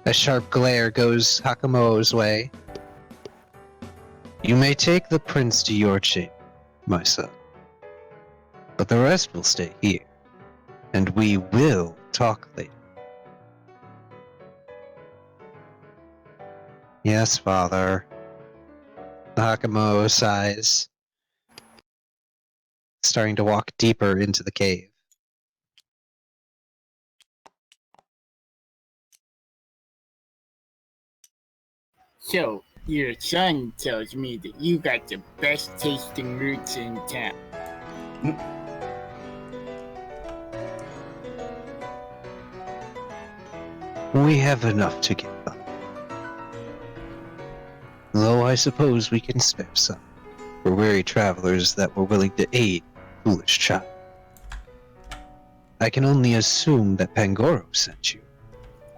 A sharp glare goes Hakamo's way. You may take the prince to your chamber, my son. But the rest will stay here, and we will talk later. Yes, father. Hakamo sighs, starting to walk deeper into the cave. So, your son tells me that you got the best tasting roots in town. We have enough to give them. Though I suppose we can spare some for weary travelers that were willing to aid a foolish child. I can only assume that Pangoro sent you.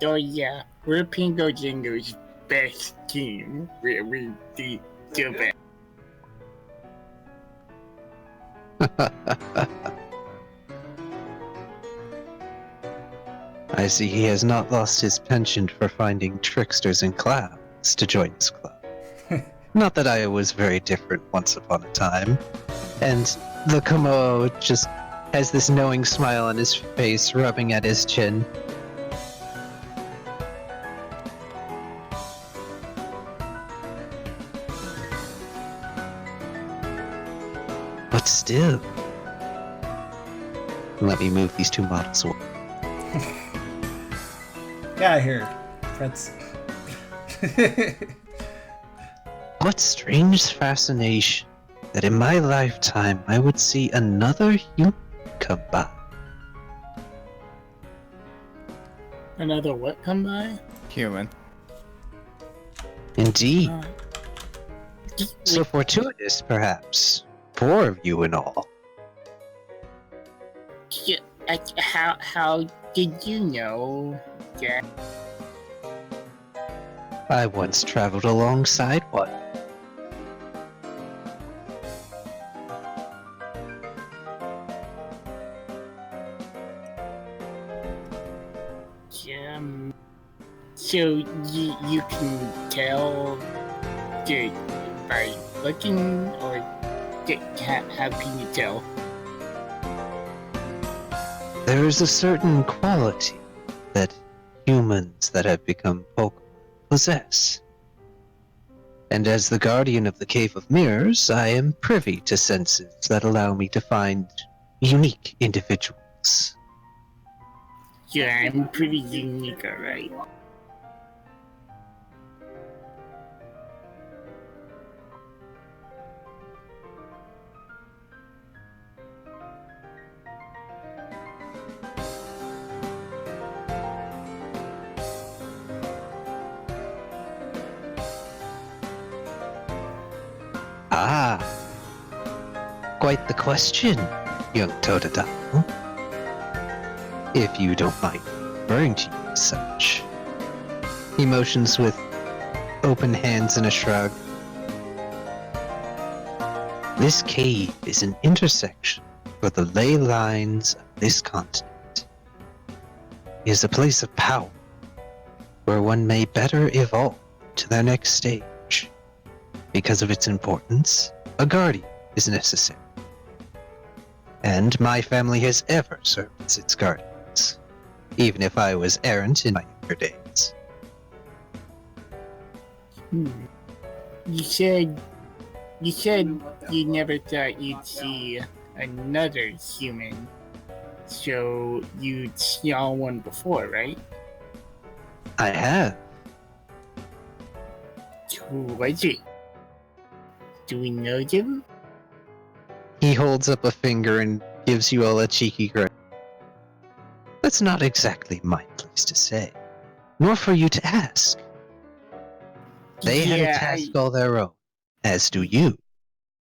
Oh yeah, we're Pingo Jingo's best team. We do best. I see he has not lost his penchant for finding tricksters and clowns to join his club. Not that I was very different once upon a time. And the Komodo just has this knowing smile on his face, rubbing at his chin. still. Let me move these two models away. Get out of here, Fritz. What strange fascination that in my lifetime I would see another human come by. Another what come by? Human. Indeed. Uh, So fortuitous, perhaps. 4 of you in all. how did you know, Jack? I once traveled alongside one. So you can tell by looking, or how can you tell? There is a certain quality that humans that have become Pokemon possess. And as the guardian of the Cave of Mirrors, I am privy to senses that allow me to find unique individuals. Yeah, I'm pretty unique, alright. Ah, quite the question, young Totodile. If you don't mind referring to you as such. He motions with open hands and a shrug. This cave is an intersection for the ley lines of this continent. It is a place of power, where one may better evolve to their next stage. Because of its importance, a guardian is necessary. And my family has ever served as its guardians, even if I was errant in my younger days. You said you never thought you'd see another human, so you saw one before, right? I have. Who was it? Do we know them? He holds up a finger and gives you all a cheeky grin. That's not exactly my place to say, nor for you to ask. They had a task all their own, as do you,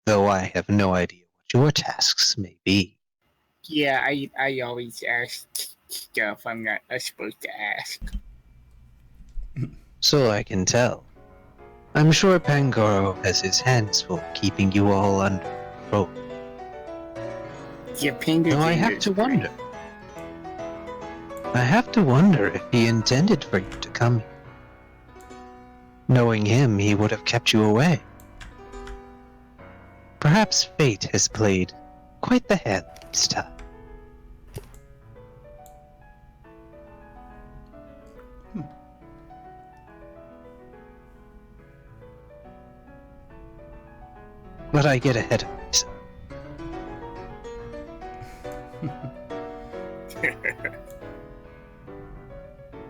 though I have no idea what your tasks may be. Yeah, I always ask stuff I'm not supposed to ask. So I can tell. I'm sure Pangoro has his hands full keeping you all under control. Your finger. Now I have to wonder. I have to wonder if he intended for you to come here. Knowing him, he would have kept you away. Perhaps fate has played quite the hand this time. But I get ahead of myself.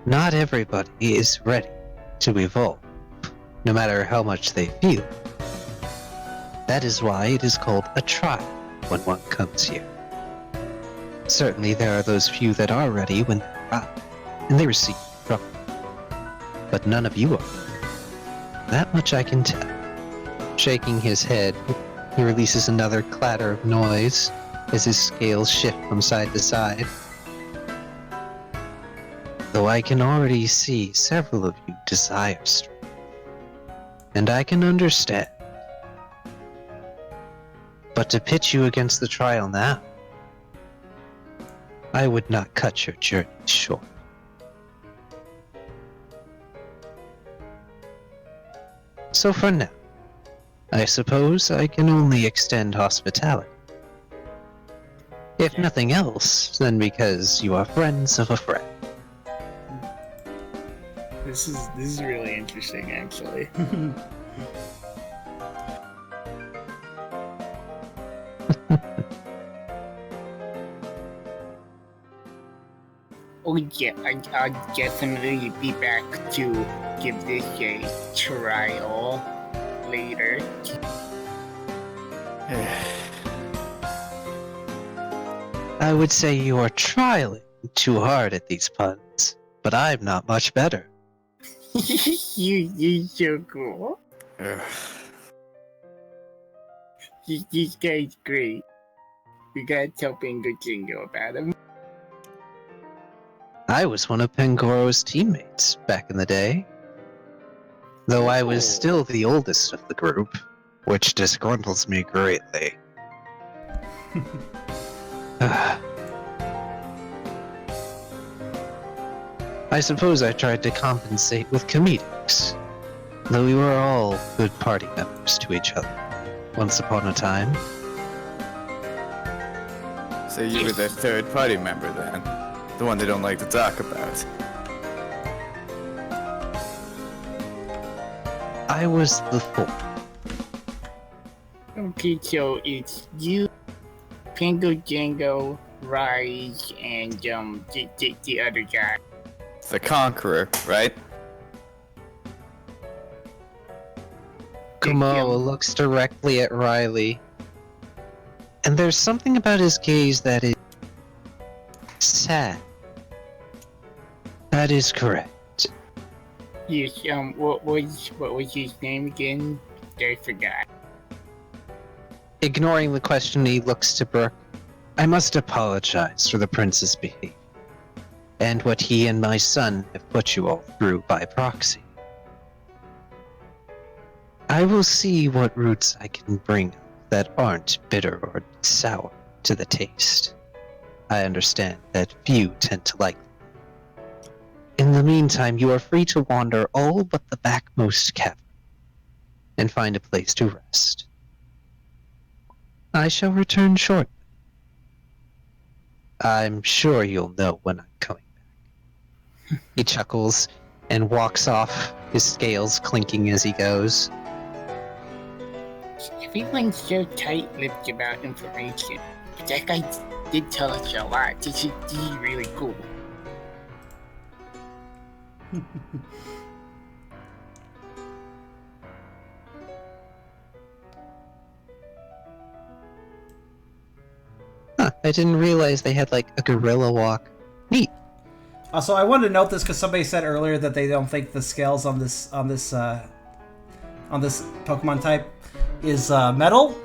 Not everybody is ready to evolve, no matter how much they feel. That is why it is called a trial when one comes here. Certainly there are those few that are ready when they arrive, and they receive trouble. But none of you are. That much I can tell. Shaking his head, he releases another clatter of noise as his scales shift from side to side. Though I can already see several of you desire strength. And I can understand. But to pitch you against the trial now, I would not cut your journey short. So for now, I suppose I can only extend hospitality. If nothing else, then because you are friends of a friend. This is really interesting, actually. yeah, I'll definitely be back to give this a trial later. I would say you are trialing too hard at these puns, but I'm not much better. you so cool. This guy's great. We gotta tell Bingo Jingo about him. I was one of Pangoro's teammates back in the day. Though I was still the oldest of the group, which disgruntles me greatly. I suppose I tried to compensate with comedics, though we were all good party members to each other, once upon a time. So you were the third party member then? The one they don't like to talk about. I was the fourth. Okay, so it's you, Pingo Jango, Rise, and the other guy. The Conqueror, right? Kumoa looks directly at Riley, and there's something about his gaze that is sad. That is correct. Yes, what was his name again? I forgot. Ignoring the question, he looks to Brooke. I must apologize for the prince's behavior, and what he and my son have put you all through by proxy. I will see what roots I can bring that aren't bitter or sour to the taste. I understand that few tend to like them. In the meantime, you are free to wander all but the backmost cavern and find a place to rest. I shall return shortly. I'm sure you'll know when I'm coming back. He chuckles and walks off, his scales clinking as he goes. Everyone's so tight-lipped about information, but that guy did tell us a lot. This is really cool. Huh, I didn't realize they had like a gorilla walk. Neat. Also, I wanted to note this because somebody said earlier that they don't think the scales on this Pokemon type is metal.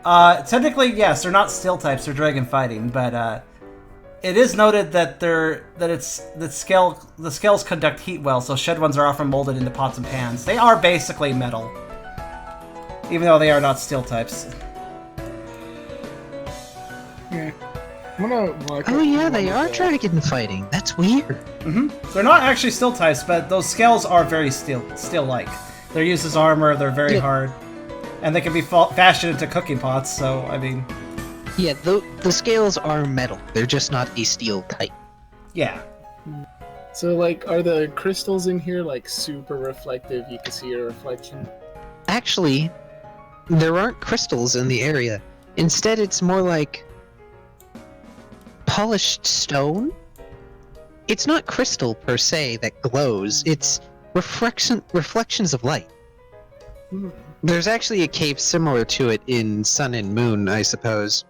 Technically, yes, they're not steel types; they're dragon fighting. But it is noted that the scales conduct heat well, so shed ones are often molded into pots and pans. They are basically metal, even though they are not steel types. Yeah. I'm gonna walk Oh up yeah, to they one of are the- dragon fighting. That's weird. They're not actually steel types, but those scales are very steel-like. They're used as armor. They're very hard, and they can be fashioned into cooking pots. So I mean, Yeah, the scales are metal. They're just not a steel type. yeah. So, like, are the crystals in here, like, super reflective? You can see a reflection? Actually, there aren't crystals in the area. Instead, it's more like polished stone. It's not crystal per se that glows. It's reflections of light. Hmm. There's actually a cave similar to it in Sun and Moon, I suppose.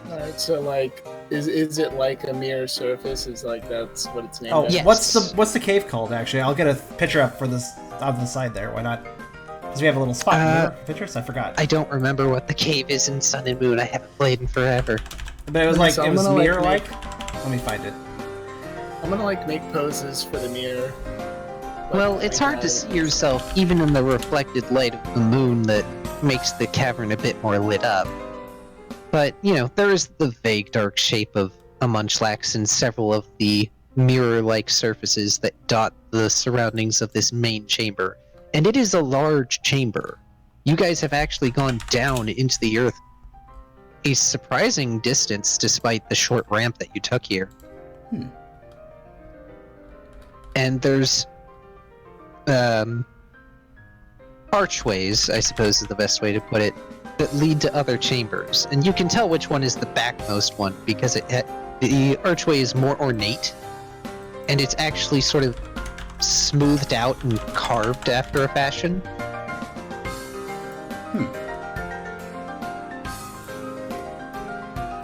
Alright, so, like, is it like a mirror surface? Is, like, that's what it's named Oh, after? Yes. what's the cave called? Actually, I'll get a picture up for this on the side there. Why not? Because we have a little spot. Remember? Pictures? I forgot. I don't remember what the cave is in Sun and Moon. I haven't played in forever. But it was like So it I'm was gonna, like, mirror-like. Let me find it. I'm gonna, like, make poses for the mirror. Well, it's hard to see yourself even in the reflected light of the moon that makes the cavern a bit more lit up. But, you know, there is the vague dark shape of a Munchlax and several of the mirror-like surfaces that dot the surroundings of this main chamber. And it is a large chamber. You guys have actually gone down into the earth a surprising distance despite the short ramp that you took here. And there's archways, I suppose is the best way to put it, that lead to other chambers. And you can tell which one is the backmost one because the archway is more ornate and it's actually sort of smoothed out and carved after a fashion.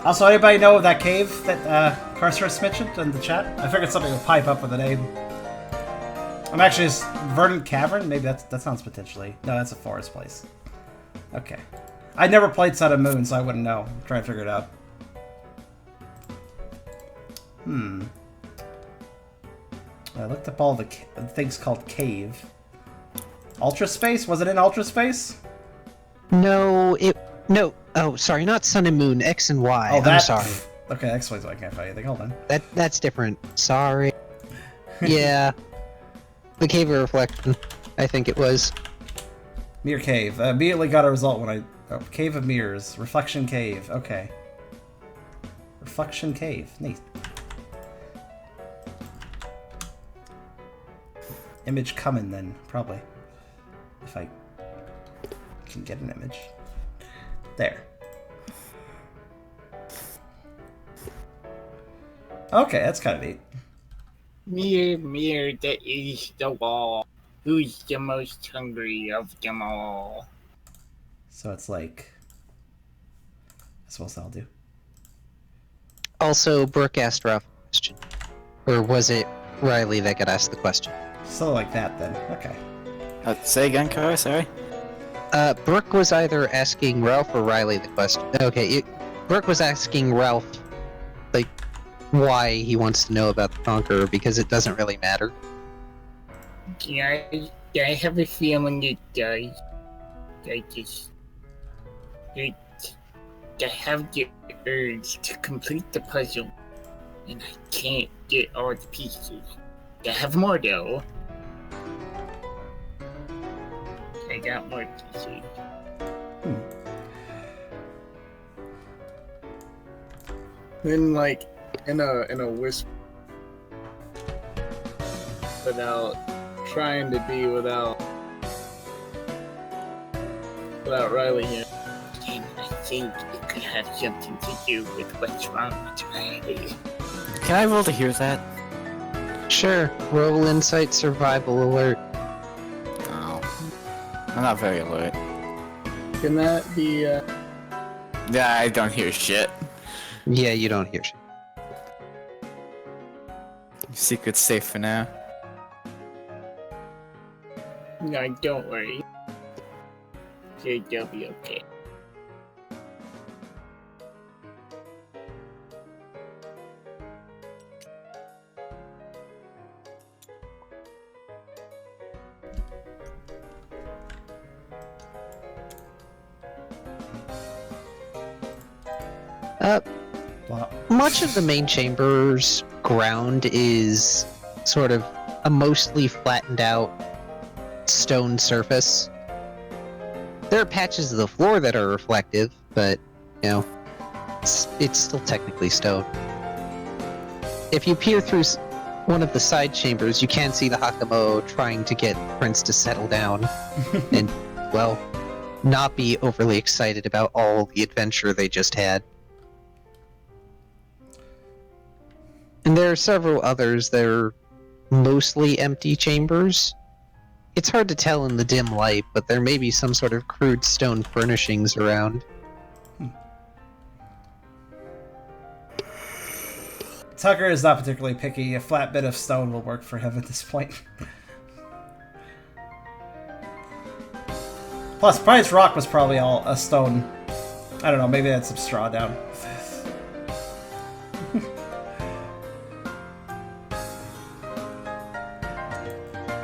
Also, anybody know of that cave that Karserus mentioned in the chat? I figured something would pipe up with a name. I'm actually just Verdant Cavern. Maybe that sounds potentially. No, that's a forest place. Okay. I never played Sun and Moon, so I wouldn't know. I'm trying to figure it out. I looked up all the things called cave. Ultra Space? Was it in Ultra Space? No, no. Oh, sorry, not Sun and Moon. X and Y. Oh, I'm sorry. Okay, X, Y, I can't find anything. Hold on. That's different. Sorry. Yeah. The Cave of Reflection, I think it was. Mirror Cave. Immediately got a result when I... Oh, Cave of Mirrors. Reflection Cave. Okay. Reflection Cave. Neat. Image coming then, probably. If I can get an image. There. Okay, that's kind of neat. Mirror, mirror that is the wall. Who's the most hungry of them all? So it's like... I suppose that'll do. Also, Brooke asked Ralph a question. Or was it Riley that got asked the question? So like that then. Okay. Say again, Kyrio, sorry? Brooke was either asking Ralph or Riley the question. Okay, Brooke was asking Ralph, like, why he wants to know about the Conqueror, because it doesn't really matter. Yeah, I have a feeling it does. I have the urge to complete the puzzle, and I can't get all the pieces. I have more though. I got more pieces. Then, like, in a whisper, without trying to be without Riley here. And I think it could have something to do with what's wrong with Riley. Can I roll to hear that? Sure, roll insight survival alert. Oh. I'm not very alert. Can that be, Yeah, I don't hear shit. Yeah, you don't hear shit. Secret's safe for now. No, don't worry. They'll be okay. Wow. Much of the main chamber's ground is sort of a mostly flattened out stone surface. There are patches of the floor that are reflective, but, you know, it's still technically stone. If you peer through one of the side chambers, you can see the Hakamo trying to get Prince to settle down and, well, not be overly excited about all the adventure they just had. And there are several others that are mostly empty chambers. It's hard to tell in the dim light, but there may be some sort of crude stone furnishings around. Tucker is not particularly picky. A flat bit of stone will work for him at this point. Plus, Pride's Rock was probably all a stone. I don't know, maybe they had some straw down.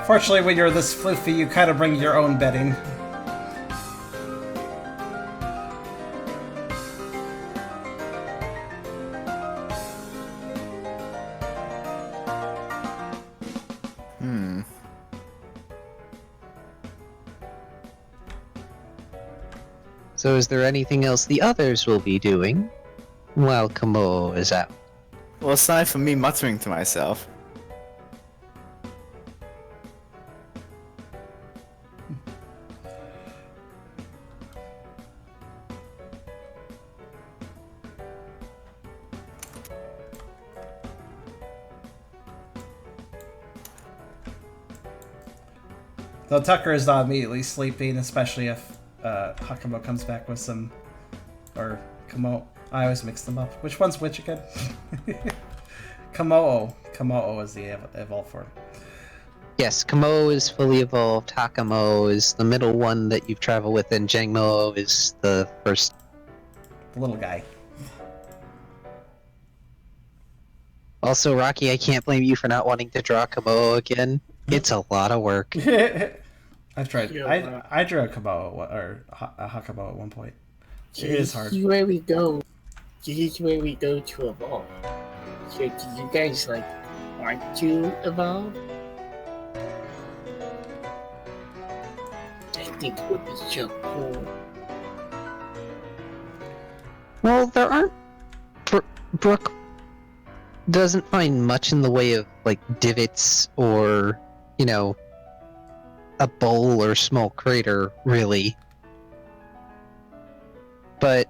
Fortunately, when you're this floofy, you kind of bring your own bedding. So is there anything else the others will be doing while Kamo is out? Well, aside from me muttering to myself. Though Tucker is not immediately sleeping, especially if Hakamo comes back with some... Or Kamo... I always mix them up. Which one's which again? Kamo'o. Kamo'o is the evolved form. Yes, Kamo is fully evolved, Hakamo is the middle one that you've traveled with, and Jangmo is the first. The little guy. Also, Rocky, I can't blame you for not wanting to draw Kamo again. It's a lot of work. I've tried. Yeah, I drew a Kamo or a Hakamo at one point. It is hard. This is where we go. This is where we go to evolve. So, do you guys like want to evolve? I think it would be so cool. Well, there aren't. Brooke doesn't find much in the way of, like, divots or, you know, a bowl or small crater, really. But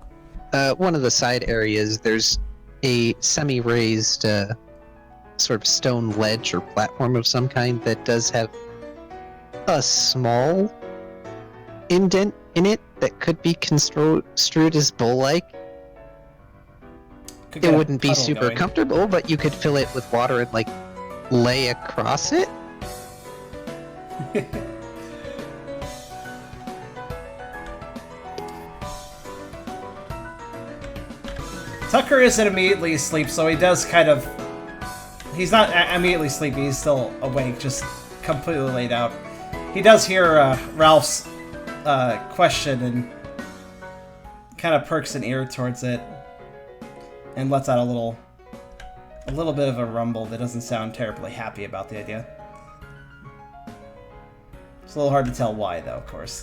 one of the side areas, there's a semi-raised sort of stone ledge or platform of some kind that does have a small indent in it that could be construed as bowl-like. It wouldn't be super comfortable, but you could fill it with water and, like, lay across it. Tucker isn't immediately asleep, so he does kind of... He's not immediately sleepy, he's still awake, just completely laid out. He does hear Ralph's question and kind of perks an ear towards it and lets out a little bit of a rumble that doesn't sound terribly happy about the idea. It's a little hard to tell why, though, of course.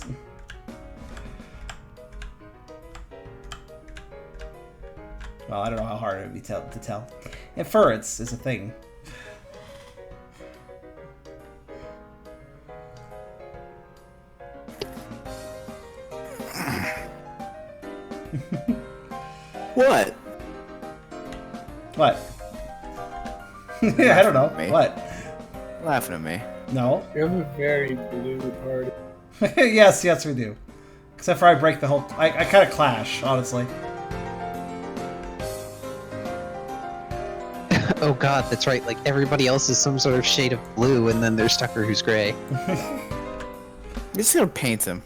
Well, I don't know how hard it would be to tell. Inference is a thing. What? What? Yeah, I don't know. Me. What? Laughing at me. No. We have a very blue party. yes, we do. Except for I break the whole... I kind of clash, honestly. Oh god, that's right, like, everybody else is some sort of shade of blue, and then there's Tucker who's gray. I'm just gonna paint him.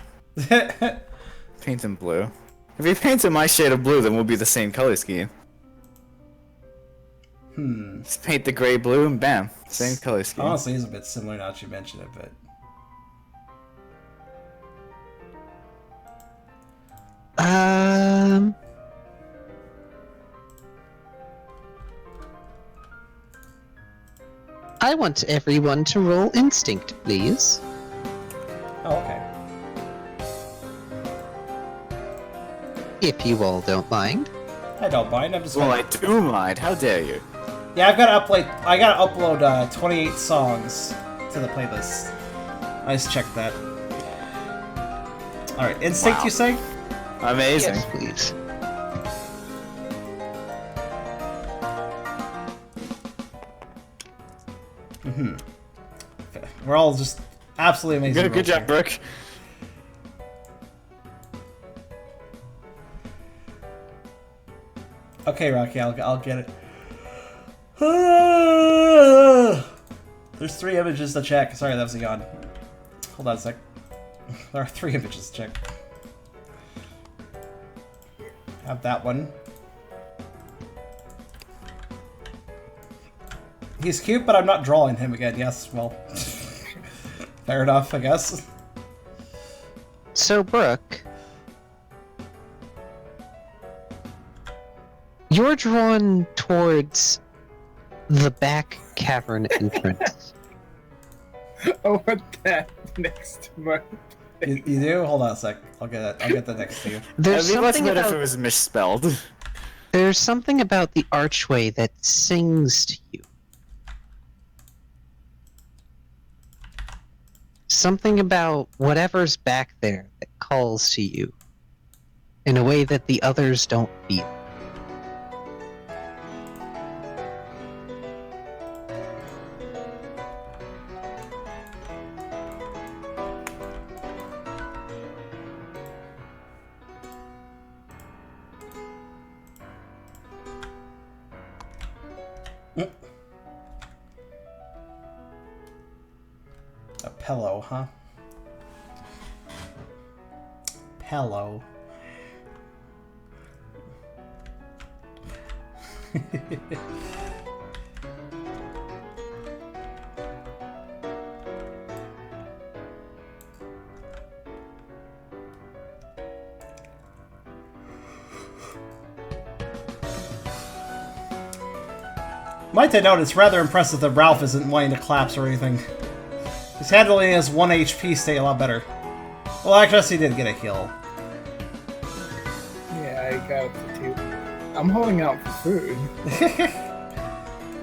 Paint him blue. If he paints him my shade of blue, then we'll be the same color scheme. Just paint the gray blue and bam, same color scheme. Honestly, it's a bit similar now that you mention it, but... I want everyone to roll instinct, please. Oh, okay. If you all don't mind. I don't mind, I'm just... Well, I do mind. How dare you? Yeah, I gotta upload 28 songs to the playlist. I just checked that. Alright, instinct, Wow. you say? Amazing. Yes, please. We're all just absolutely amazing. Good job, Brooke. Okay, Rocky, I'll get it. There's 3 images to check. Sorry, that was a yawn. Hold on a sec. There are 3 images to check. Have that one. He's cute, but I'm not drawing him again. Yes, well, fair enough, I guess. So, Brooke, you're drawn towards the back cavern entrance. I want that next to my... You do? Hold on a sec. I'll get that next to you. There's It'd be much something better if it about, was misspelled. there's something about the archway that sings to you. Something about whatever's back there that calls to you in a way that the others don't feel. A pillow, huh? Pillow. Might I note, it's rather impressive that Ralph isn't wanting to collapse or anything. He's handling his 1 HP state a lot better. Well, actually, he did get a heal. Yeah, I got it for 2. I'm holding out for food.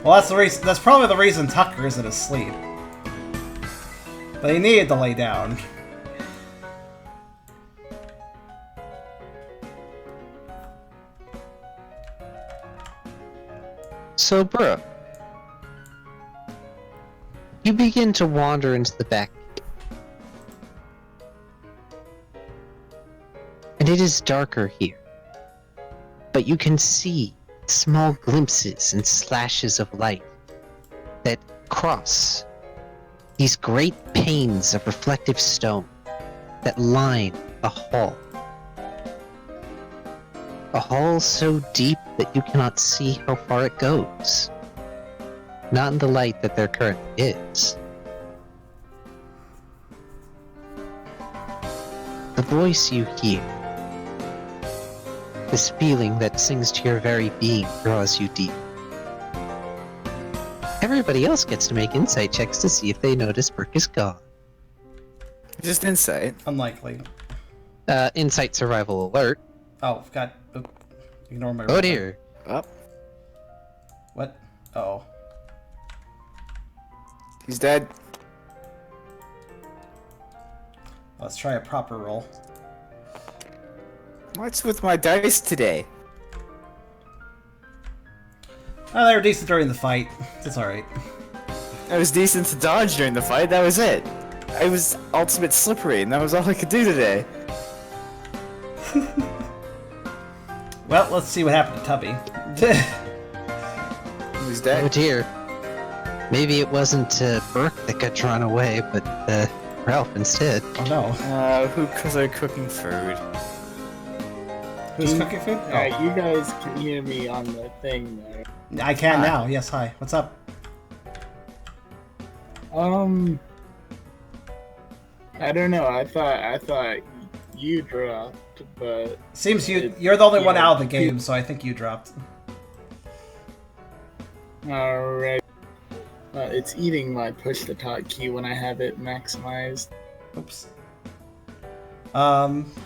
Well, that's the reason. That's probably the reason Tucker isn't asleep. But he needed to lay down. So, Brooke, you begin to wander into the back. And it is darker here. But you can see small glimpses and slashes of light that cross these great panes of reflective stone that line a hall. A hall so deep that you cannot see how far it goes. Not in the light that there currently is. The voice you hear, this feeling that sings to your very being, draws you deep. Everybody else gets to make insight checks to see if they notice Brooke is gone. Just insight. Unlikely. Insight survival alert. Oh, forgot. Ignore my. Oh dear. Up. What? Oh. He's dead. Let's try a proper roll. What's with my dice today? Oh, they were decent during the fight. It's alright. I was decent to dodge during the fight, that was it. I was ultimate slippery, and that was all I could do today. Well, let's see what happened to Tubby. He's Oh dead. dear. Maybe it wasn't Brooke that got drawn away, but Ralph instead. Oh no. Because I'm cooking food. Who's cooking food? Alright, you guys can hear me on the thing there. I can now. Yes, hi. What's up? I don't know. I thought you dropped, but Seems you're the only one yeah. out of the game, so I think you dropped. alright. It's eating my push to talk key when I have it maximized. Oops.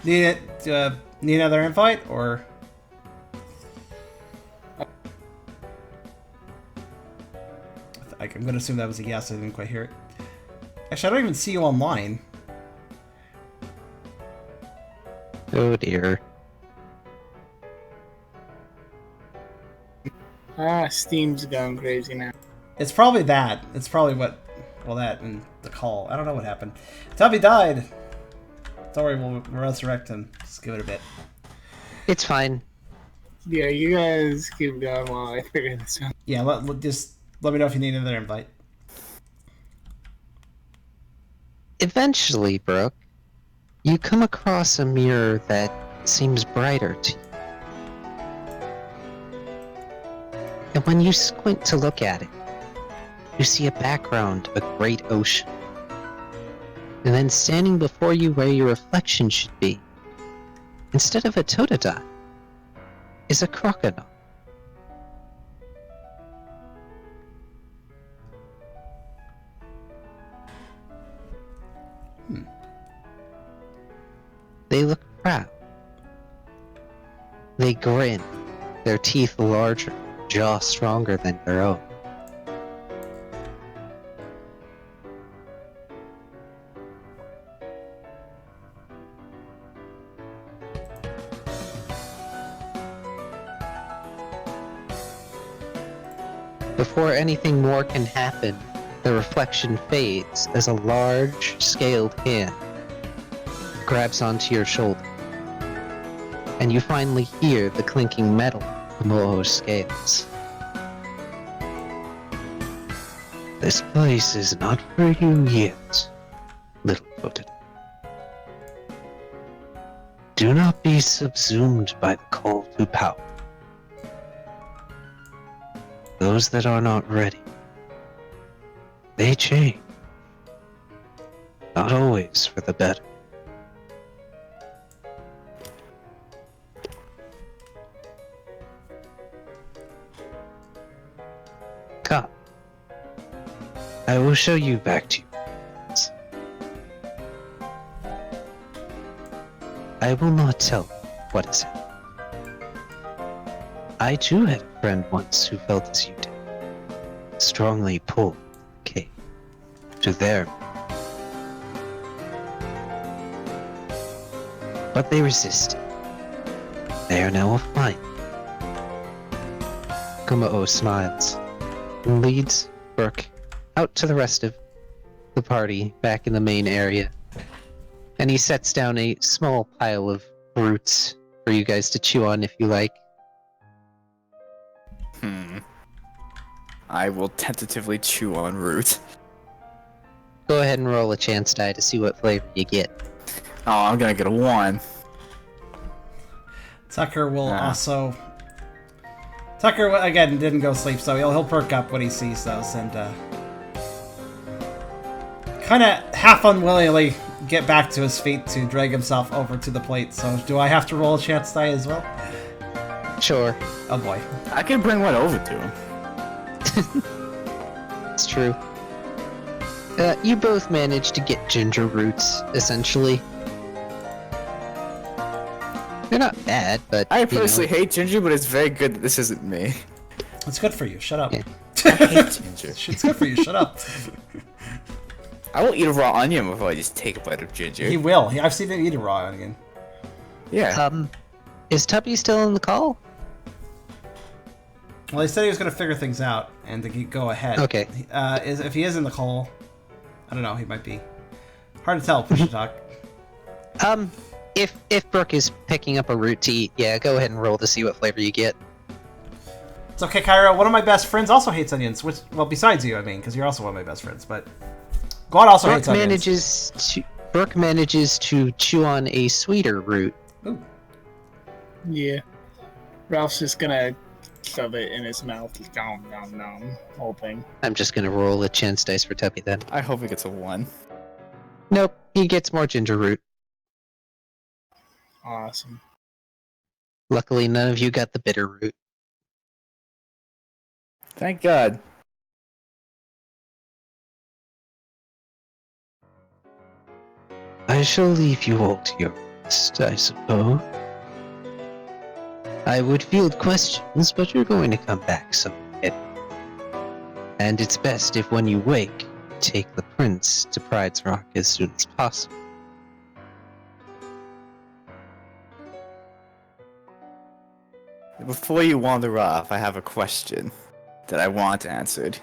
Need another invite or? I'm gonna assume that was a yes. I didn't quite hear it. Actually, I don't even see you online. Oh dear. Steam's going crazy now. It's probably that. It's probably what. Well, that and the call. I don't know what happened. Tubby died. Don't worry, we'll resurrect him. Just give it a bit. It's fine. Yeah, you guys keep going while I figure this out. Yeah, just let me know if you need another invite. Eventually, Brooke, you come across a mirror that seems brighter to you. And when you squint to look at it, you see a background, a great ocean. And then standing before you where your reflection should be, instead of a totodile, is a crocodile. They look proud. They grin, their teeth larger, jaw stronger than their own. Before anything more can happen, the reflection fades as a large, scaled hand grabs onto your shoulder, and you finally hear the clinking metal of Moho's scales. This place is not for you yet. quoted. Do not be subsumed by the call to power. Those that are not ready, they change. Not always for the better. Come. I will show you back to you. I will not tell what is happening. I too had a friend once who felt as you did. Strongly pulled the cave to their. But they resisted. They are now afline. Kumao smiles and leads Burke out to the rest of the party back in the main area. And he sets down a small pile of roots for you guys to chew on if you like. I will tentatively chew on root. Go ahead and roll a chance die to see what flavor you get. Oh, I'm gonna get a 1. Tucker will also... Tucker, again, didn't go sleep, so he'll perk up when he sees those and kind of half unwillingly get back to his feet to drag himself over to the plate. So do I have to roll a chance die as well? Sure. Oh boy. I can bring one over to him. It's true. You both managed to get ginger roots, essentially. They're not bad, but I personally hate ginger, but it's very good that this isn't me. It's good for you. Shut up. Yeah. I hate ginger. It's good for you. Shut up. I won't eat a raw onion before I just take a bite of ginger. He will. I've seen him eat a raw onion. Yeah. Is Tubby still in the call? Well, he said he was going to figure things out and to go ahead. Okay. If he is in the call, I don't know. He might be. Hard to tell. Push to talk. If Brooke is picking up a root to eat, yeah, go ahead and roll to see what flavor you get. It's okay, Kyrio. One of my best friends also hates onions. Which, well, besides you, I mean, because you're also one of my best friends. But God also hates onions. Brooke manages to chew on a sweeter root. Ooh. Yeah. Ralph's just gonna shove it in his mouth. Nom, nom, nom. Whole thing. I'm just gonna roll a chance dice for Tubby then. I hope it gets a 1. Nope, he gets more ginger root. Awesome. Luckily, none of you got the bitter root. Thank God. I shall leave you all to your rest, I suppose. I would field questions, but you're going to come back someday. And it's best if when you wake, you take the prince to Pride's Rock as soon as possible. Before you wander off, I have a question that I want answered.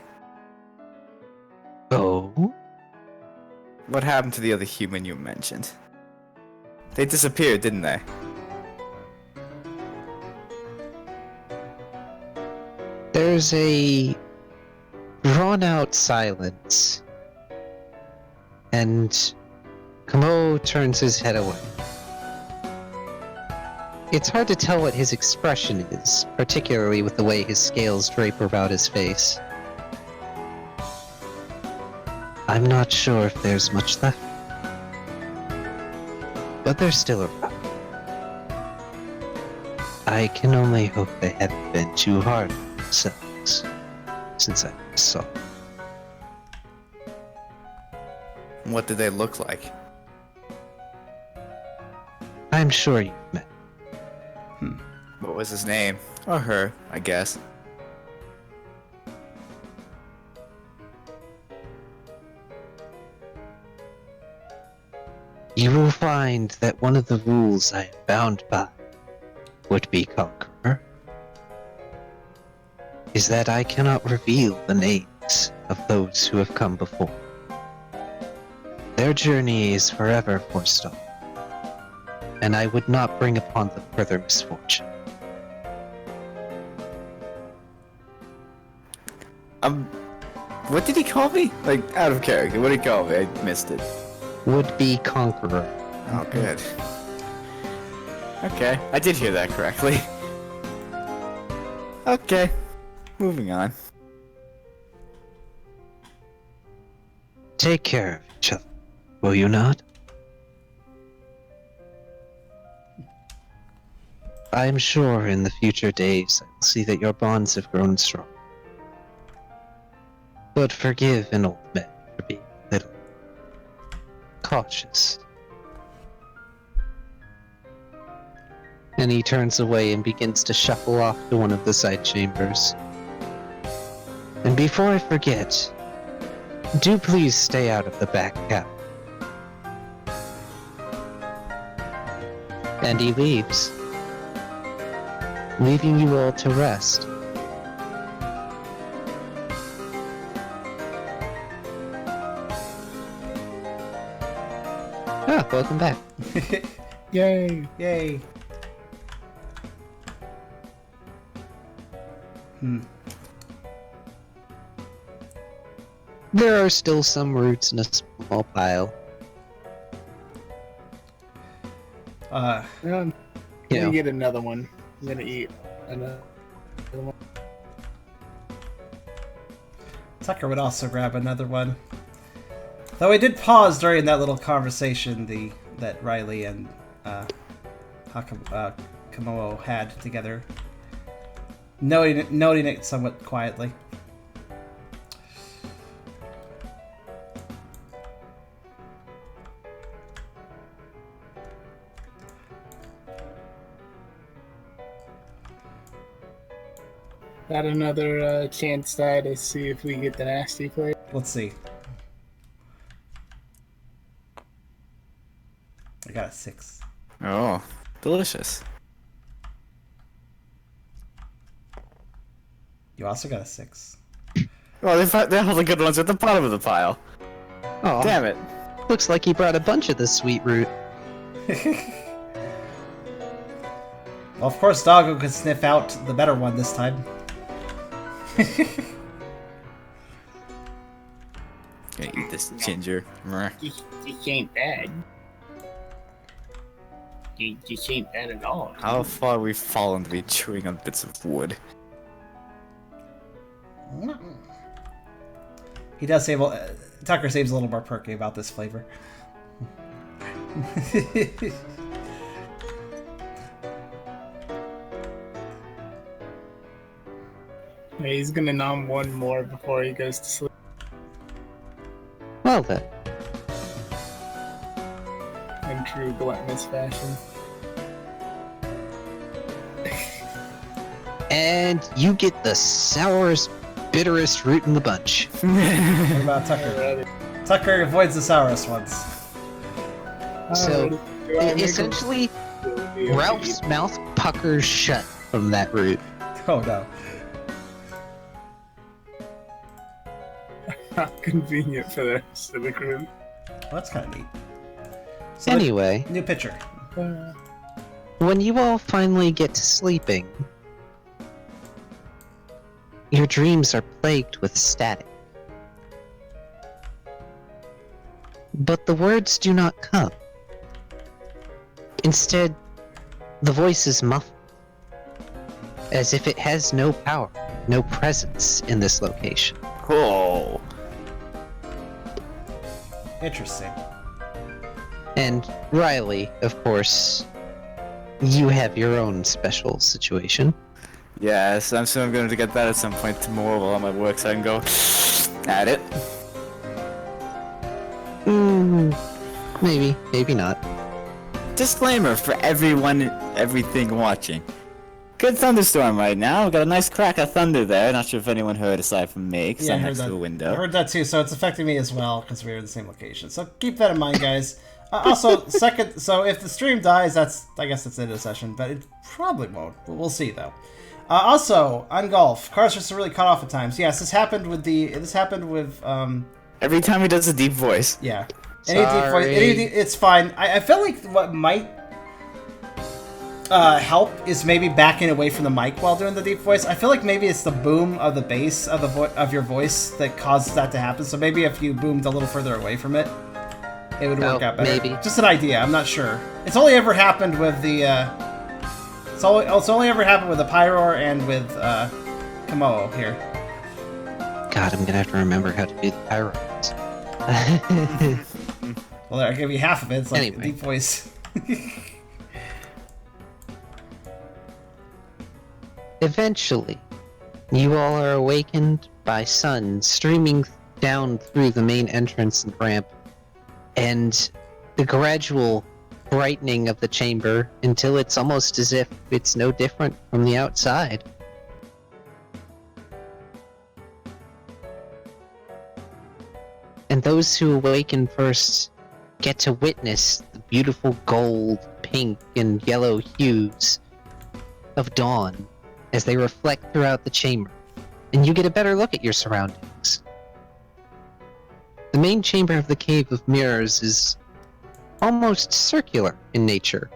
Oh? What happened to the other human you mentioned? They disappeared, didn't they? There's a drawn-out silence, and Kamo turns his head away. It's hard to tell what his expression is, particularly with the way his scales drape about his face. I'm not sure if there's much left, but they're still around. I can only hope they haven't been too hard on themselves since I saw them. What did they look like? I'm sure you've met. What was his name? Or her, I guess. You will find that one of the rules I am bound by would be Conqueror, is that I cannot reveal the names of those who have come before. Their journey is forever forestalled, and I would not bring upon them further misfortune. What did he call me? Like, out of character, what did he call me? I missed it. would-be conqueror. Oh, good. Okay, I did hear that correctly. Okay, moving on. Take care of each other, will you not? I am sure in the future days I will see that your bonds have grown strong. But forgive an old man for being a little cautious. And he turns away and begins to shuffle off to one of the side chambers. And before I forget, do please stay out of the back cavern. And he leaves, leaving you all to rest. Ah, welcome back. Yay! Yay. There are still some roots in a small pile. I'm You gonna know, get another one. I'm gonna eat another one. Tucker would also grab another one. Though I did pause during that little conversation that Riley and Kamoa had together, noting it somewhat quietly. Got another chance die to see if we get the nasty play. Let's see. I got a 6. Oh, delicious. You also got a 6. Well, they're all the good ones at the bottom of the pile. oh, Damn it. looks like he brought a bunch of this sweet root. Well, of course, Doggo could sniff out the better one this time. Gonna eat this ginger. Meh. This ain't bad. This ain't bad at all. How far we've fallen to be chewing on bits of wood. He does save. Tucker saves a little more perky about this flavor. Yeah, he's gonna nom one more before he goes to sleep. Well then, In true gluttonous fashion. and you get the sourest, bitterest root in the bunch. What about Tucker? Alrighty. Tucker avoids the sourest ones. So, Alrighty. Do I make a- essentially, Ralph's mouth puckers shut from that root. Oh no. How convenient for the rest of the crew. Well, that's kind of neat. So Anyway, new picture. when you all finally get to sleeping, your dreams are plagued with static. But the words do not come. Instead, the voice is muffled, as if it has no power, no presence in this location. Cool. Interesting. And Riley, of course, you have your own special situation. Yes, I'm sure I'm going to get that at some point tomorrow while I'm at work so I can go at it. Maybe, maybe not. Disclaimer for everyone, everything watching. Good thunderstorm right now. We've got a nice crack of thunder there. Not sure if anyone heard aside from me, because I'm next to a window. I heard that too, so it's affecting me as well because we were in the same location. So keep that in mind, guys. Also, so if the stream dies, I guess that's the end of the session, but it probably won't. We'll see though. Also, on golf, Karserus are really cut off at times. Yes, this happened with Every time he does a deep voice. yeah. Sorry. It's fine. I feel like what might help is maybe backing away from the mic while doing the deep voice. I feel like maybe it's the boom of the bass of of your voice that causes that to happen. So maybe if you boomed a little further away from it, it would work Oh, out better. maybe. Just an idea. I'm not sure. It's only ever happened with the. It's only ever happened with the Pyroar and with Komodo here. God, I'm gonna have to remember how to do the pyros. Well, there, I give you half of it. It's like Anyway. a deep voice. Eventually, you all are awakened by sun streaming down through the main entrance and ramp, and the gradual brightening of the chamber until it's almost as if it's no different from the outside. And those who awaken first get to witness the beautiful gold, pink, and yellow hues of dawn as they reflect throughout the chamber, and you get a better look at your surroundings. The main chamber of the Cave of Mirrors is almost circular in nature,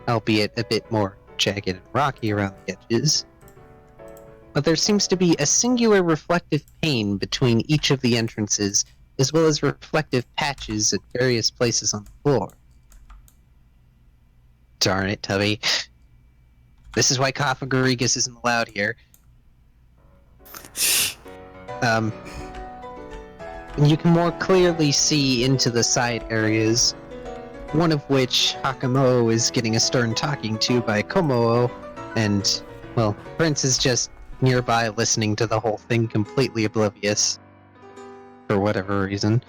albeit a bit more jagged and rocky around the edges. But there seems to be a singular reflective pane between each of the entrances, as well as reflective patches at various places on the floor. Darn it, Tubby. This is why Cophagorigus isn't allowed here. You can more clearly see into the side areas, one of which Hakamoto is getting a stern talking to by Komoo, and, well, Prince is just nearby listening to the whole thing, completely oblivious, for whatever reason.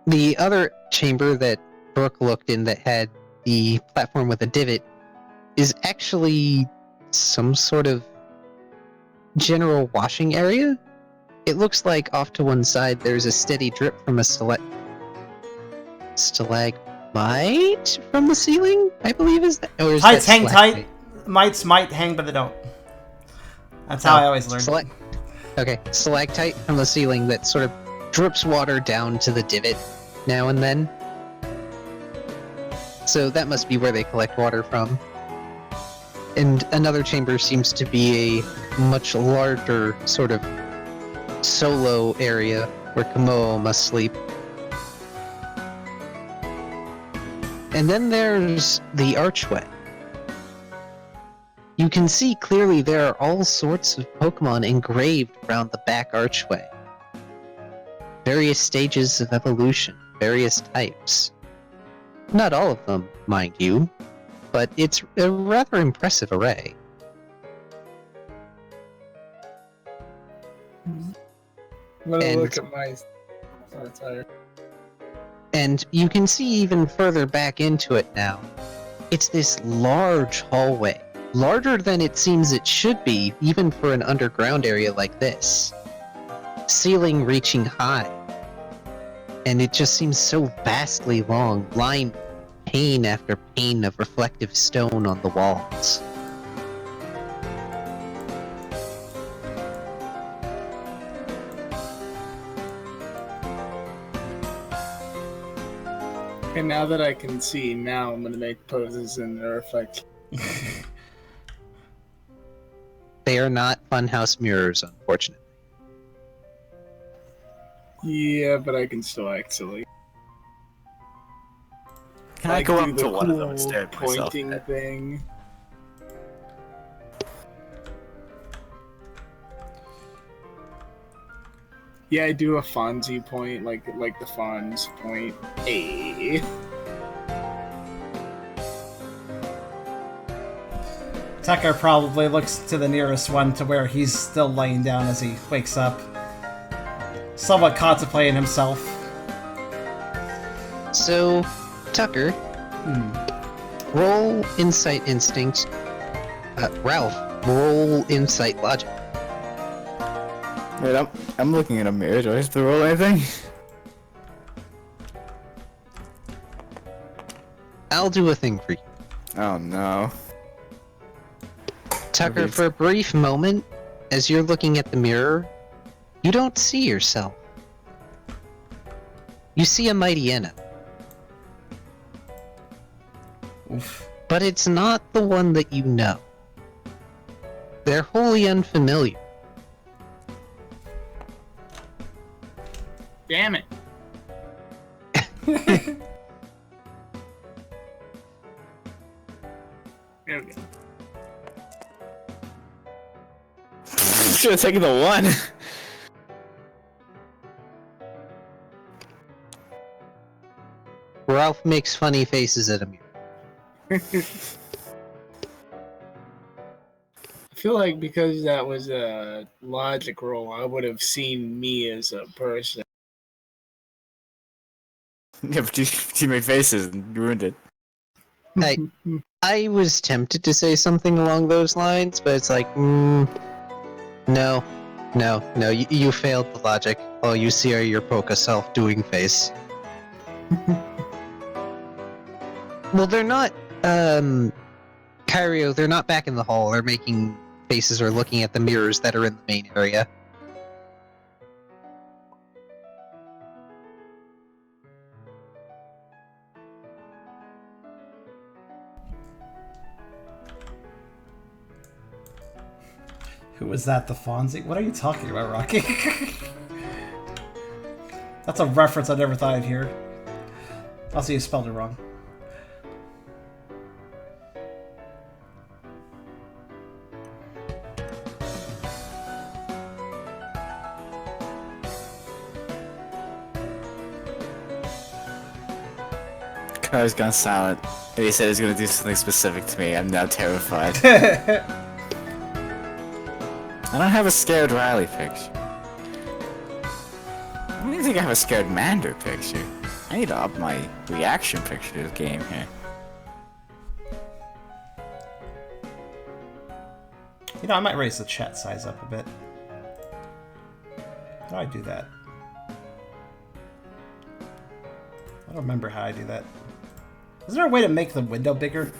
The other chamber that Brooke looked in that had the platform with a divot is actually some sort of general washing area. It looks like off to one side there's a steady drip from a stalagmite from the ceiling, I believe is that? Or is Heights that hang stalactite? tight. Mites might hang, but they don't. That's how I always learned. Okay, stalactite from the ceiling that sort of drips water down to the divot now and then. So that must be where they collect water from. And another chamber seems to be a much larger sort of solo area where Komoo must sleep. And then there's the archway. You can see clearly there are all sorts of Pokemon engraved around the back archway. Various stages of evolution, various types. Not all of them, mind you, but it's a rather impressive array. I'm gonna And- look at my. Oh, sorry. And you can see even further back into it now. It's this large hallway, larger than it seems it should be, even for an underground area like this. Ceiling reaching high. And it just seems so vastly long, lined pane after pane of reflective stone on the walls. Okay, now that I can see, now I'm gonna make poses in the reflection. They are not funhouse mirrors, unfortunately. Yeah, but I can still actually. Can I like, go do up the to one of them and cool stare at myself? pointing thing. Yeah, I do a Fonzie point, like the Fonz point. Hey. Tucker probably looks to the nearest one to where he's still laying down as he wakes up, somewhat contemplating himself. So, Tucker, roll Insight Instinct. Ralph, roll Insight Logic. Wait, I'm looking in a mirror. Do I have to roll anything? I'll do a thing for you. Oh no. Tucker, Okay. for a brief moment, as you're looking at the mirror, you don't see yourself. You see a Mightyena. Oof. But it's not the one that you know. They're wholly unfamiliar. Damn it. There we go. Should have taken the 1. Ralph makes funny faces at a mirror. I feel like because that was a logic roll, I would have seen me as a person. Yeah, but you made faces and ruined it. I was tempted to say something along those lines, but it's like, no, you failed the logic. All you see are your Poke self doing face. Well, they're not, Kyrio, they're not back in the hall. They're making faces or looking at the mirrors that are in the main area. Who was that, the Fonzie? What are you talking about, Rocky? That's a reference I never thought I'd hear. Also, you spelled it wrong. Kyrio's gone silent. And he said he's gonna do something specific to me. I'm now terrified. I don't have a scared Riley picture. I don't even think I have a scared Mander picture. I need to up my reaction picture to this game here. You know, I might raise the chat size up a bit. How do I do that? I don't remember how I do that. Is there a way to make the window bigger?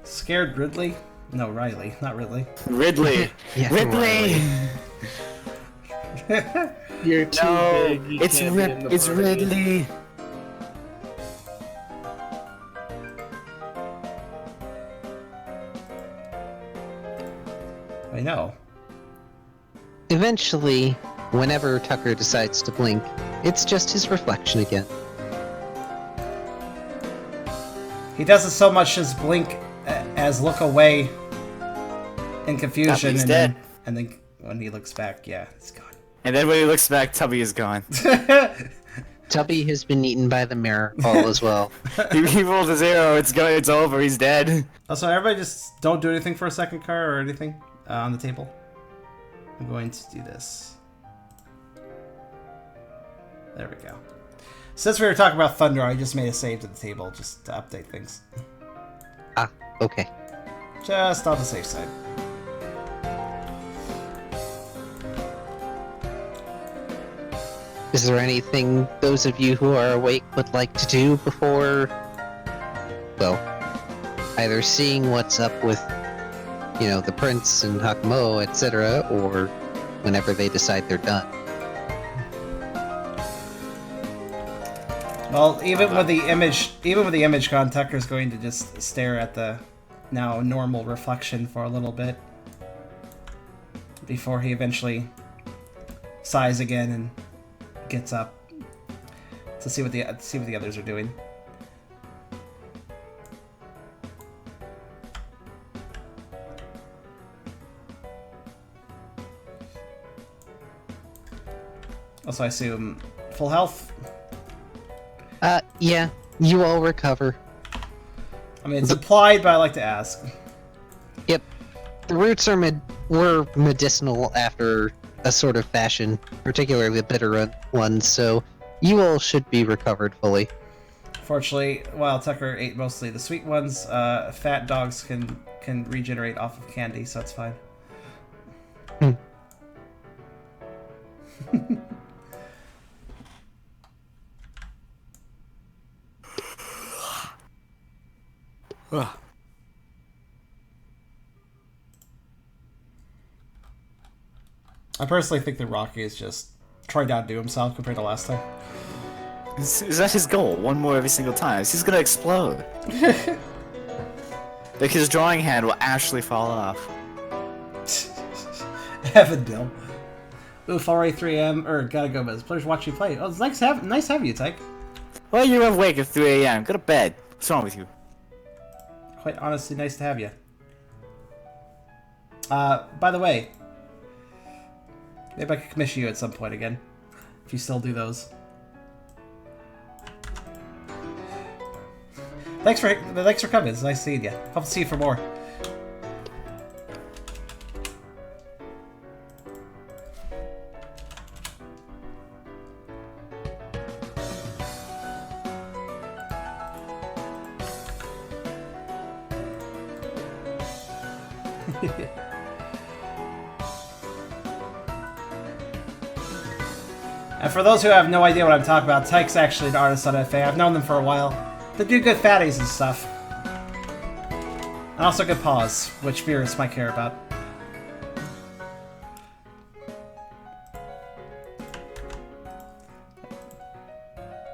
Scared Ridley? No, Riley, not Ridley. Ridley! Yeah, Ridley! You're too No, big. You it's can't be in the it's party. Ridley! I know. Eventually, whenever Tucker decides to blink, it's just his reflection again. He doesn't so much as blink as look away in confusion, He's and dead. then when he looks back, yeah, it's gone. And then when he looks back, Tubby is gone. Tubby has been eaten by the mirror, all as well. he rolled a 0, it's over, he's dead. Also, everybody just don't do anything for a second card or anything on the table. I'm going to do this. There we go. Since we were talking about Thunder, I just made a save to the table just to update things. Ah, okay. Just on the safe side. Is there anything those of you who are awake would like to do before, well, either seeing what's up with, you know, the prince and Hakumo, etc., or whenever they decide they're done? Well, even with the image gone, Tucker's going to just stare at the now normal reflection for a little bit before he eventually sighs again and gets up to see what the others are doing. Also, I assume full health. Yeah, you all recover. I mean, it's implied, but I like to ask. Yep. The roots were medicinal after a sort of fashion, particularly the bitter ones, so you all should be recovered fully. Fortunately, while Tucker ate mostly the sweet ones, fat dogs can regenerate off of candy, so it's fine. I personally think that Rocky is just trying to outdo himself compared to last time. Is that his goal? One more every single time. He's gonna explode. Like his drawing hand will actually fall off. Evandil. Oof, already 3 a.m. or gotta go, but players watch you play. Oh, it's nice having you, Tyke. Well, you're awake at 3 a.m. Go to bed. What's wrong with you? Quite honestly, nice to have you. By the way, maybe I could commission you at some point again, if you still do those. Thanks for coming. It's nice seeing you. Hope to see you for more. And for those who have no idea what I'm talking about, Tyke's actually an artist on FA. I've known them for a while. They do good fatties and stuff. And also good paws, which viewers might care about.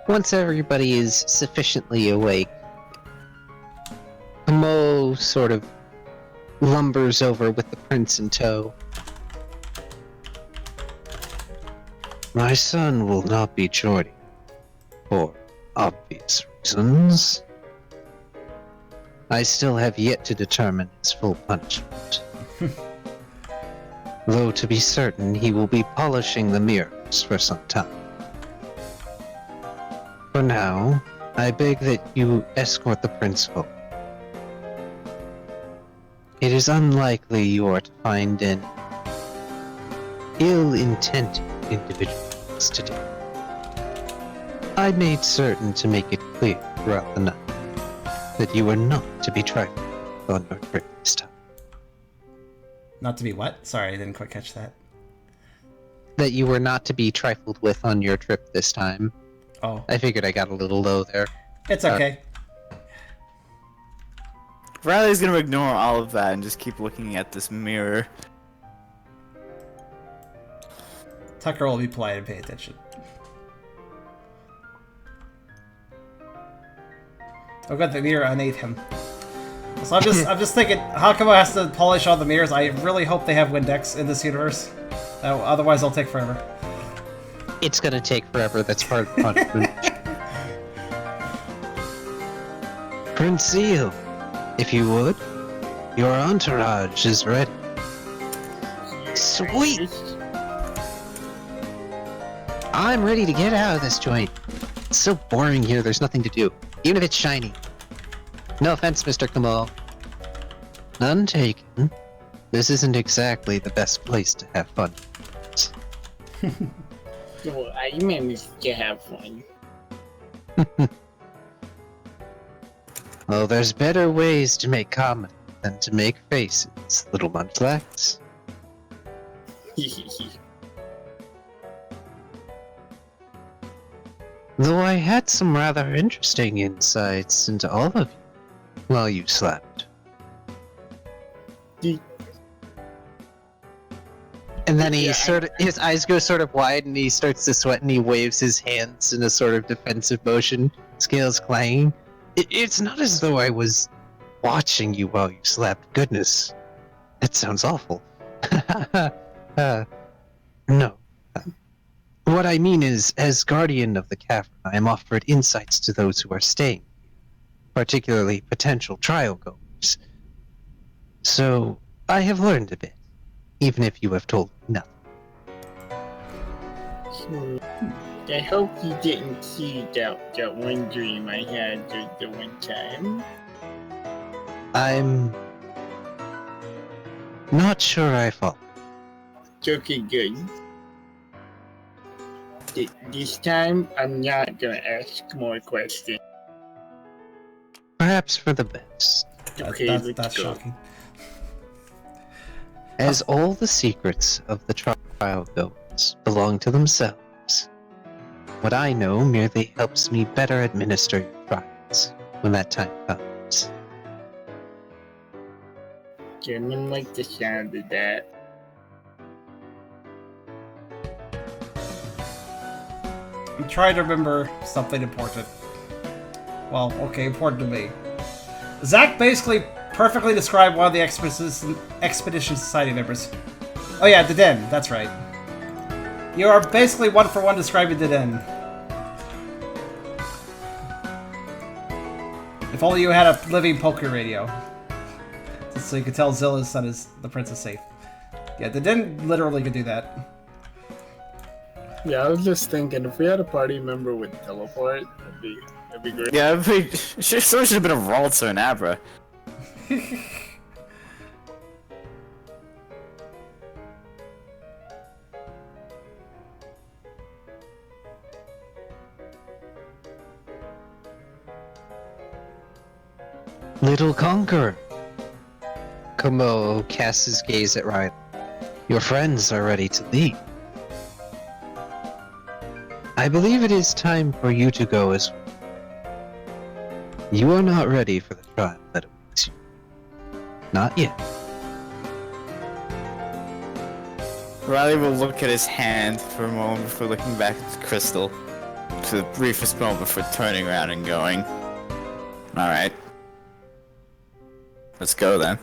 Once everybody is sufficiently awake, Mo sort of lumbers over with the prince in tow. My son will not be joining, for obvious reasons. I still have yet to determine his full punishment. Though to be certain, he will be polishing the mirrors for some time. For now, I beg that you escort the prince home. It is unlikely you are to find an ill-intended individuals today. I made certain to make it clear throughout the night that you were not to be trifled on your trip this time. Not to be what? Sorry, I didn't quite catch that. That you were not to be trifled with on your trip this time. Oh. I figured I got a little low there. It's okay. Riley's gonna ignore all of that and just keep looking at this mirror. Tucker will be polite and pay attention. Oh god, the mirror unaid him. So I'm just thinking, how come I has to polish all the mirrors? I really hope they have Windex in this universe. Otherwise I'll take forever. It's gonna take forever, that's part of the punishment. Prince Seal, if you would, your entourage is ready. Sweet! I'm ready to get out of this joint. It's so boring here, there's nothing to do. Even if it's shiny. No offense, Mr. Kamal. None taken. This isn't exactly the best place to have fun. No, I managed to have fun. Well, there's better ways to make comedy than to make faces, little munchlax. Though I had some rather interesting insights into all of you while you slept. And then he his eyes go sort of wide and he starts to sweat and he waves his hands in a sort of defensive motion, scales clanging. It's not as though I was watching you while you slept. Goodness, that sounds awful. No. What I mean is, as guardian of the cavern, I am offered insights to those who are staying, particularly potential trial goers. So, I have learned a bit, even if you have told me nothing. I hope you didn't see that one dream I had the one time. I'm not sure I follow. Okay, good. This time, I'm not gonna ask more questions. Perhaps for the best. Okay, That's go. shocking. As all the secrets of the trial goers belong to themselves, what I know merely helps me better administer your trials when that time comes. Didn't like the sound of that. I'm trying to remember something important. Well, okay, important to me. Zach basically perfectly described one of the Expedition Society members. Oh yeah, Deden. That's right. You are basically one for one describing Deden. If only you had a living poker radio. So you could tell Zilla's son is the prince is safe. Yeah, Deden literally could do that. Yeah, I was just thinking, if we had a party member with teleport, that'd be great. Yeah, someone should have been a Ralts or an Abra. Little Conqueror. Kumo casts his gaze at Ryan. Your friends are ready to leave. I believe it is time for you to go as well. You are not ready for the trial that awaits you. Not yet. Riley will look at his hand for a moment before looking back at the crystal. For the briefest moment before turning around and going. Alright. Let's go then.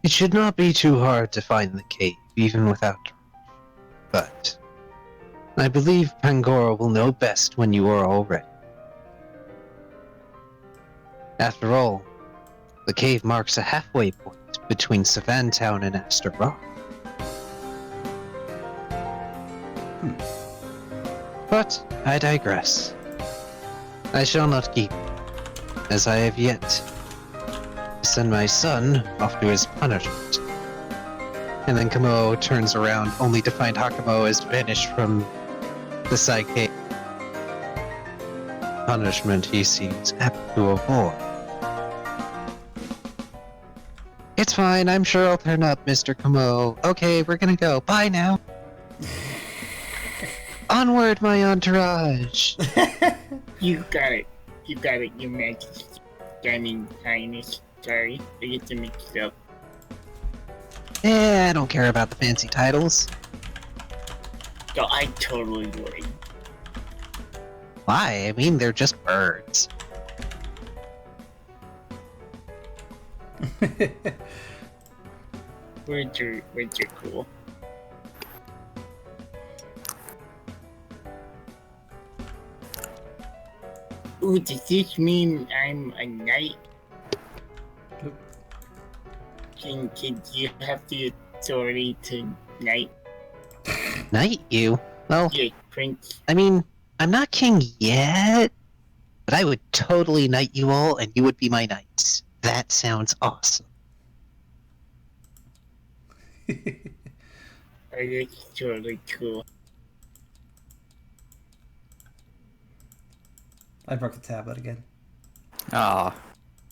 It should not be too hard to find the cave, even without direction. But I believe Pangoro will know best when you are all ready. After all, the cave marks a halfway point between Savan Town and Aster Rock. But I digress. I shall not keep you, as I have yet to send my son off to his punishment. And then Kamo turns around only to find Hakumo has vanished from the side cave. Punishment he seems apt to avoid. It's fine, I'm sure I'll turn up, Mr. Kamo. Okay, we're gonna go. Bye now. Onward, my entourage! You got it. You got it, Your Majesty. Shining Highness. Sorry, I get to mix it up. I don't care about the fancy titles. So I totally would. Why? I mean, they're just birds. Words are cool. Ooh, does this mean I'm a knight? Can you have the authority to knight? Knight you? Well, Yeah, Prince. I mean, I'm not king yet, but I would totally knight you all and you would be my knights. That sounds awesome. Oh, that's totally cool. I broke the tablet again. Ah,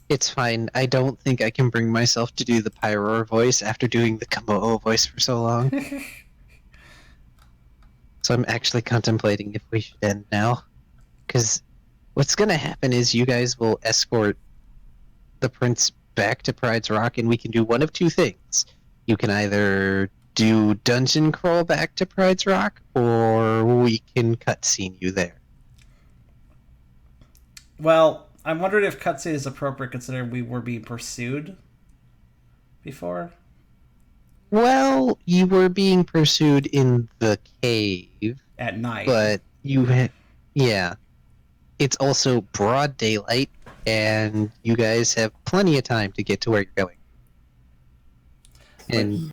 It's fine. I don't think I can bring myself to do the Pyro voice after doing the Kamo voice for so long. So I'm actually contemplating if we should end now. Because what's going to happen is you guys will escort the prince back to Pride's Rock, and we can do one of two things. You can either do dungeon crawl back to Pride's Rock, or we can cutscene you there. Well, I'm wondering if cutscene is appropriate considering we were being pursued before. Well, you were being pursued in the cave, At night. but yeah. It's also broad daylight, and you guys have plenty of time to get to where you're going. And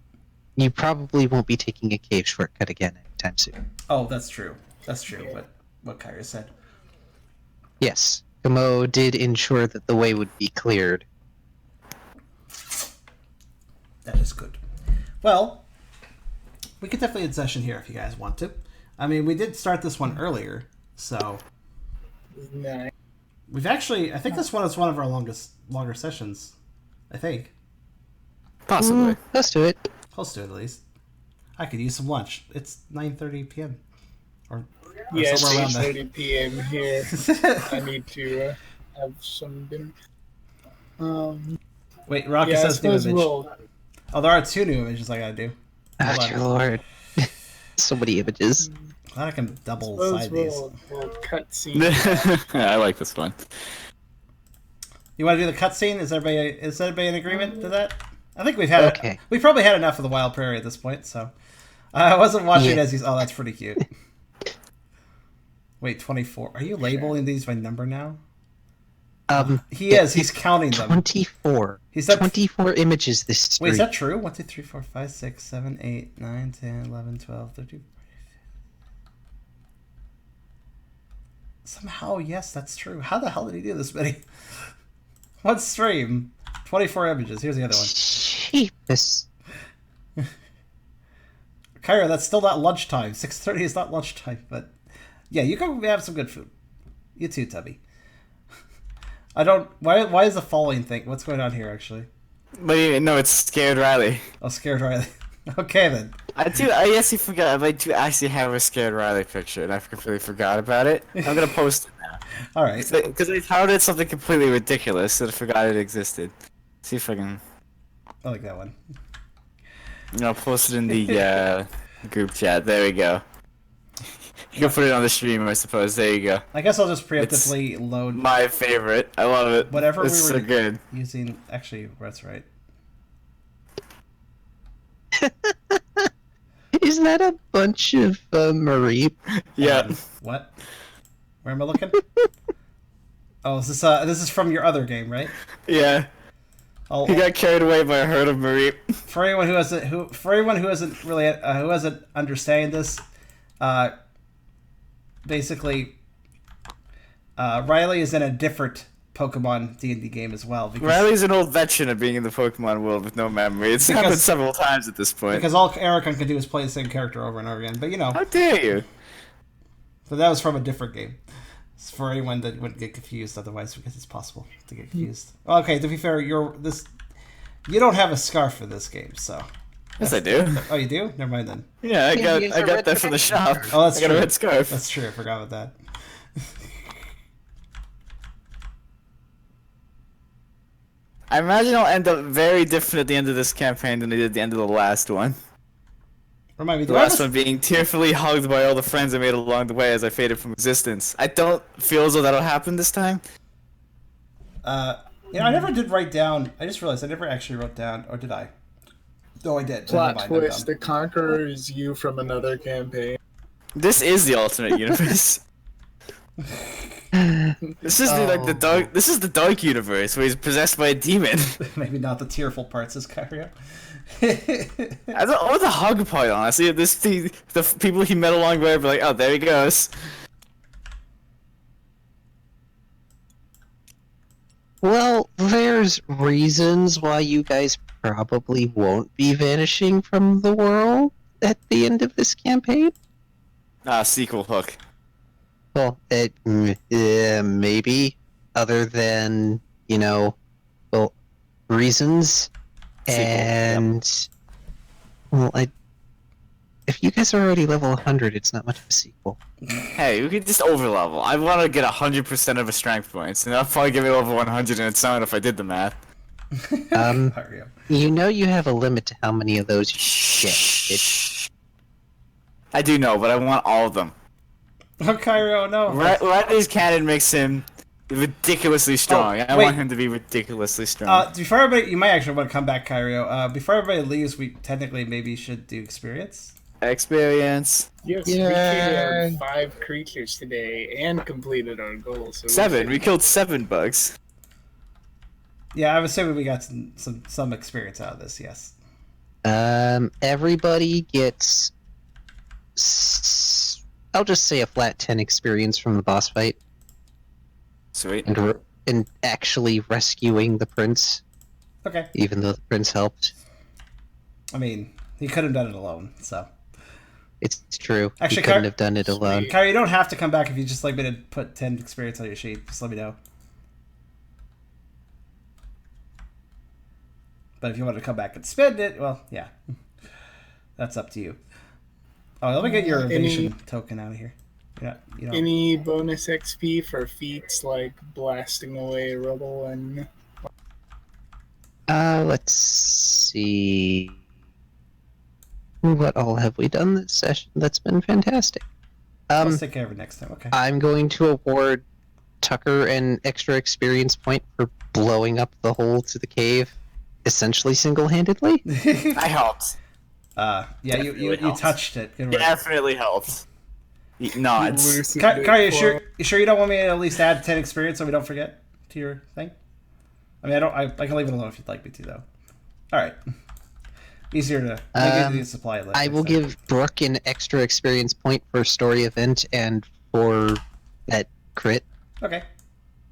you probably won't be taking a cave shortcut again anytime soon. Oh, that's true. That's true, what Kyrio said. Yes, Kamo did ensure that the way would be cleared. That is good. Well, we could definitely end session here if you guys want to. I mean, we did start this one earlier, so Nice. we've actually. I think this one is one of our longer sessions. I think possibly. Let's do it. close to it at least. I could use some lunch. It's 9:30 p.m. or Yeah, somewhere around there. 8:30 p.m. here. I need to have some dinner. Wait, Rocky Yeah, I says new suppose image. we'll. Oh, there are 2 new images I gotta do. Oh, Hold on. dear lord. So many images. Glad I can double Suppose side these. we'll cut scene. I like this one. You want to do the cutscene? Is everybody in agreement to that? I think we've had Okay. we probably had enough of the Wild Prairie at this point, so I wasn't watching it Yeah. as he's. Oh, that's pretty cute. Wait, 24. Are you labeling these by number now? He is. He's counting them. 24. He's at 24 images this stream. Wait, is that true? 1, 2, 3, 4, 5, 6, 7, 8, 9, 10, 11, 12, 13. Somehow, yes, that's true. How the hell did he do this many? What stream? 24 images. Here's the other one. Jeepus. Kyrio, that's still not lunchtime. 6:30 is not lunchtime, but yeah, you can have some good food. You too, Tubby. I don't. Why is the following thing? What's going on here, actually? But no, it's Scared Riley. Oh, Scared Riley. Okay, then. I actually forgot. I do actually have a Scared Riley picture, and I completely forgot about it. I'm gonna post it now. All right. Because I touted something completely ridiculous, and I forgot it existed. See if I can. I like that one. I'll post it in the group chat. There we go. You can put it on the stream, I suppose. There you go. I guess I'll just preemptively load My favorite. I love it. whatever It's we were so good. using. Actually, that's right. Is that a bunch of Marie? Yeah. What? Where am I looking? Oh, is this is from your other game, right? Yeah. I'll, He got carried away by a herd of Marie. for anyone who isn't really who hasn't understanding this, basically, Riley is in a different Pokemon D&D game as well. Because, Riley's an old veteran of being in the Pokemon world with no memory. It's happened several times at this point. because all Eragon can do is play the same character over and over again. But you know, How dare you? so that was from a different game. It's for anyone that wouldn't get confused otherwise, because it's possible to get confused. Okay, to be fair, you don't have a scarf for this game, so. Yes, I do. Oh, you do? Never mind then. Yeah, I he has a got red that from the shop. scarf. Oh, that's I got true. a red scarf. That's true. I forgot about that. I imagine I'll end up very different at the end of this campaign than I did at the end of the last one. Remind me. The last one being tearfully hugged by all the friends I made along the way as I faded from existence. I don't feel as though that'll happen this time. I never did write down. I just realized I never actually wrote down, or did I? No, I did. Plot Never mind, I'm twist: dumb. the Conqueror is you from another campaign. This is the alternate universe. This is the dark. This is the dark universe where he's possessed by a demon. Maybe not the tearful parts, as Kyrio. I don't know the hug part, honestly. The people he met along the way were like, oh, there he goes. Well, there's reasons why you guys probably won't be vanishing from the world at the end of this campaign. Sequel hook. Well, maybe, other than, reasons. Sequel, And, well, if you guys are already level 100, it's not much of a sequel. Hey, we could just overlevel. I want to get 100% of a strength points, and I'll probably give me level 100 in its own if I did the math. Kyrio. You have a limit to how many of those you can get. I do know, but I want all of them. Oh, Kyrio, no. Riley's cannon makes him ridiculously strong. I wait. want him to be ridiculously strong. Before everybody, you might actually want to come back, Kyrio. Before everybody leaves, we technically maybe should do experience. Experience. Yes, Yeah. we killed 5 creatures today and completed our goal. So 7. We killed 7 bugs. Yeah, I'm assuming we got some experience out of this. Yes. Everybody gets, I'll just say a flat 10 experience from the boss fight Sweet. and actually rescuing the prince, Okay. even though the prince helped. I mean, he could have done it alone. So, It's true. Actually, He couldn't Car- have done it alone. Kyrio, you don't have to come back if you just like me to put 10 experience on your sheet. Just let me know. But if you want to come back and spend it, well, yeah, that's up to you. Oh, let me get your evasion token out of here. Yeah, you know. Any bonus XP for feats like blasting away rubble and Let's see. What all have we done this session? That's been fantastic. Let's take care of it next time. Okay. I'm going to award Tucker an extra experience point for blowing up the hole to the cave, essentially single-handedly. I helped. Yeah, you helps. touched it. Good work. Definitely helped. Nods. Kyrio, you sure you don't want me to at least add 10 experience so we don't forget to your thing? I mean, I can leave it alone if you'd like me to, though. All right. Easier to make it supply list. I will give Brooke an extra experience point for story event and for that crit. Okay.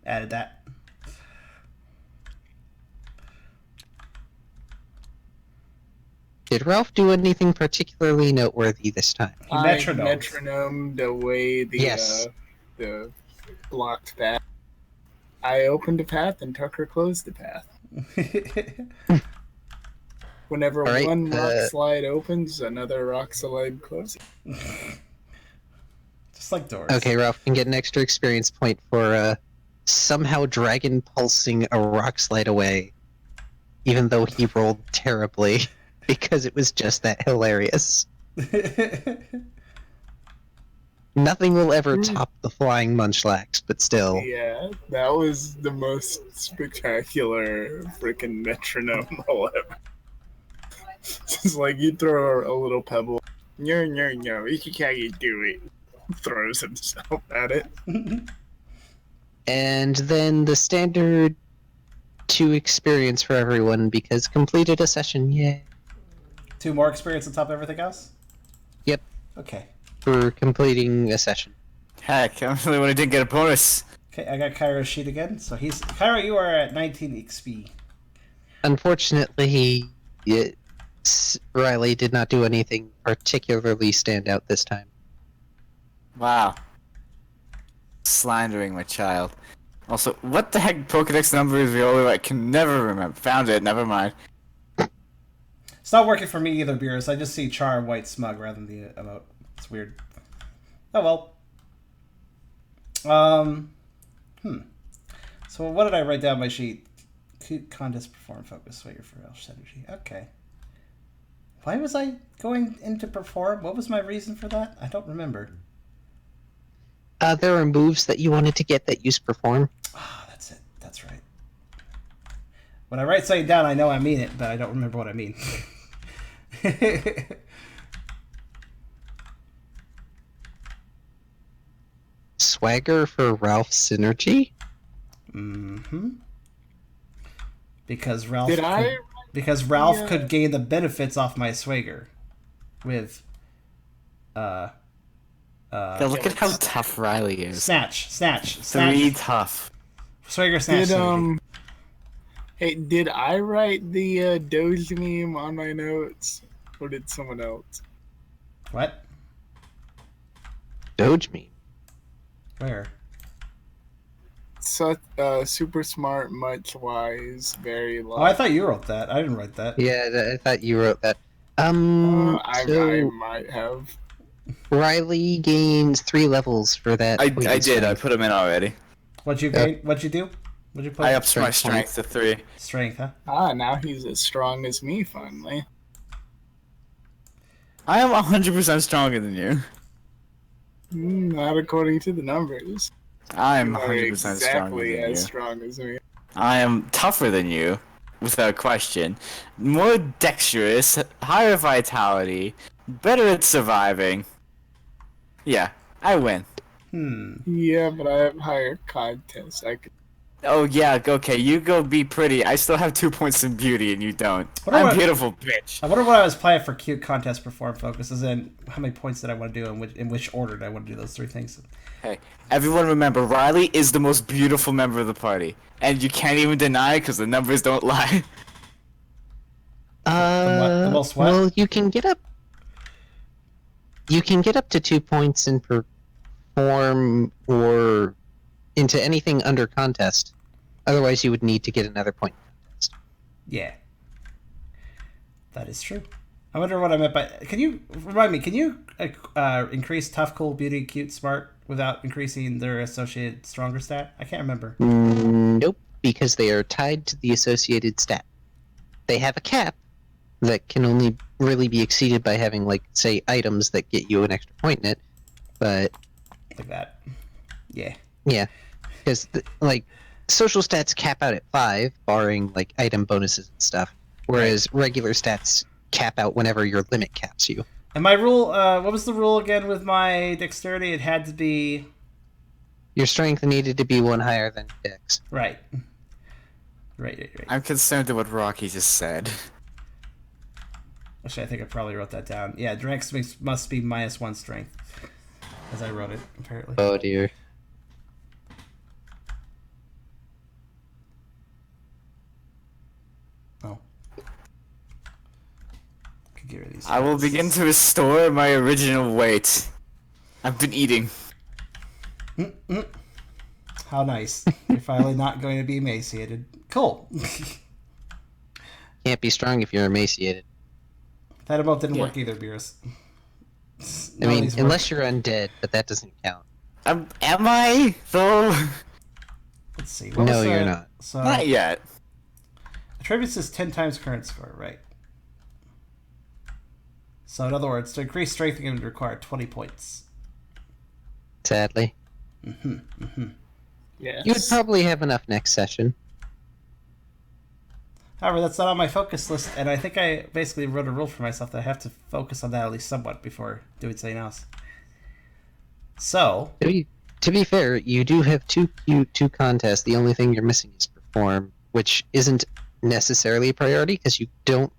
Added that. Did Ralph do anything particularly noteworthy this time? He I metronomed. metronomed away the Yes. The blocked path. I opened a path and Tucker closed the path. Whenever All right, one rock slide opens, another rock slide closes. Just like doors. Okay, Ralph can get an extra experience point for somehow dragon pulsing a rock slide away, even though he rolled terribly, because it was just that hilarious. Nothing will ever top the flying munchlax, but still. Yeah, that was the most spectacular freaking metronome roll ever. It's like you throw a little pebble. No, Ikikagi do it. Throws himself at it. And then the standard 2 experience for everyone because completed a session, yay. 2 more experience on top of everything else? Yep, Okay. for completing a session. Heck, I'm the only one who didn't get a bonus. Okay, I got Kairo's sheet again. So Kyrio, you are at 19 XP. Unfortunately, Riley did not do anything particularly stand out this time. Wow. Slandering my child. Also, what the heck Pokedex number is the only I can never remember. Found it, never mind. It's not working for me either, Beerus. I just see Char White Smug rather than the emote. It's weird. Oh well. So what did I write down on my sheet? Contest perform focus. Wait for Elf energy. Okay. Why was I going into perform? What was my reason for that? I don't remember. There are moves that you wanted to get that use perform. Ah, that's it. That's right. When I write something down, I know I mean it, but I don't remember what I mean. Swagger for Ralph Synergy? Mm-hmm. Because Ralph Yeah. could gain the benefits off my swagger with God, look at how tough Riley is. snatch. 3 tough. Swagger snatch. synergy. Hey, did I write the Doge meme on my notes, or did someone else? What? Doge meme. Where? Super smart, much wise, very low. Oh, I thought you wrote that. I didn't write that. Yeah, I thought you wrote that. I So might have. Riley gains 3 levels for that. I point of did, I strength. put him in already. What'd you gain? What'd you do? What'd you put? I upped my Strength strength to 3. Strength, huh? Now he's as strong as me, finally. I am 100% stronger than you. Not according to the numbers. I am You are 100% stronger exactly than you. as strong as me. I am tougher than you, without question. More dexterous, higher vitality, better at surviving. Yeah, I win. Yeah, but I have higher contest. I could. Oh yeah, okay, you go be pretty. I still have 2 points in beauty and you don't. What about- I'm beautiful, bitch. I wonder what I was playing for cute contest perform focus. As in, how many points did I want to do, and in which order did I want to do those 3 things? Hey, everyone remember, Riley is the most beautiful member of the party. And you can't even deny it because the numbers don't lie. The most what? Well, you can get up. You can get up to 2 points in perform or into anything under contest. Otherwise, you would need to get another point. Yeah. That is true. I wonder what I meant by... Can you... Remind me, can you increase tough, cool, beauty, cute, smart without increasing their associated stronger stat? I can't remember. Nope, because they are tied to the associated stat. They have a cap that can only really be exceeded by having, like, say, items that get you an extra point in it, but like that. Yeah. Yeah, because like social stats cap out at 5, barring like item bonuses and stuff, whereas regular stats cap out whenever your limit caps you. And my rule, what was the rule again with my dexterity? It had to be... Your strength needed to be 1 higher than dex. Right. Right. I'm concerned with what Rocky just said. Actually, I think I probably wrote that down. Yeah, dex must be -1 strength. As I wrote it, apparently. Oh dear. Oh. Could get rid of these. I will begin to restore my original weight. I've been eating. How nice. You're finally not going to be emaciated. Cool. Can't be strong if you're emaciated. That emote didn't work either, Beerus. I mean, unless you're undead, but that doesn't count. Am I, though? Let's see. No, you're not. So, Not yet. attributes is 10 times current score, right? So, in other words, to increase strength, it would require 20 points. Sadly. Yes. You would probably have enough next session. However, that's not on my focus list, and I think I basically wrote a rule for myself that I have to focus on that at least somewhat before doing something else. So, To be fair, you do have two contests. The only thing you're missing is perform, which isn't necessarily a priority because you don't.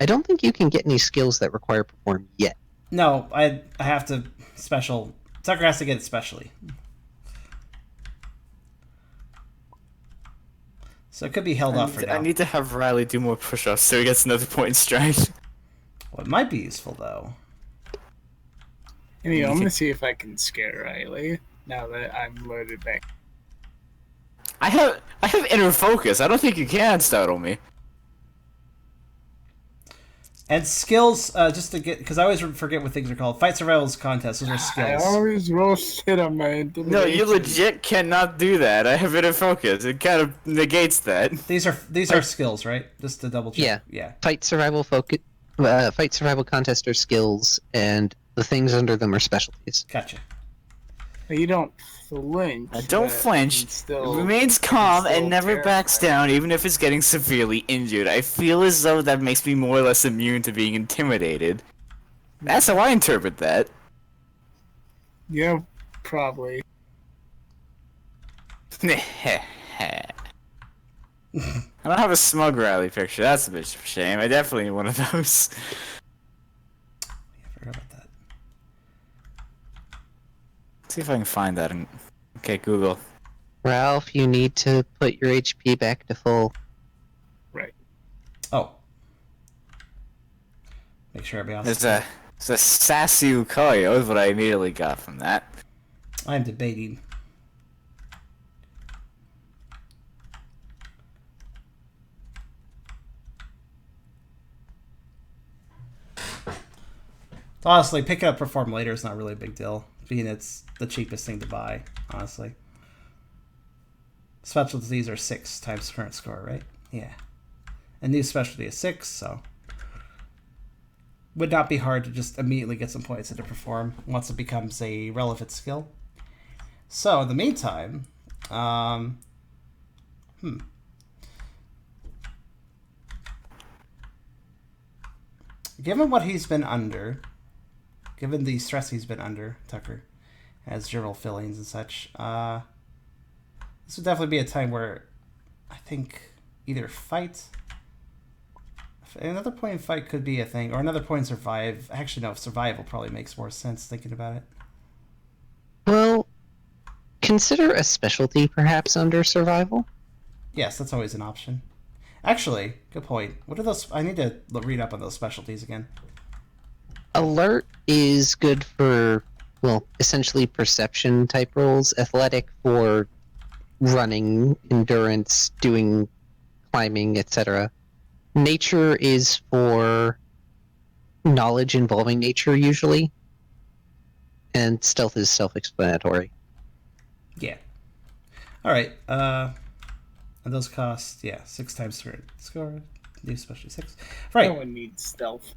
I don't think you can get any skills that require perform yet. no, I have to special. Tucker has to get it specially. So it could be held off for now. I need to have Riley do more push-ups so he gets another point in strength. What might be useful, though. Anyway, I'm gonna see if I can scare Riley now that I'm loaded back. I have inner focus. I don't think you can startle me. And skills, just to get... Because I always forget what things are called. Fight Survival's contests. Those are I skills. always roll shit on my intimidation. No, you legit cannot do that. I have inner focus. It kind of negates that. These are skills, right? Just to double check. Yeah. Fight survival contest are skills, and the things under them are specialties. Gotcha. You don't flinch. I don't but flinch. it still- Remains calm still and never backs down, even if it's getting severely injured. I feel as though that makes me more or less immune to being intimidated. That's how I interpret that. Yeah, probably. I don't have a smug rally picture. That's a bit of a shame. I definitely need one of those. Yeah, I forgot about that. See if I can find that. Okay, Google. Ralph, you need to put your HP back to full. Right. Oh. Make sure everybody else... It's a Sasu Kyrio is what I immediately got from that. I'm debating. Honestly, picking up Perform later is not really a big deal, being it's the cheapest thing to buy, honestly. Specialties are 6 times current score, right? Yeah. And new specialty is 6, so... Would not be hard to just immediately get some points into Perform once it becomes a relevant skill. So, in the meantime... Given what he's been under... Given the stress he's been under, Tucker, as general fillings and such, this would definitely be a time where I think either fight... Another point in fight could be a thing, or another point in survive. Actually, no, survival probably makes more sense thinking about it. Well, consider a specialty perhaps under survival. Yes, that's always an option. Actually, good point. What are those? I need to read up on those specialties again. Alert is good for, well, essentially perception type roles. Athletic for running, endurance, doing climbing, etc. Nature is for knowledge involving nature, usually. And stealth is self-explanatory. Yeah. Alright, and those cost, 6 times current score. New specialty 6. Right. No one needs stealth.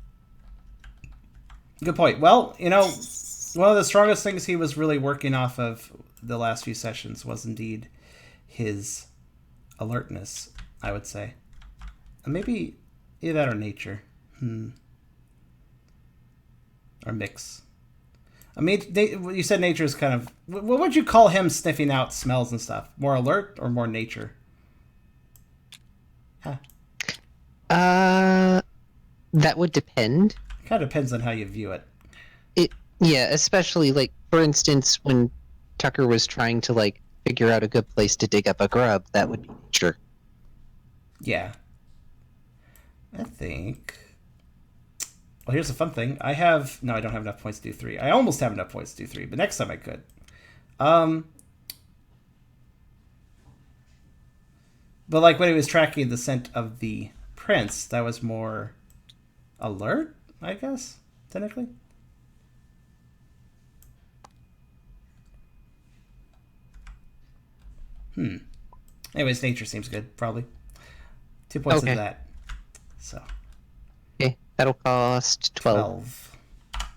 Good point. Well, you know, one of the strongest things he was really working off of the last few sessions was indeed his alertness, I would say. And maybe either that or nature. Or mix. I mean, you said nature is kind of... What would you call him sniffing out smells and stuff? More alert or more nature? Huh. That would depend. Kind of depends on how you view it. Yeah, especially, like, for instance, when Tucker was trying to, like, figure out a good place to dig up a grub, that would be nature. Yeah. I think... Well, here's the fun thing. I have... No, I don't have enough points to do 3. I almost have enough points to do 3, but next time I could. But, like, when he was tracking the scent of the prince, that was more alert, I guess, technically. Anyways, nature seems good, probably. 2 points into that. So. Okay, that'll cost 12. There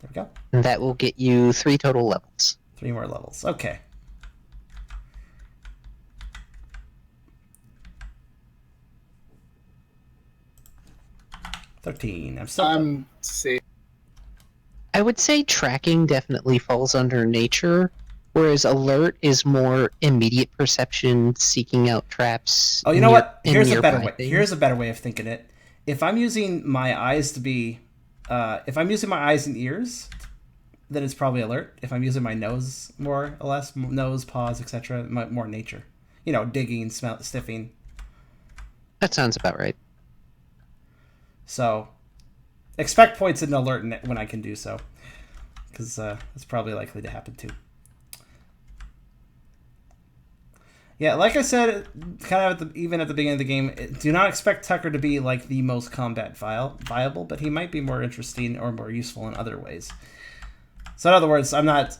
we go. And that will get you 3 total levels. 3 more levels. Okay. $13. I'm safe. I would say tracking definitely falls under nature, whereas alert is more immediate perception, seeking out traps. Oh, you know what? Here's a better way. Here's a better way of thinking it. If I'm using my eyes to be, if I'm using my eyes and ears, then it's probably alert. If I'm using my nose more or less, nose, paws, etc., more nature. You know, digging, sniffing. That sounds about right. So, expect points in alert when I can do so, because it's probably likely to happen too. Yeah, like I said, kind of even at the beginning of the game, do not expect Tucker to be like the most combat viable, but he might be more interesting or more useful in other ways. So in other words, I'm not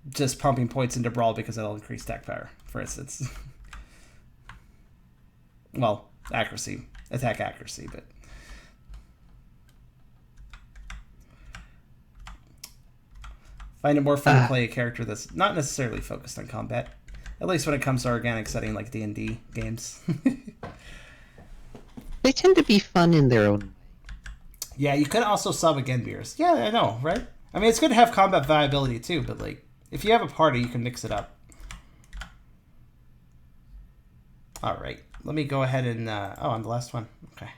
just pumping points into Brawl because it'll increase attack power, for instance. Well, accuracy, attack accuracy, but... Find it more fun to play a character that's not necessarily focused on combat. At least when it comes to organic setting like D&D games. They tend to be fun in their own way. Yeah, you could also sub again beers. Yeah, I know, right? I mean, it's good to have combat viability too, but like, if you have a party, you can mix it up. All right, let me go ahead and... oh, I'm the last one. Okay.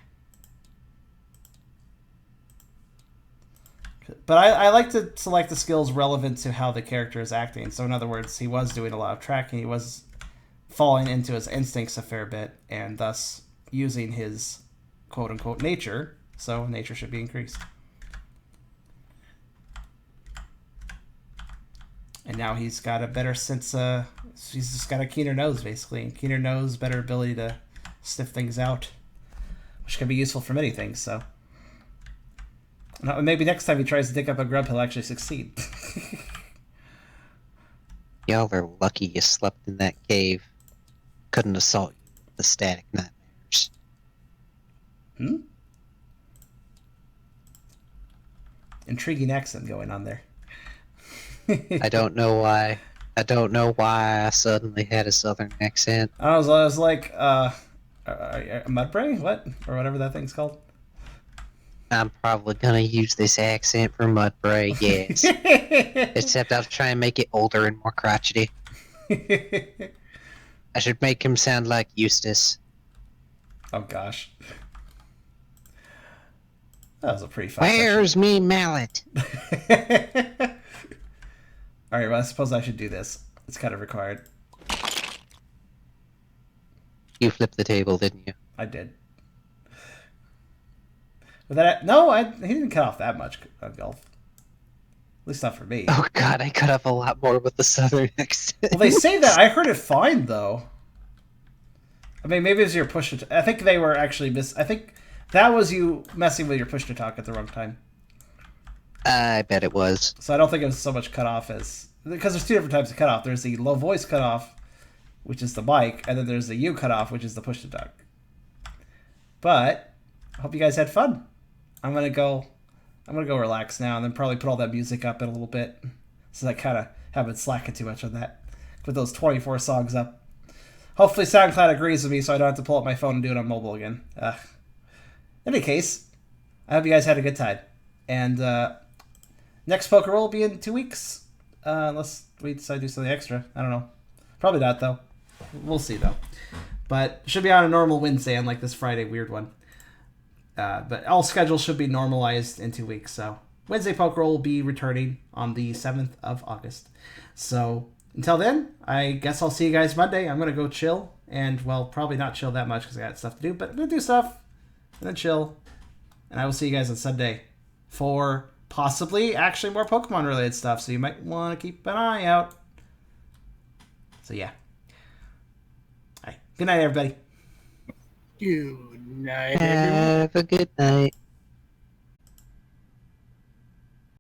But I like to select the skills relevant to how the character is acting. So in other words, he was doing a lot of tracking. He was falling into his instincts a fair bit, and thus using his quote-unquote nature. So nature should be increased. And now he's got a better sense, he's just got a keener nose, basically. And keener nose, better ability to sniff things out, which can be useful for many things, so... Maybe next time he tries to dig up a grub, he'll actually succeed. Y'all are lucky you slept in that cave. Couldn't assault you with the static nightmares. Intriguing accent going on there. I don't know why. I don't know why I suddenly had a southern accent. I was like, Mudbray? What? Or whatever that thing's called. I'm probably gonna use this accent for Mudbray, yes. Except I'll try and make it older and more crotchety. I should make him sound like Eustace. Oh gosh. That was a pretty fun Where's me mallet? Alright, well, I suppose I should do this. It's kind of required. You flipped the table, didn't you? I did. But that, no, he didn't cut off that much golf. At least not for me. Oh god, I cut off a lot more with the southern accent. Well, they say that. I heard it fine, though. I mean, maybe it was your push to... I think they were actually I think that was you messing with your push to talk at the wrong time. I bet it was. So I don't think it was so much cut off as... Because there's two different types of cutoff. There's the low voice cutoff, which is the mic, and then there's the U cutoff, which is the push to talk. But I hope you guys had fun. I'm going to go I'm gonna go relax now and then probably put all that music up in a little bit, since I kind of haven't slacking too much on that. Put those 24 songs up. Hopefully SoundCloud agrees with me so I don't have to pull up my phone and do it on mobile again. In any case, I hope you guys had a good time. And next Pokerole will be in 2 weeks. Unless we decide to do something extra. I don't know. Probably not, though. We'll see, though. But it should be on a normal Wednesday, unlike this Friday weird one. But all schedules should be normalized in 2 weeks. So Wednesday Pokerole will be returning on the 7th of August. So until then, I guess I'll see you guys Monday. I'm going to go chill. And, well, probably not chill that much because I got stuff to do. But I'm going to do stuff and then chill. And I will see you guys on Sunday for possibly actually more Pokemon related stuff. So you might want to keep an eye out. So, yeah. All right. Good night, everybody. Good night, everyone. Have a good night.